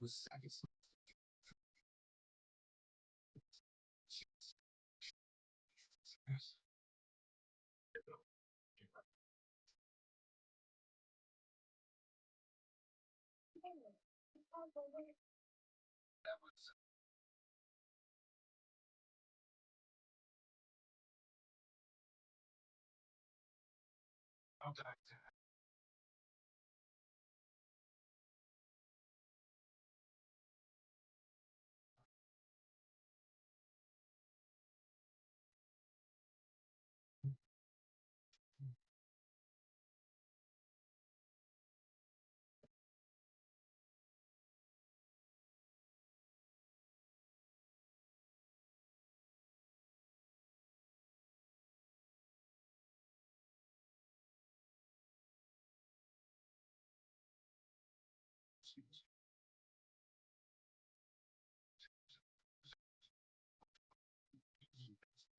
was second.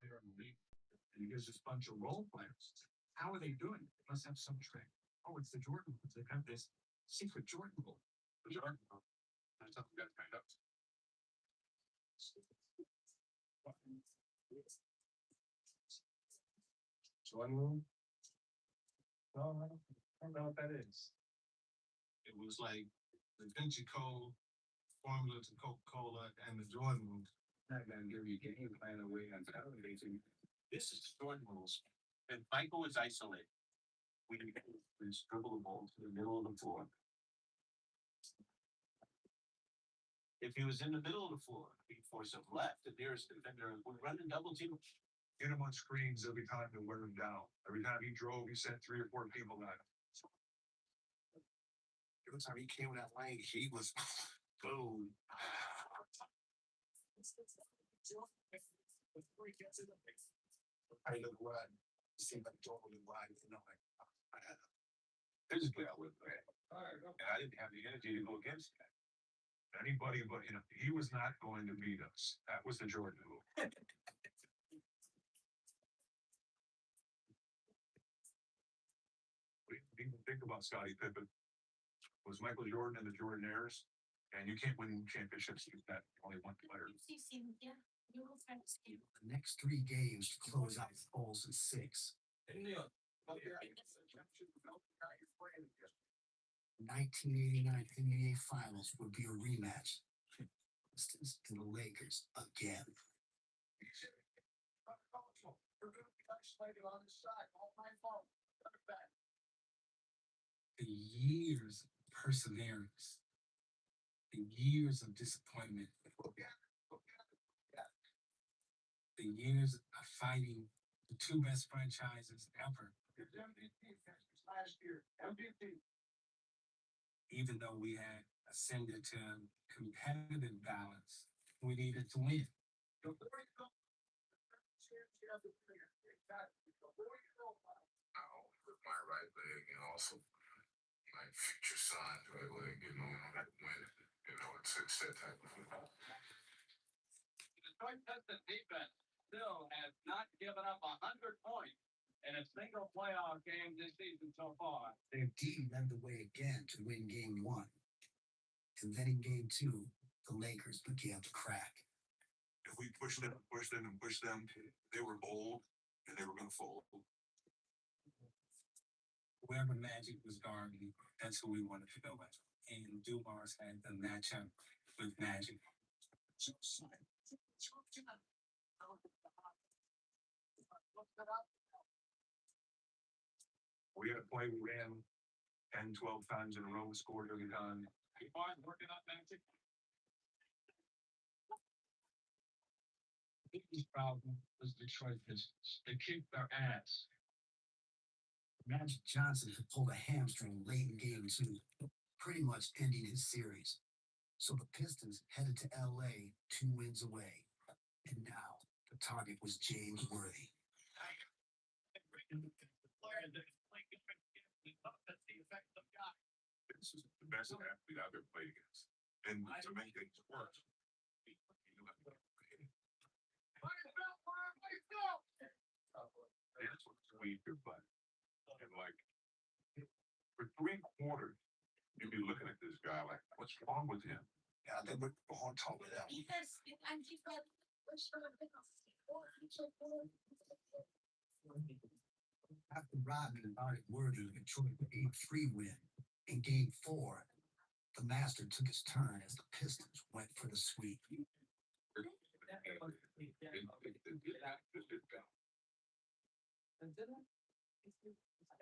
They're in the league. And here's this bunch of role players. How are they doing? They must have some trick. Oh, it's the Jordan rules. They have this secret Jordan rule. The Jordan rule. That's something we got to find out. Jordan rule? No, I don't know what that is. It was like the Vinci Code formula to Coca-Cola and the Jordan rule. Not gonna give you game plan away on television. This is the Jordan rules. And Michael is isolated. We dribble the ball to the middle of the floor. If he was in the middle of the floor, he'd force him left. The nearest defender would run and double team. Get him on screens every time to wear him down. Every time he drove, he sent 3 or 4 people at him. Every time he came in that lane, he was boom. I look wide. It seemed like totally wide, you know, like Physically, I wouldn't play. And I didn't have the energy to go against that. anybody but him. He was not going to beat us. That was the Jordan rule. Think about Scottie Pippen. Was Michael Jordan and the Jordanaires, and you can't win championships with that only one player. The next 3 games to close out the Bulls in 6. 1989 NBA Finals would be a rematch. Pistons and the Lakers again. The years of perseverance, the years of disappointment, the years of fighting the 2 best franchises ever. Even though we had ascended to competitive balance, we needed to win. With my right leg and also my future son's right leg, you know, I win. You know, it's that type of football. Detroit Pistons defense still has not given up 100 points in a single playoff game this season so far. They indeed led the way again to win game 1. And then in game 2, the Lakers began to crack. If we pushed them, they were bold and they were going to fold. Whoever Magic was guarding, that's who we wanted to go with. And Dumars had the matchup with Magic. We had a play we ran 10, 12 times in a row, scored every time. Working on Magic. The biggest problem was Detroit Pistons. They kicked their ass. Magic Johnson had pulled a hamstring late in game 2, pretty much ending his series. So the Pistons headed to LA 2 wins away. And now the target was James Worthy. This is the best athlete I've ever played against. And to make things worse, he knew how to get it. That's what's sweet your butt. And like, for 3 quarters, you'd be looking at this guy like, what's wrong with him? Yeah, they were on top of that. After Rodman started worthy of Detroit the 8-3 win in Game 4, the master took his turn as the Pistons went for the sweep.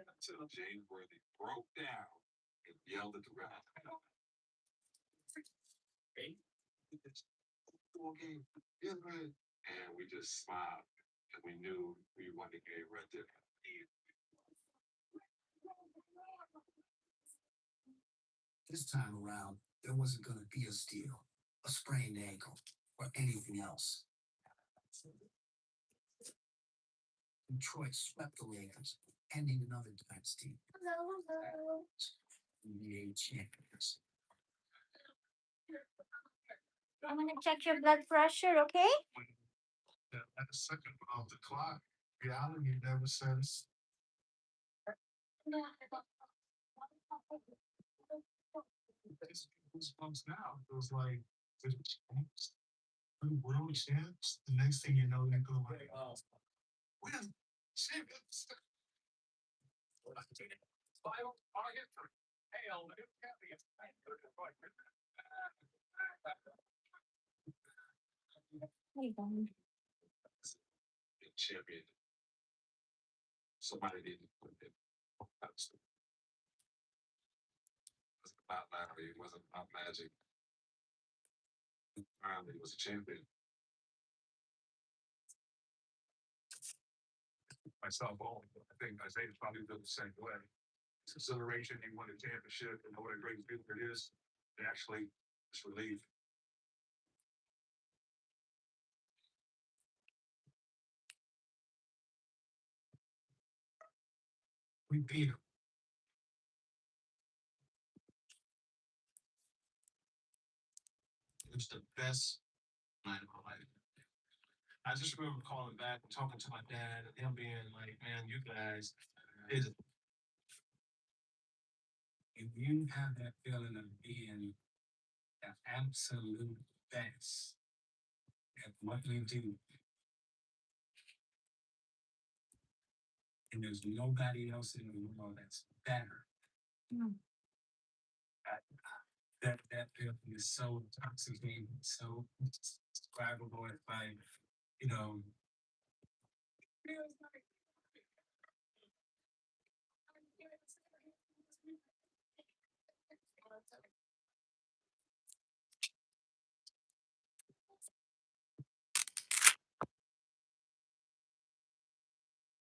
Until James Worthy broke down and yelled at the ref. And we just smiled and we knew we won the game right there. This time around, there wasn't going to be a steal, a sprained ankle, or anything else. Detroit swept the Lakers, ending another dynasty. Hello. NBA champions. I'm gonna check your blood pressure, okay? At the second of the clock, reality never says. It's goosebumps now. It was like, the champs, the world champs. The next thing you know, they go like, we're champions. Final target for Hale, the new champion. Champion. Somebody didn't put it. It wasn't about Larry, it wasn't about magic. He was a champion. Myself only, I think Isaiah probably feel the same way. Consideration, he won a championship, and what a great feeling it is. And actually, it's relief. We beat him. It was the best night of my life. I just remember calling back and talking to my dad and him being like, man, you guys did it. If you have that feeling of being the absolute best at what you do, and there's nobody else in the world that's better. That feeling is so intoxicating, so describable. It's like, you know,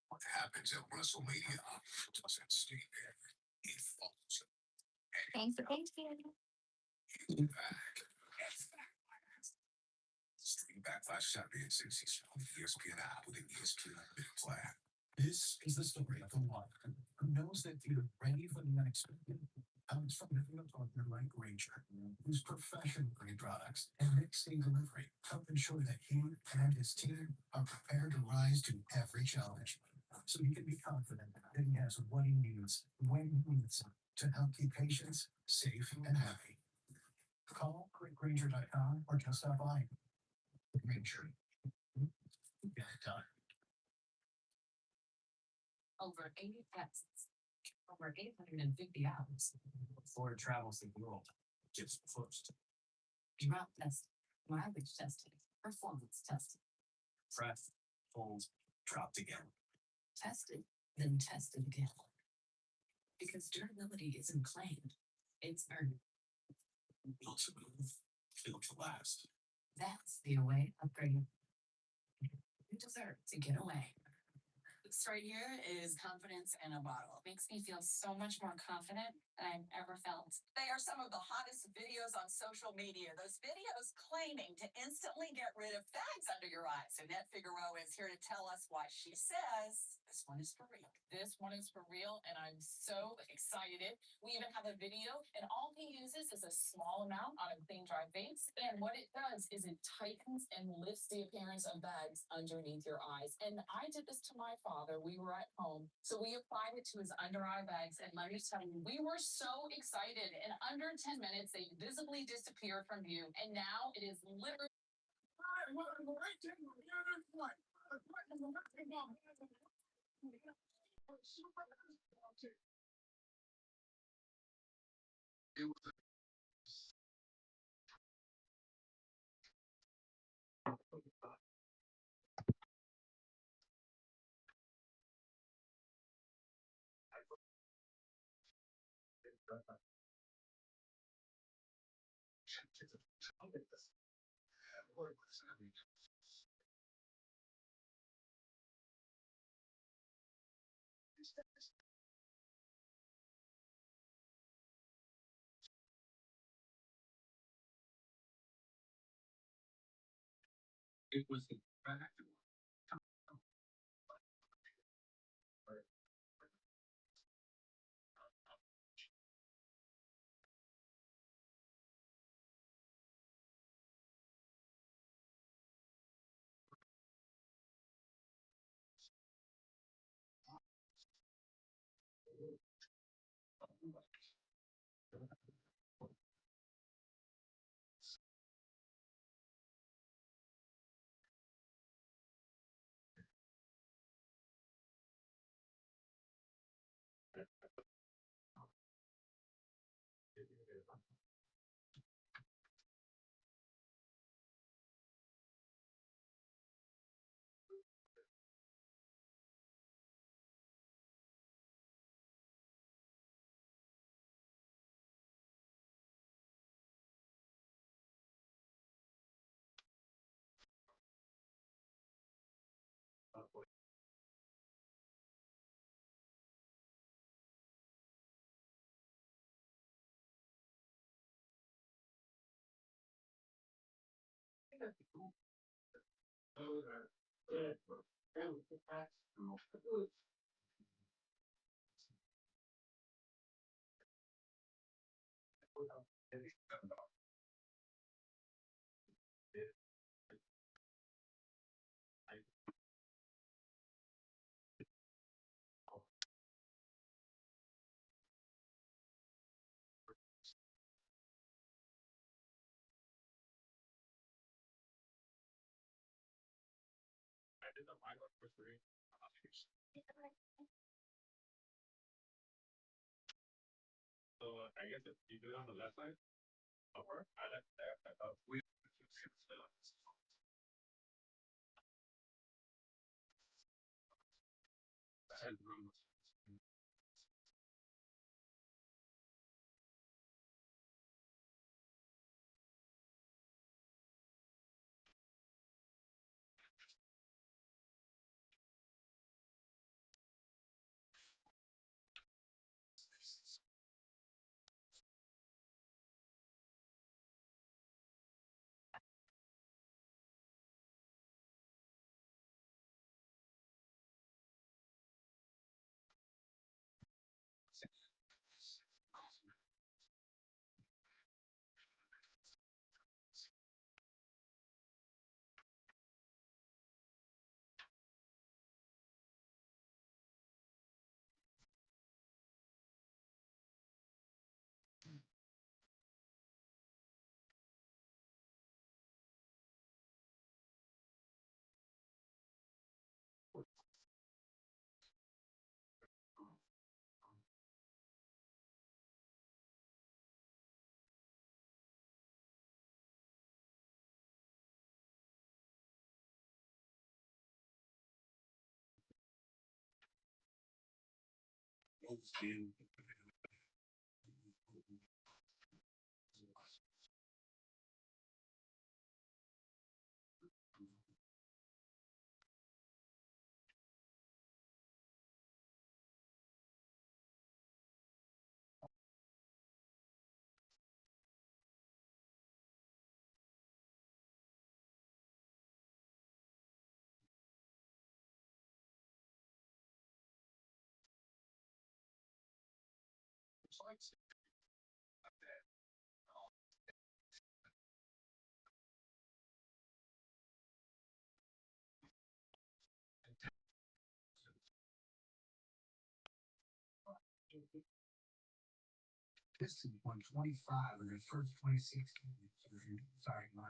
what happens at WrestleMania doesn't stay there. It falls. Thank you. Back. Stream Backlash Saturday at 6 Eastern on ESPN app with an ESPN Big Plan. This is the story of the one who knows that you're ready for the unexpected. Comes from a field partner like Granger, whose professional grade products and next-day delivery help ensure that he and his team are prepared to rise to every challenge. So he can be confident that he has what he needs when he needs it to help keep patients safe and happy. Call quickgranger.com or just stop by. Granger. Get it done. Over 80 tests, over 850 hours. Before it travels the world, just first. Drought testing, mileage testing, performance testing. Press, hold, drop together. Tested, then tested again. Because durability isn't claimed, it's earned. Built to move, built to last. That's the away upgrade. You deserve to get away. This right here is confidence in a bottle. It makes me feel so much more confident than I've ever felt. They are some of the hottest videos on social media. Those videos claiming to instantly get rid of fat bags under your eyes. Annette Figueroa is here to tell us why she says this one is for real. This one is for real, and I'm so excited. We even have a video, and all he uses is a small amount on a clean, dry face. And what it does is it tightens and lifts the appearance of bags underneath your eyes. And I did this to my father. We were at home, so we applied it to his under eye bags. And let me tell you, we were so excited. In under 10 minutes, they visibly disappeared from view. And now it is literally. It was the fact. I did the minor for three. So I guess if you do it on the left side, upper, I like that. I thought we. Pistons won 25 of their first 26 games. Sorry, my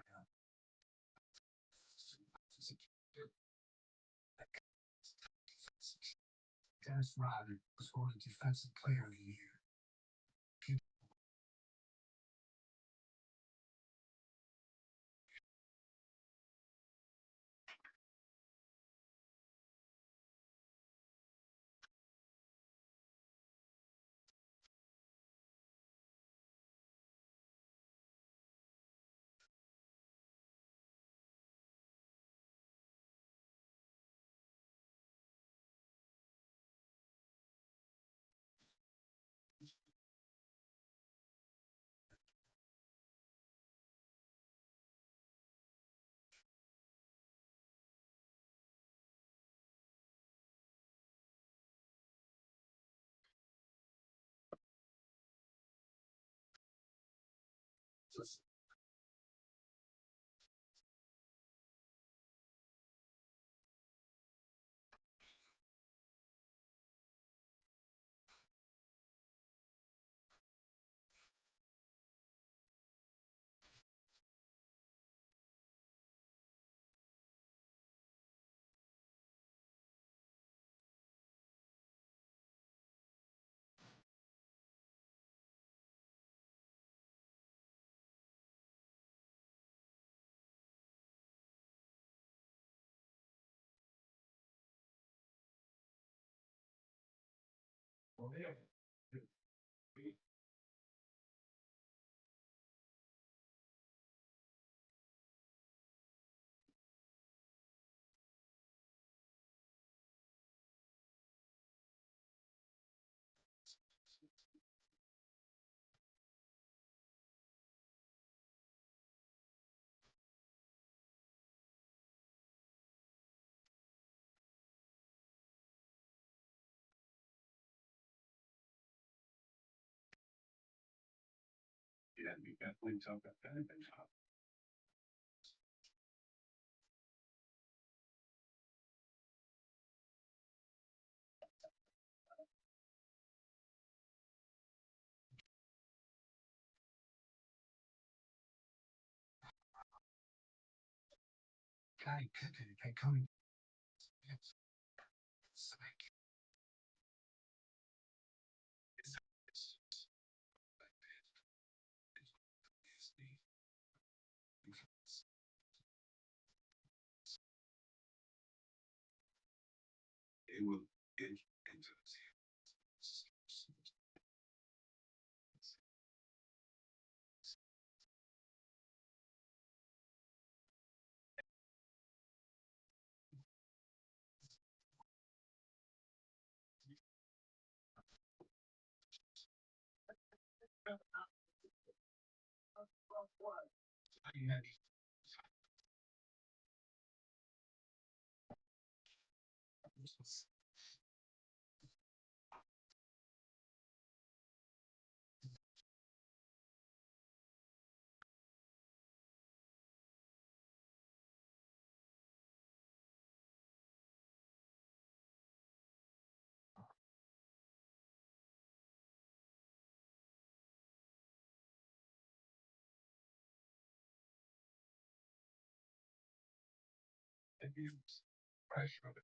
Dennis Rodman was voted Defensive Player of the Year. Yeah, we definitely talk about that. Guy Pippen had come. It will get into pressure of it.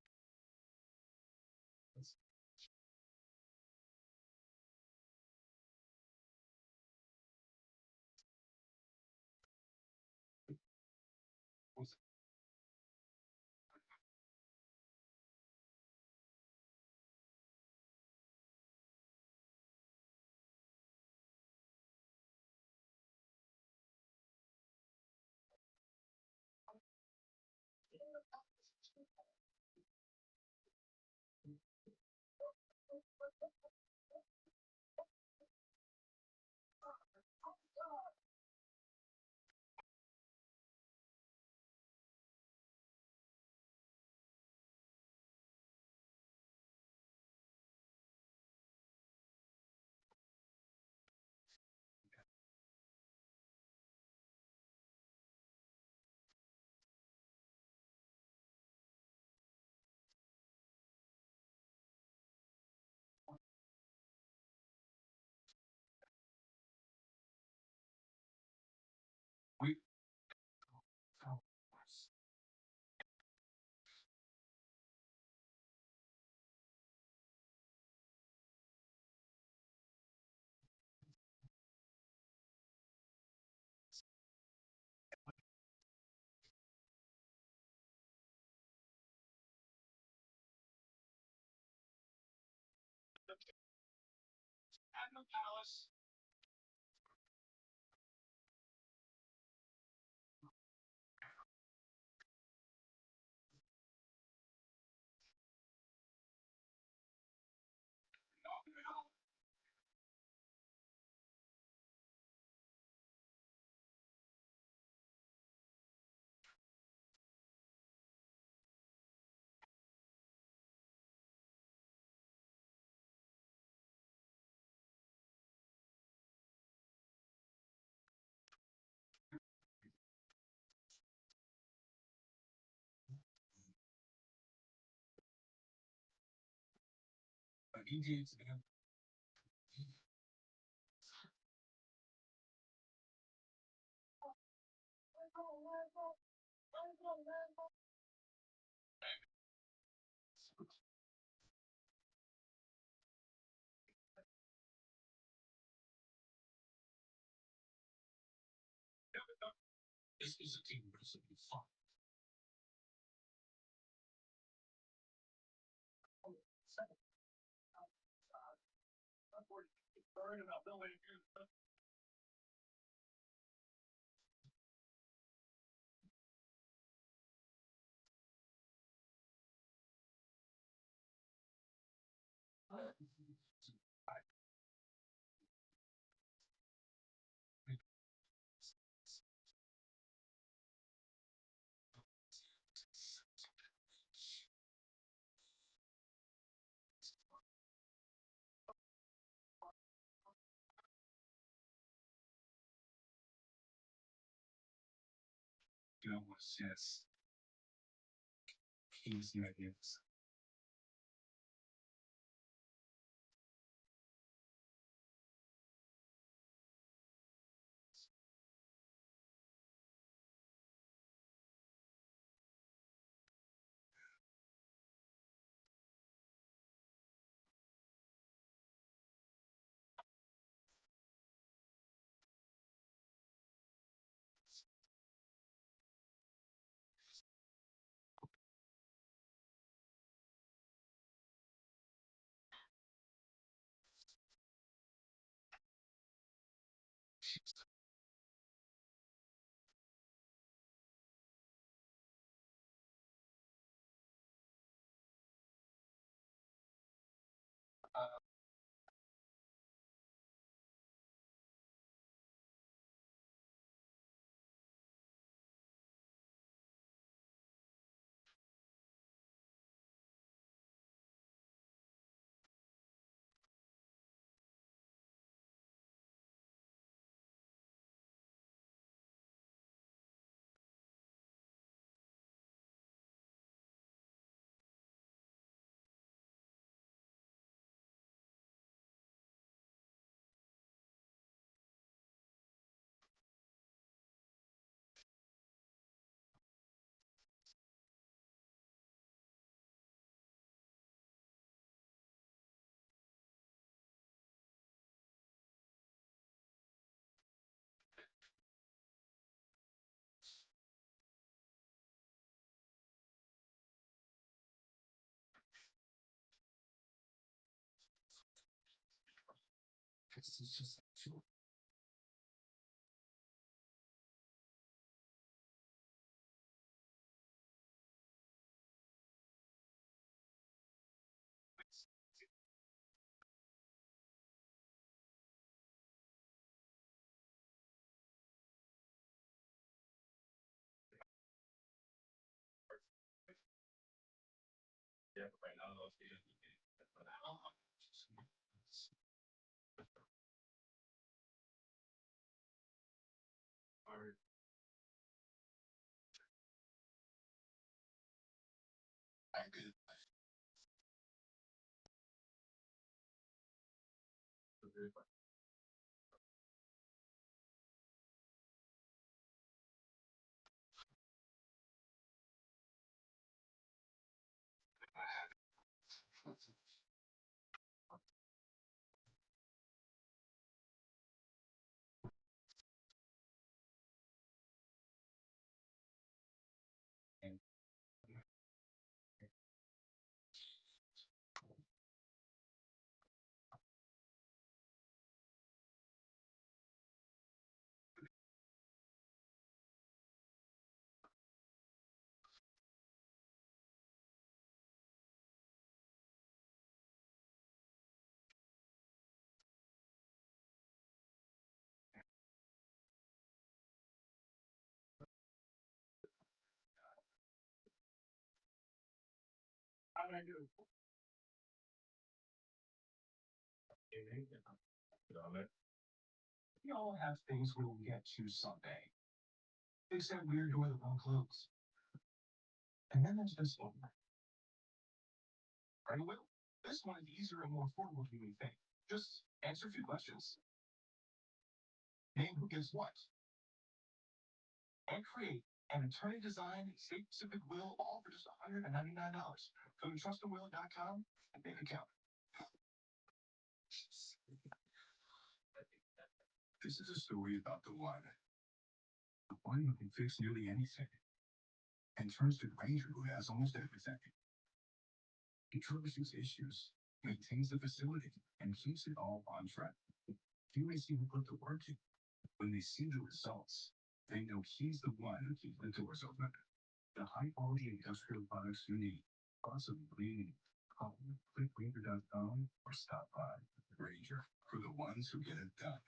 This is a team recipe fun. You know what's yes. He's the ideas. It's just yeah, right now. Alright. I'm good. We all have things we'll get to someday. Fix that weird door that won't close. And then there's this one. Right, Will? This one is easier and more affordable than you think. Just answer a few questions. Name who gives what. And create an attorney design state specific will all for just $199. Go to trustandwill.com and make an account. This is a story about the one who can fix nearly anything and turns to the ranger who has almost everything. He troubleshoots issues, maintains the facility, and keeps it all on track. Humans even put the work in. When they see the results, they know he's the one who keeps the doors open. The high-quality industrial products you need, possibly cleaning. Call clickgranger.com or stop by Granger for the ones who get it done.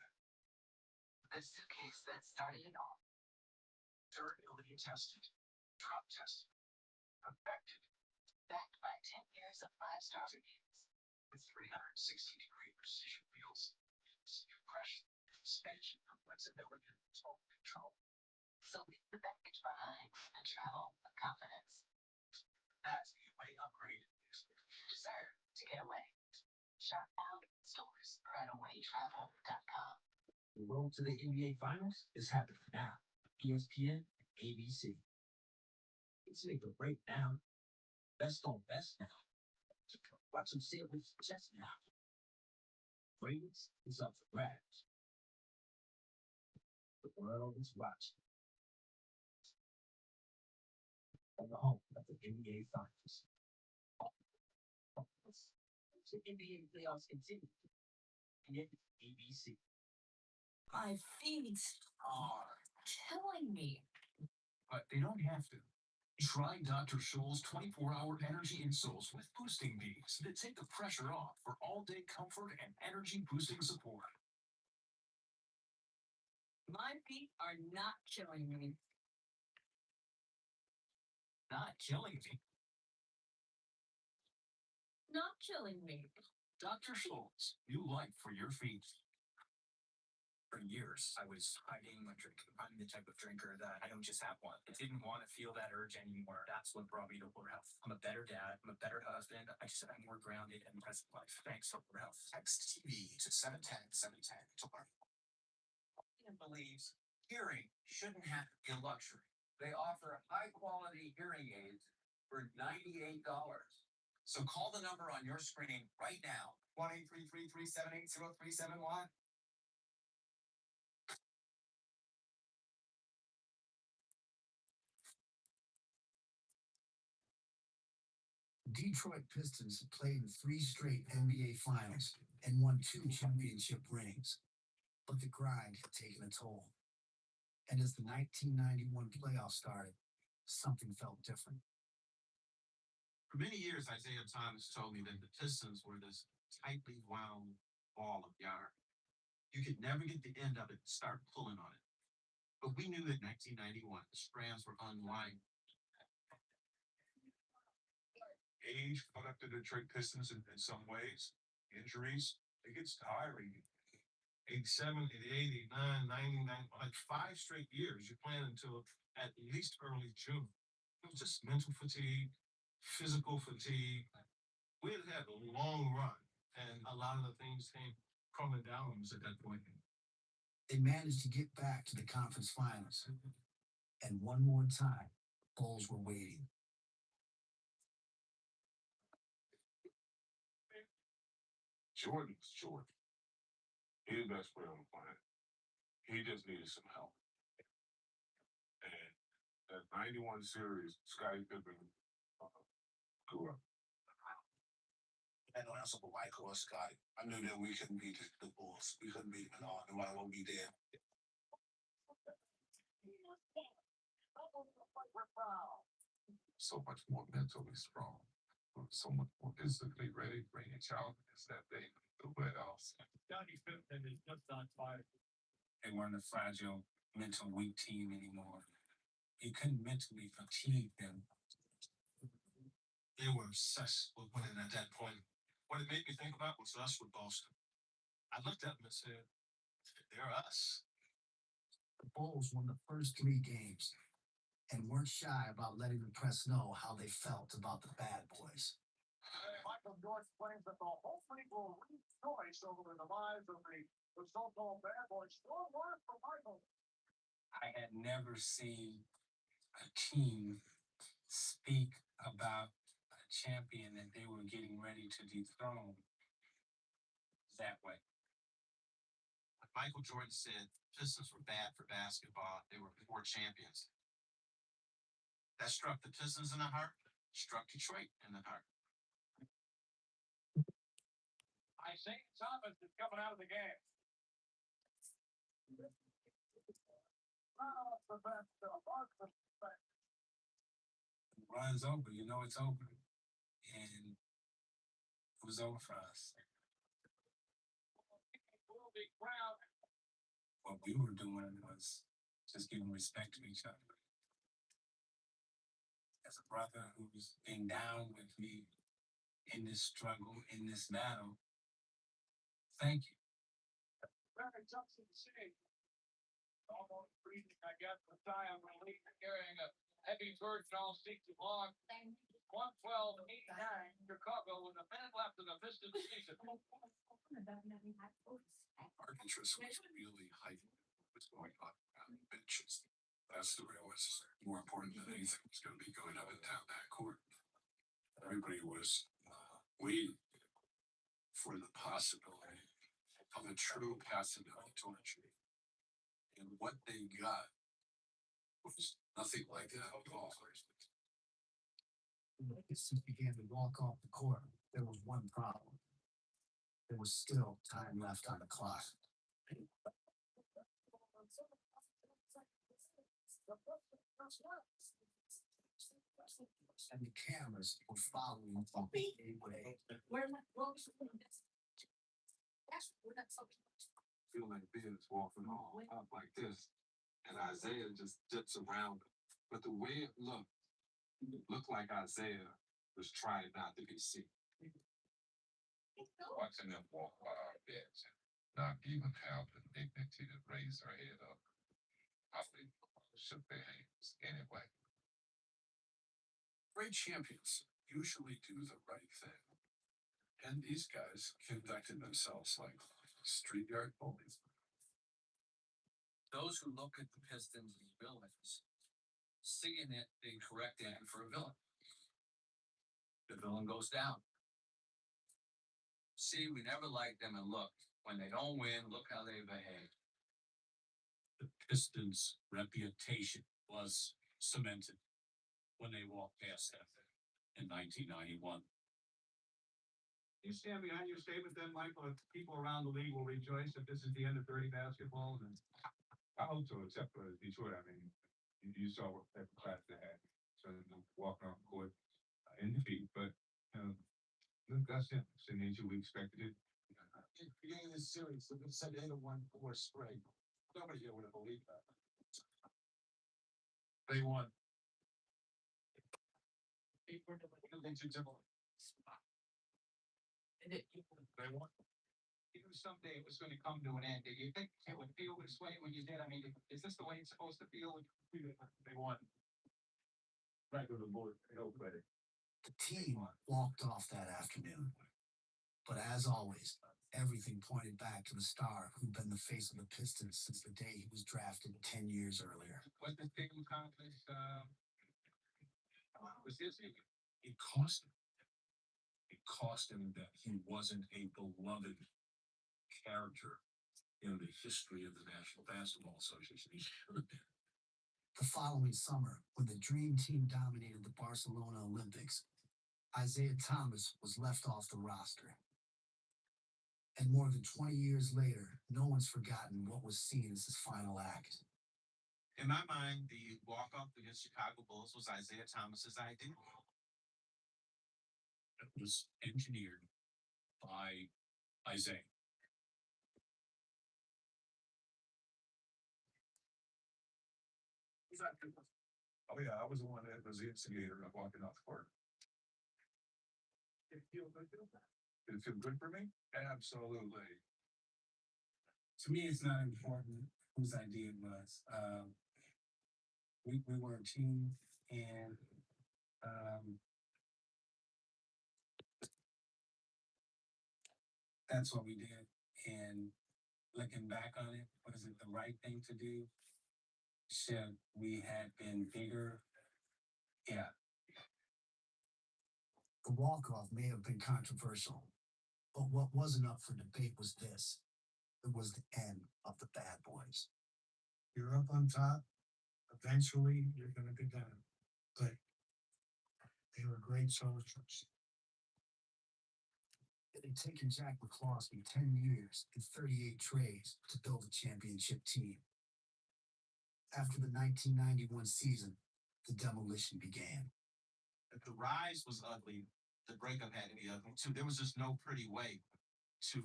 The suitcase that started it all. Durability tested, drop tested, perfected. Backed by 10 years of 5-star reviews. With 360-degree precision wheels, compression, suspension, flexibility, and total control. So leave the baggage behind and travel with confidence. That's the way upgraded is. You deserve to get away. Shop now in stores or at awaytravel.com. The road to the NBA Finals is happening now. ESPN and ABC. It's make a break now. Best on best now. Watch them sail with chest now. Ratings is up for grabs. The world is watching. On the home of the NBA Finals. The NBA playoffs continue. And ABC. My feet are killing me. But they don't have to. Try Dr. Scholl's 24-hour energy insoles with boosting beads that take the pressure off for all-day comfort and energy-boosting support. My feet are not killing me. Not killing me. Not killing me. Dr. Scholl's, new life for your feet. For years, I was hiding my drink. I'm the type of drinker that I don't just have one. I didn't want to feel that urge anymore. That's what brought me to Oral Health. I'm a better dad. I'm a better husband. I'm more grounded and present life. Thanks, Oral Health. Text TV to 710-710 to learn. Opinion believes hearing shouldn't have to be a luxury. They offer high-quality hearing aids for $98. So call the number on your screen right now, 1-833-378-0371. Detroit Pistons have played in 3 straight NBA Finals and won 2 championship rings. But the grind had taken a toll. And as the 1991 playoffs started, something felt different. For many years, Isaiah Thomas told me that the Pistons were this tightly wound ball of yarn. You could never get the end of it and start pulling on it. But we knew that in 1991, the strands were unwinding. Age caught up to the Detroit Pistons in some ways. Injuries, it gets tiring. 87, 88, 89, 99, like 5 straight years. You're playing until at least early June. It was just mental fatigue, physical fatigue. We had had a long run, and a lot of the things came crumbling down on us at that point. They managed to get back to the conference finals. And one more time, Bulls were waiting. Jordan was Jordan. He's the best player on the planet. He just needed some help. And that 91 series, Scottie Pippen grew up. I know that's what Michael or Scotty. I knew that we couldn't beat the Bulls. We couldn't beat them at all, no matter what we did. So much more mentally strong, so much more physically ready, bringing challenges that they nowhere else. Scottie Pippen is just on fire. They weren't a fragile, mental weak team anymore. You couldn't mentally fatigue them. They They were obsessed with winning at that point. What it made me think about was us with Boston. I looked at them and said, they're us. The Bulls won the first 3 games and weren't shy about letting the press know how they felt about the bad boys. Michael Jordan claims that the whole league will rejoice over the demise of the so-called bad boys. Strong words from Michael. I had never seen a team speak about a champion that they were getting ready to dethrone that way. Michael Jordan said Pistons were bad for basketball. They were poor champions. That struck the Pistons in the heart, struck Detroit in the heart. Isaiah Thomas is coming out of the game. The run's over, you know it's over. And it was over for us. What we were doing was just giving respect to each other. As a brother who's been down with me in this struggle, in this battle, thank you. Very tough to see. Almost breathing, I guess, the sigh of relief, carrying a heavy burden all season long. 112-89, Chicago with a minute left in the Pistons season. Our interest was really heightened what was going on around the benches. That's the real was more important than anything was going to be going up and down that court. Everybody was waiting for the possibility of a true passing of the torch. And what they got was nothing like that at all. When the Pistons began to walk off the court, there was one problem. There was still time left on the clock. And the cameras were following from way. Feel like Biz walking all up like this, and Isaiah just dips around him. But the way it looked like Isaiah was trying not to be seen. Watching them walk by our beds and not even have the dignity to raise their head up. I think shook their hands anyway. Great champions usually do the right thing. And these guys conducted themselves like street yard bullies. Those who look at the Pistons as villains, seeing it the correct end for a villain. The villain goes down. See, we never liked them, and look, when they don't win, look how they behave. The Pistons' reputation was cemented when they walked past them in 1991. You stand behind your statement then, Michael, if people around the league will rejoice if this is the end of dirty basketball? And I hope so, except for Detroit. I mean, you saw what type of class they had. So walking off the court in defeat, but that's it. It's the nature we expected it. In the beginning of this series, they said 8-1-4 straight. Nobody here would have believed that. They won. They too different. They won. you knew someday it was going to come to an end. Did you think it would feel this way when you did? I mean, is this the way it's supposed to feel? They won. Back to the board, no credit. The team walked off that afternoon. But as always, everything pointed back to the star who'd been the face of the Pistons since the day he was drafted 10 years earlier. What the team accomplished was his. It cost him. It cost him that he wasn't a beloved character in the history of the National Basketball Association. He should have been. The following summer, when the Dream Team dominated the Barcelona Olympics, Isaiah Thomas was left off the roster. And more than 20 years later, no one's forgotten what was seen as his final act. In my mind, the walk-off against Chicago Bulls was Isaiah Thomas's idea. It was engineered by Isaiah. Oh yeah, I was the one that was the instigator of walking off the court. Did it feel good for me? Absolutely. To me, it's not important whose idea it was. We were a team, and that's what we did. And looking back on it, was it the right thing to do? Should we have been bigger? Yeah. The walk-off may have been controversial, but what wasn't up for debate was this. It was the end of the Bad Boys. You're up on top. Eventually, you're going to go down. But they were great soldiers. It had taken Jack McCloskey 10 years and 38 trades to build a championship team. After the 1991 season, the demolition began. If the rise was ugly, the breakup had to be ugly too. There was just no pretty way to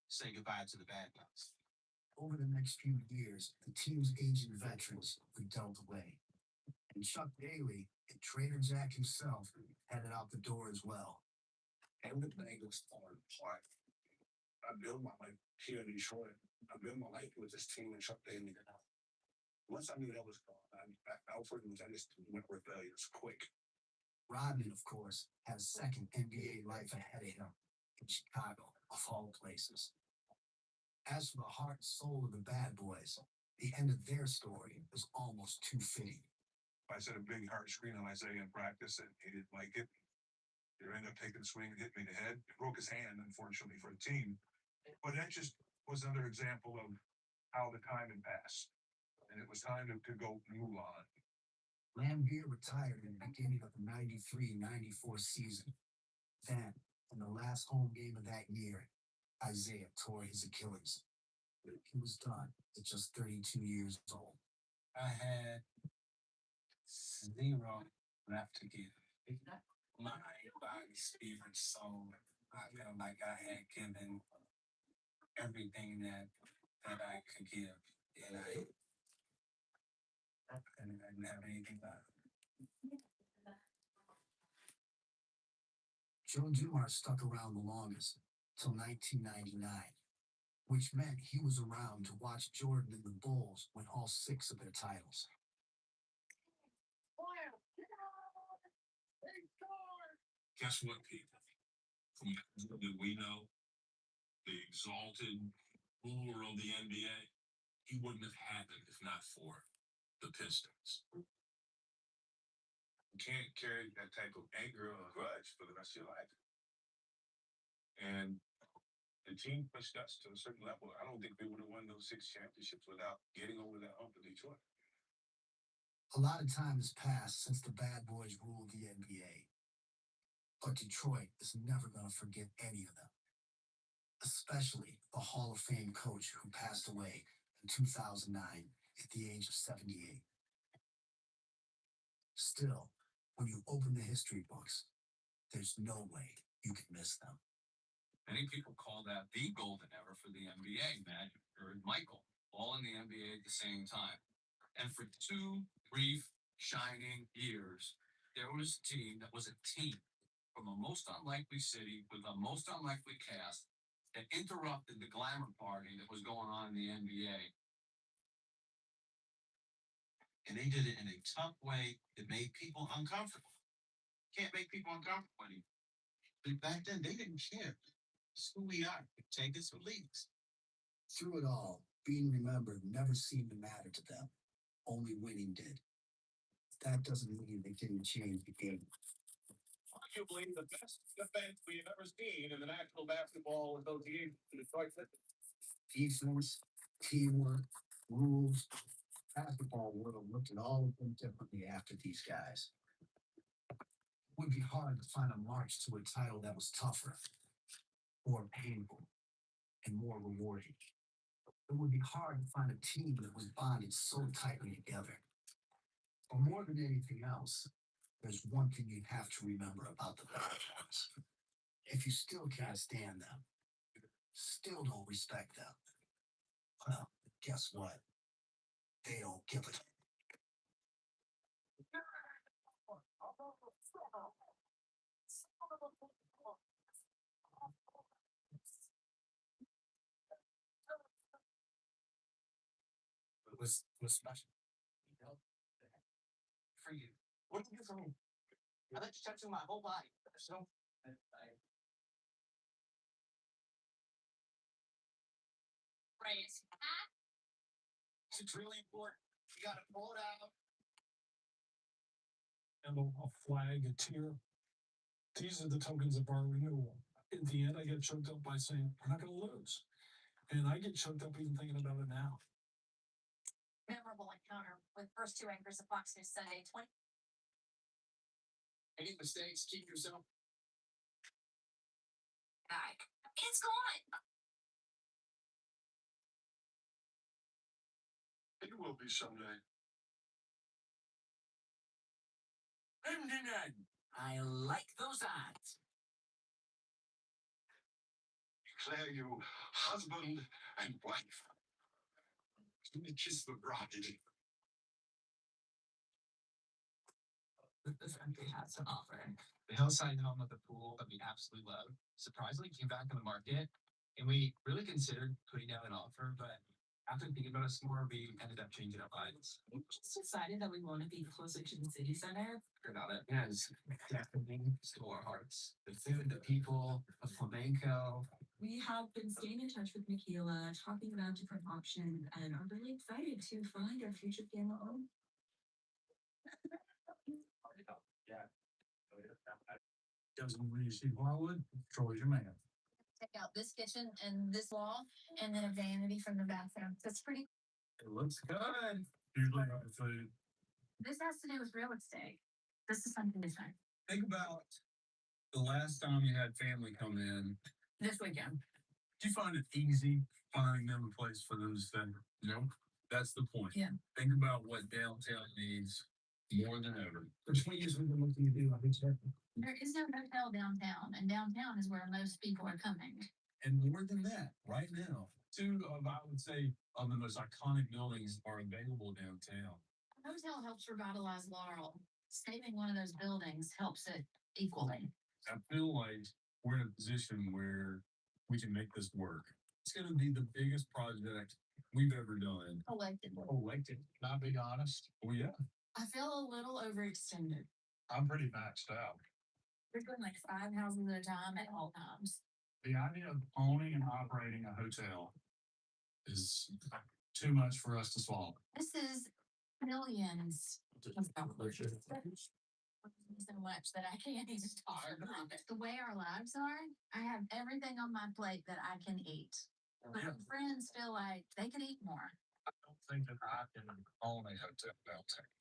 say goodbye to the bad guys. Over the next few years, the team's aging veterans were dealt away. And Chuck Daly and Trader Jack himself headed out the door as well. Everything was falling apart. I built my life here in Detroit. I built my life with this team and Chuck Daly. Once I knew that was gone, I just went rebellious quick. Rodman, of course, had a second NBA life ahead of him in Chicago, of all places. As for the heart and soul of the Bad Boys, the end of their story was almost too fitting. I set a big hard screen on Isaiah in practice, and he didn't like it. He ended up taking a swing and hit me in the head. It broke his hand, unfortunately, for the team. But that just was another example of how the time had passed. And it was time to go move on. Lambeer retired in the beginning of the 93-94 season. Then, in the last home game of that year, Isaiah tore his Achilles. He was done at just 32 years old. I had 0 left to give. Mind, body, spirit, soul. I felt like I had given everything that I could give, and I didn't have anything left. Joe Dumars stuck around the longest, till 1999, which meant he was around to watch Jordan and the Bulls win all 6 of their titles. Guess what, people? From that we know, the exalted ruler of the NBA, he wouldn't have happened if not for the Pistons. You can't carry that type of anger or grudge for the rest of your life. And the team pushed us to a certain level. I don't think we would have won those 6 championships without getting over that hump in Detroit. A lot of time has passed since the Bad Boys ruled the NBA. But Detroit is never going to forget any of them, especially the Hall of Fame coach who passed away in 2009 at the age of 78. Still, when you open the history books, there's no way you can miss them. Many people call that the golden era for the NBA. Magic and Michael, all in the NBA at the same time. And for 2 brief, shining years, there was a team that was a team from a most unlikely city with a most unlikely cast that interrupted the glamour party that was going on in the NBA. And they did it in a tough way that made people uncomfortable. Can't make people uncomfortable anymore. But back then, they didn't care. It's who we are. Take us or leave us. Through it all, being remembered never seemed to matter to them. Only winning did. That doesn't mean they didn't change the game. Arguably the best defense we've ever seen in the National Basketball Association. Defense, teamwork, rules. Basketball world looked at all of them differently after these guys. It would be hard to find a march to a title that was tougher, more painful, and more rewarding. It would be hard to find a team that was bonded so tightly together. But more than anything else, there's one thing you have to remember about the Bad Boys. If you still can't stand them, still don't respect them, well, guess what? They don't give a Was special. For you. What did you do for me? I let you tattoo my whole body. So Right. it's really important. You gotta pull it out. And a flag, a tear. These are the tokens of our renewal. In the end, I get choked up by saying, we're not going to lose. And I get choked up even thinking about it now. Memorable encounter with first two anchors of Fox News Sunday 20. Any mistakes, keep yourself. It's gone. It will be someday. I like those odds. Declare you husband and wife. Let me kiss the bride. This country has to offer. The hillside home with the pool that we absolutely love surprisingly came back on the market, and we really considered putting down an offer, but after thinking about it some more, we ended up changing our minds. We just decided that we want to be closer to the city center. About it has definitely stole our hearts. The food, the people, the flamenco. We have been staying in touch with Michaela, talking about different options, and are really excited to find our future family home. Doesn't really see Harwood, Troy's your man. Take out this kitchen and this wall, and then a vanity from the bathroom. That's pretty. It looks good. Usually not the food. This has to do with real estate. This is something different. Think about the last time you had family come in. This weekend. Do you find it easy finding them a place for them to stay? No. That's the point. Yeah. Think about what downtown needs more than ever. For 20 years, we've been looking to do. I think so. There is no hotel downtown, and downtown is where most people are coming. And more than that, right now, two of, I would say, of the most iconic buildings are available downtown. A hotel helps revitalize Laurel. Saving one of those buildings helps it equally. I feel like we're in a position where we can make this work. It's going to be the biggest project we've ever done. Collectively. Not being honest. Well, yeah, I feel a little overextended. I'm pretty maxed out. We're doing like 5 houses at a time at all times. The idea of owning and operating a hotel is too much for us to swallow. This is millions of dollars. So much that I can't even talk about it. The way our lives are, I have everything on my plate that I can eat. But my friends feel like they could eat more. I don't think that I can own a hotel downtown.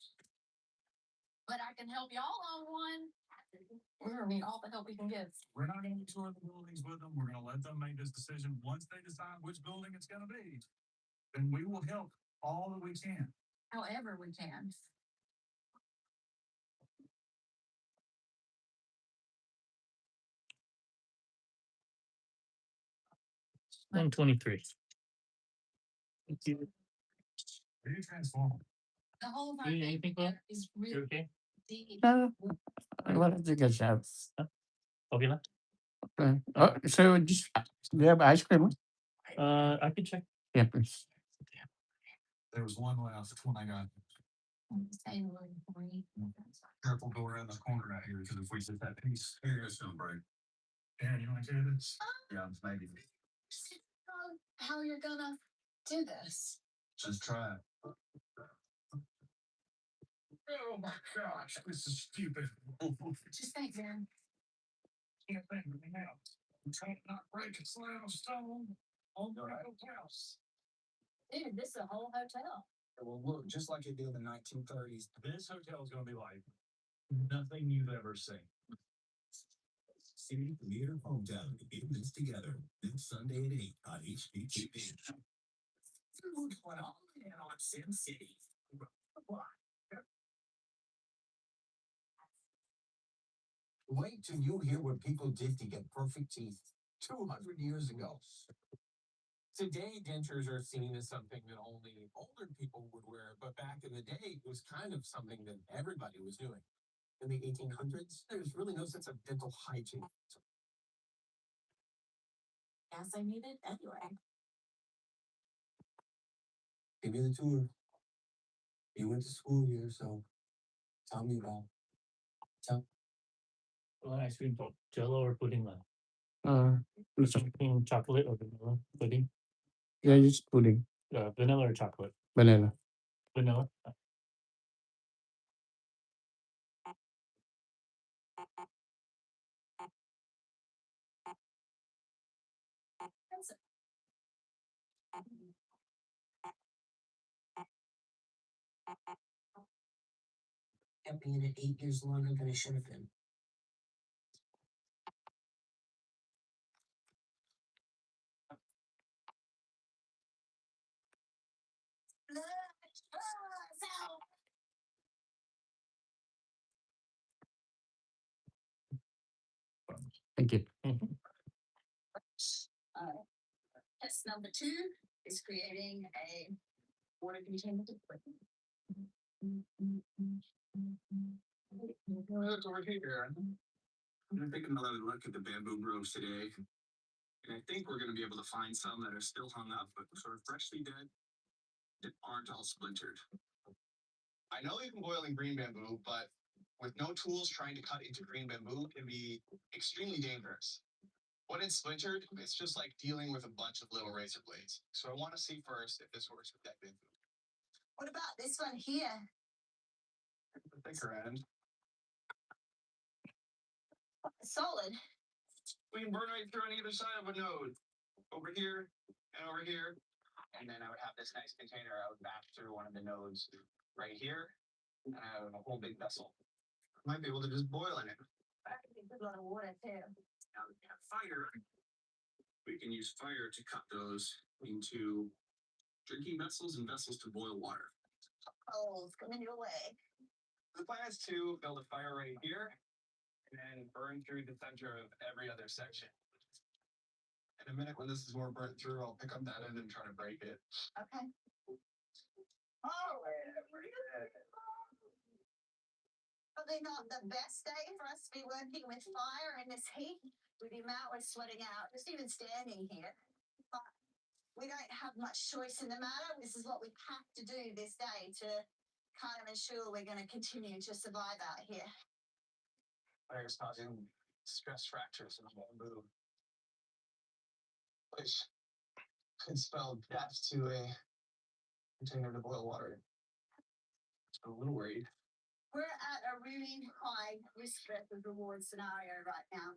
But I can help y'all own one. We're gonna need all the help we can get. We're not going to tour the buildings with them. We're going to let them make this decision. Once they decide which building it's going to be, then we will help all that we can. However we can. 123. Are you transforming? The whole You need anything, Will? is You really okay? deep. What did you guys have? Okay lang. Okay. Oh, so just do you have ice cream? I can check. Yeah, please. There was one left when I got careful go around the corner out here because if we hit that piece, here it's gonna break. Dan, you want to do this? Yeah, maybe. How you're gonna do this? Just try it. Oh my gosh, this is stupid. Just think, man. Can't think of anything else. I'm trying to not break a slam of stone on your house. Dude, this is a whole hotel. It will look just like it did in the 1930s. This hotel is going to be like nothing you've ever seen. City Theater Hometown evenings together next Sunday at 8 on HBTV. What's going on Sim City? Wait till you hear what people did to get perfect teeth 200 years ago. Today, dentures are seen as something that only older people would wear, but back in the day, it was kind of something that everybody was doing. In the 1800s, there's really no sense of dental hygiene. Guess I need it anyway. Give me the tour. You went to school here, so tell me about it. Ice cream Jello or pudding lah. Gusto. Chocolate or vanilla pudding. Yeah, just pudding. Vanilla or chocolate. Vanilla. Vanilla. Kept me in it 8 years longer than I should have been. Thank you. Test number 2 is creating a water containment equipment. Look over here. I'm gonna take another look at the bamboo brooms today. And I think we're gonna be able to find some that are still hung up, but sort of freshly dead, that aren't all splintered. I know you can boil in green bamboo, but with no tools trying to cut into green bamboo can be extremely dangerous. When it's splintered, it's just like dealing with a bunch of little razor blades. So I want to see first if this works with that bamboo. What about this one here? The thicker end. Solid. We can burn right through on either side of a node. Over here and over here. And then I would have this nice container I would back through one of the nodes right here. And I have a whole big vessel. I might be able to just boil in it. That could be a good lot of water too. Now that we have fire, we can use fire to cut those into drinking vessels and vessels to boil water. Oh, it's coming your way. The plan is to build a fire right here and then burn through the center of every other section. In a minute, when this is more burnt through, I'll pick up that end and try to break it. Okay. Probably not the best day for us to be working with fire in this heat. With the amount we're sweating out, just even standing here. But we don't have much choice in the matter. This is what we have to do this day to kind of ensure we're going to continue to survive out here. Fire is causing stress fractures in the bamboo, which could spell death to a container to boil water in. I'm a little worried. We're at a really high risk versus reward scenario right now.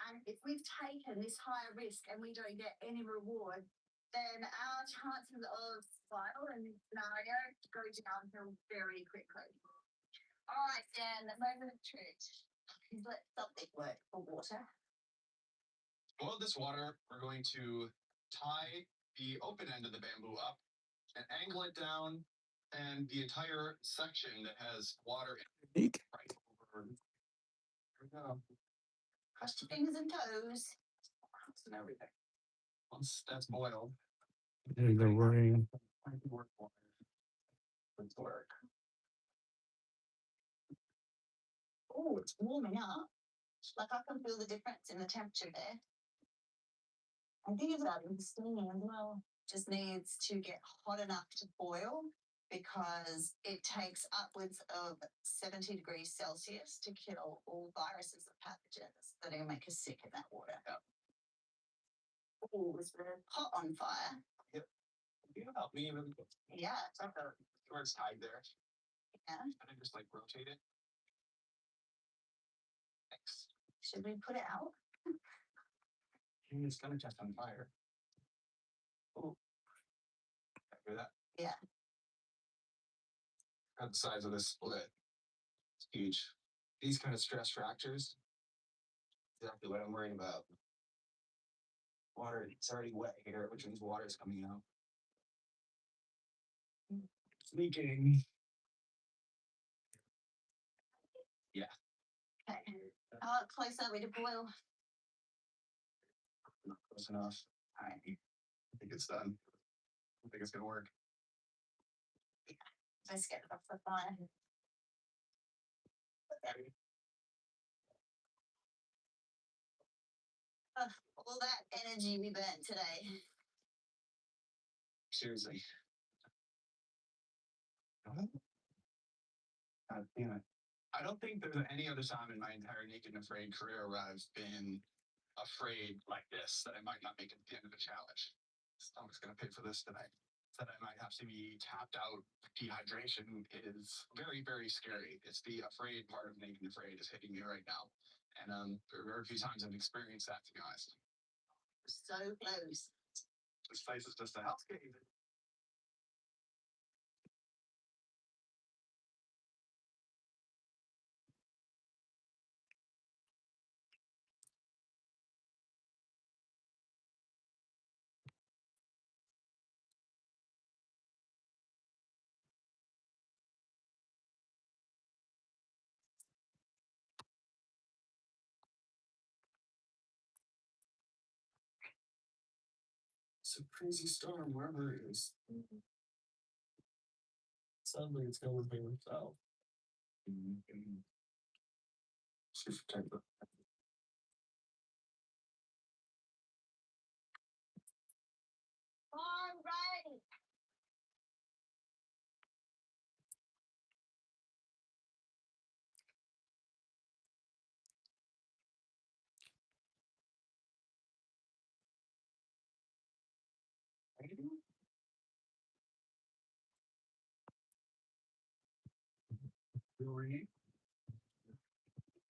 And if we've taken this high risk and we don't get any reward, then our chances of survival in this scenario go downhill very quickly. All right, Dan, the moment of truth. Let something work for water. To boil this water, we're going to tie the open end of the bamboo up and angle it down, and the entire section that has water in it right over. Here we go. Cross your fingers and toes. And everything. Once that's boiled, There's the worrying. let's work. Oh, it's warming up. Like I can feel the difference in the temperature there. I think it's about steaming as well. Just needs to get hot enough to boil because it takes upwards of 70 degrees Celsius to kill all viruses and pathogens that are going to make us sick in that water. Yep. Oh, it was hot on fire. Yep. Can you help me with Yeah. it's not where it's tied there? Yeah. And I just like rotate it. Thanks. Should we put it out? It's gonna catch on fire. Oh. Hear that? Yeah. At the size of this split. It's huge. These kind of stress fractures. Exactly what I'm worried about. Water, it's already wet here, which means water is coming out. It's leaking. Yeah. Okay. Close are we to boil? Not close enough. All right. I think it's done. I think it's gonna work. Let's get it off the fire. All that energy we burnt today. Seriously. God damn it. I don't think there's any other time in my entire Naked and Afraid career where I've been afraid like this that I might not make it at the end of a challenge. Stomach's gonna pay for this tonight. That I might have to be tapped out. Dehydration is very, very scary. It's the afraid part of Naked and Afraid is hitting me right now. And there are a few times I've experienced that, to be honest. So close. This place is just a hellscape. It's a crazy storm wherever it is. Suddenly it's going by itself. All right.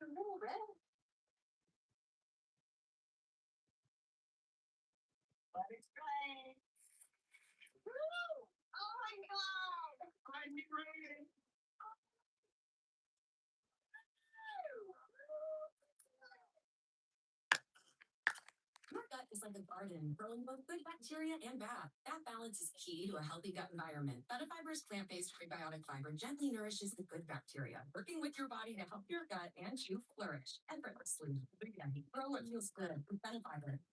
A little red. But it's good. Woo! Oh my god! I'm ready. Your gut is like a garden, growing both good bacteria and bad. That balance is key to a healthy gut environment. Betafiber's plant-based prebiotic fiber gently nourishes the good bacteria, working with your body to help your gut and you flourish effortlessly. Grow what feels good with Betafiber.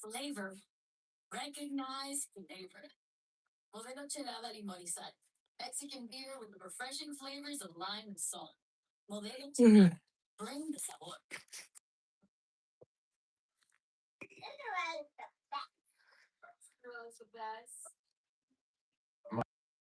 Flavor. Recognize flavor. Modelo Chelada Limón y Sal. Mexican beer with the refreshing flavors of lime and salt. Modelo Chelada. Bring the sabor. That's the best.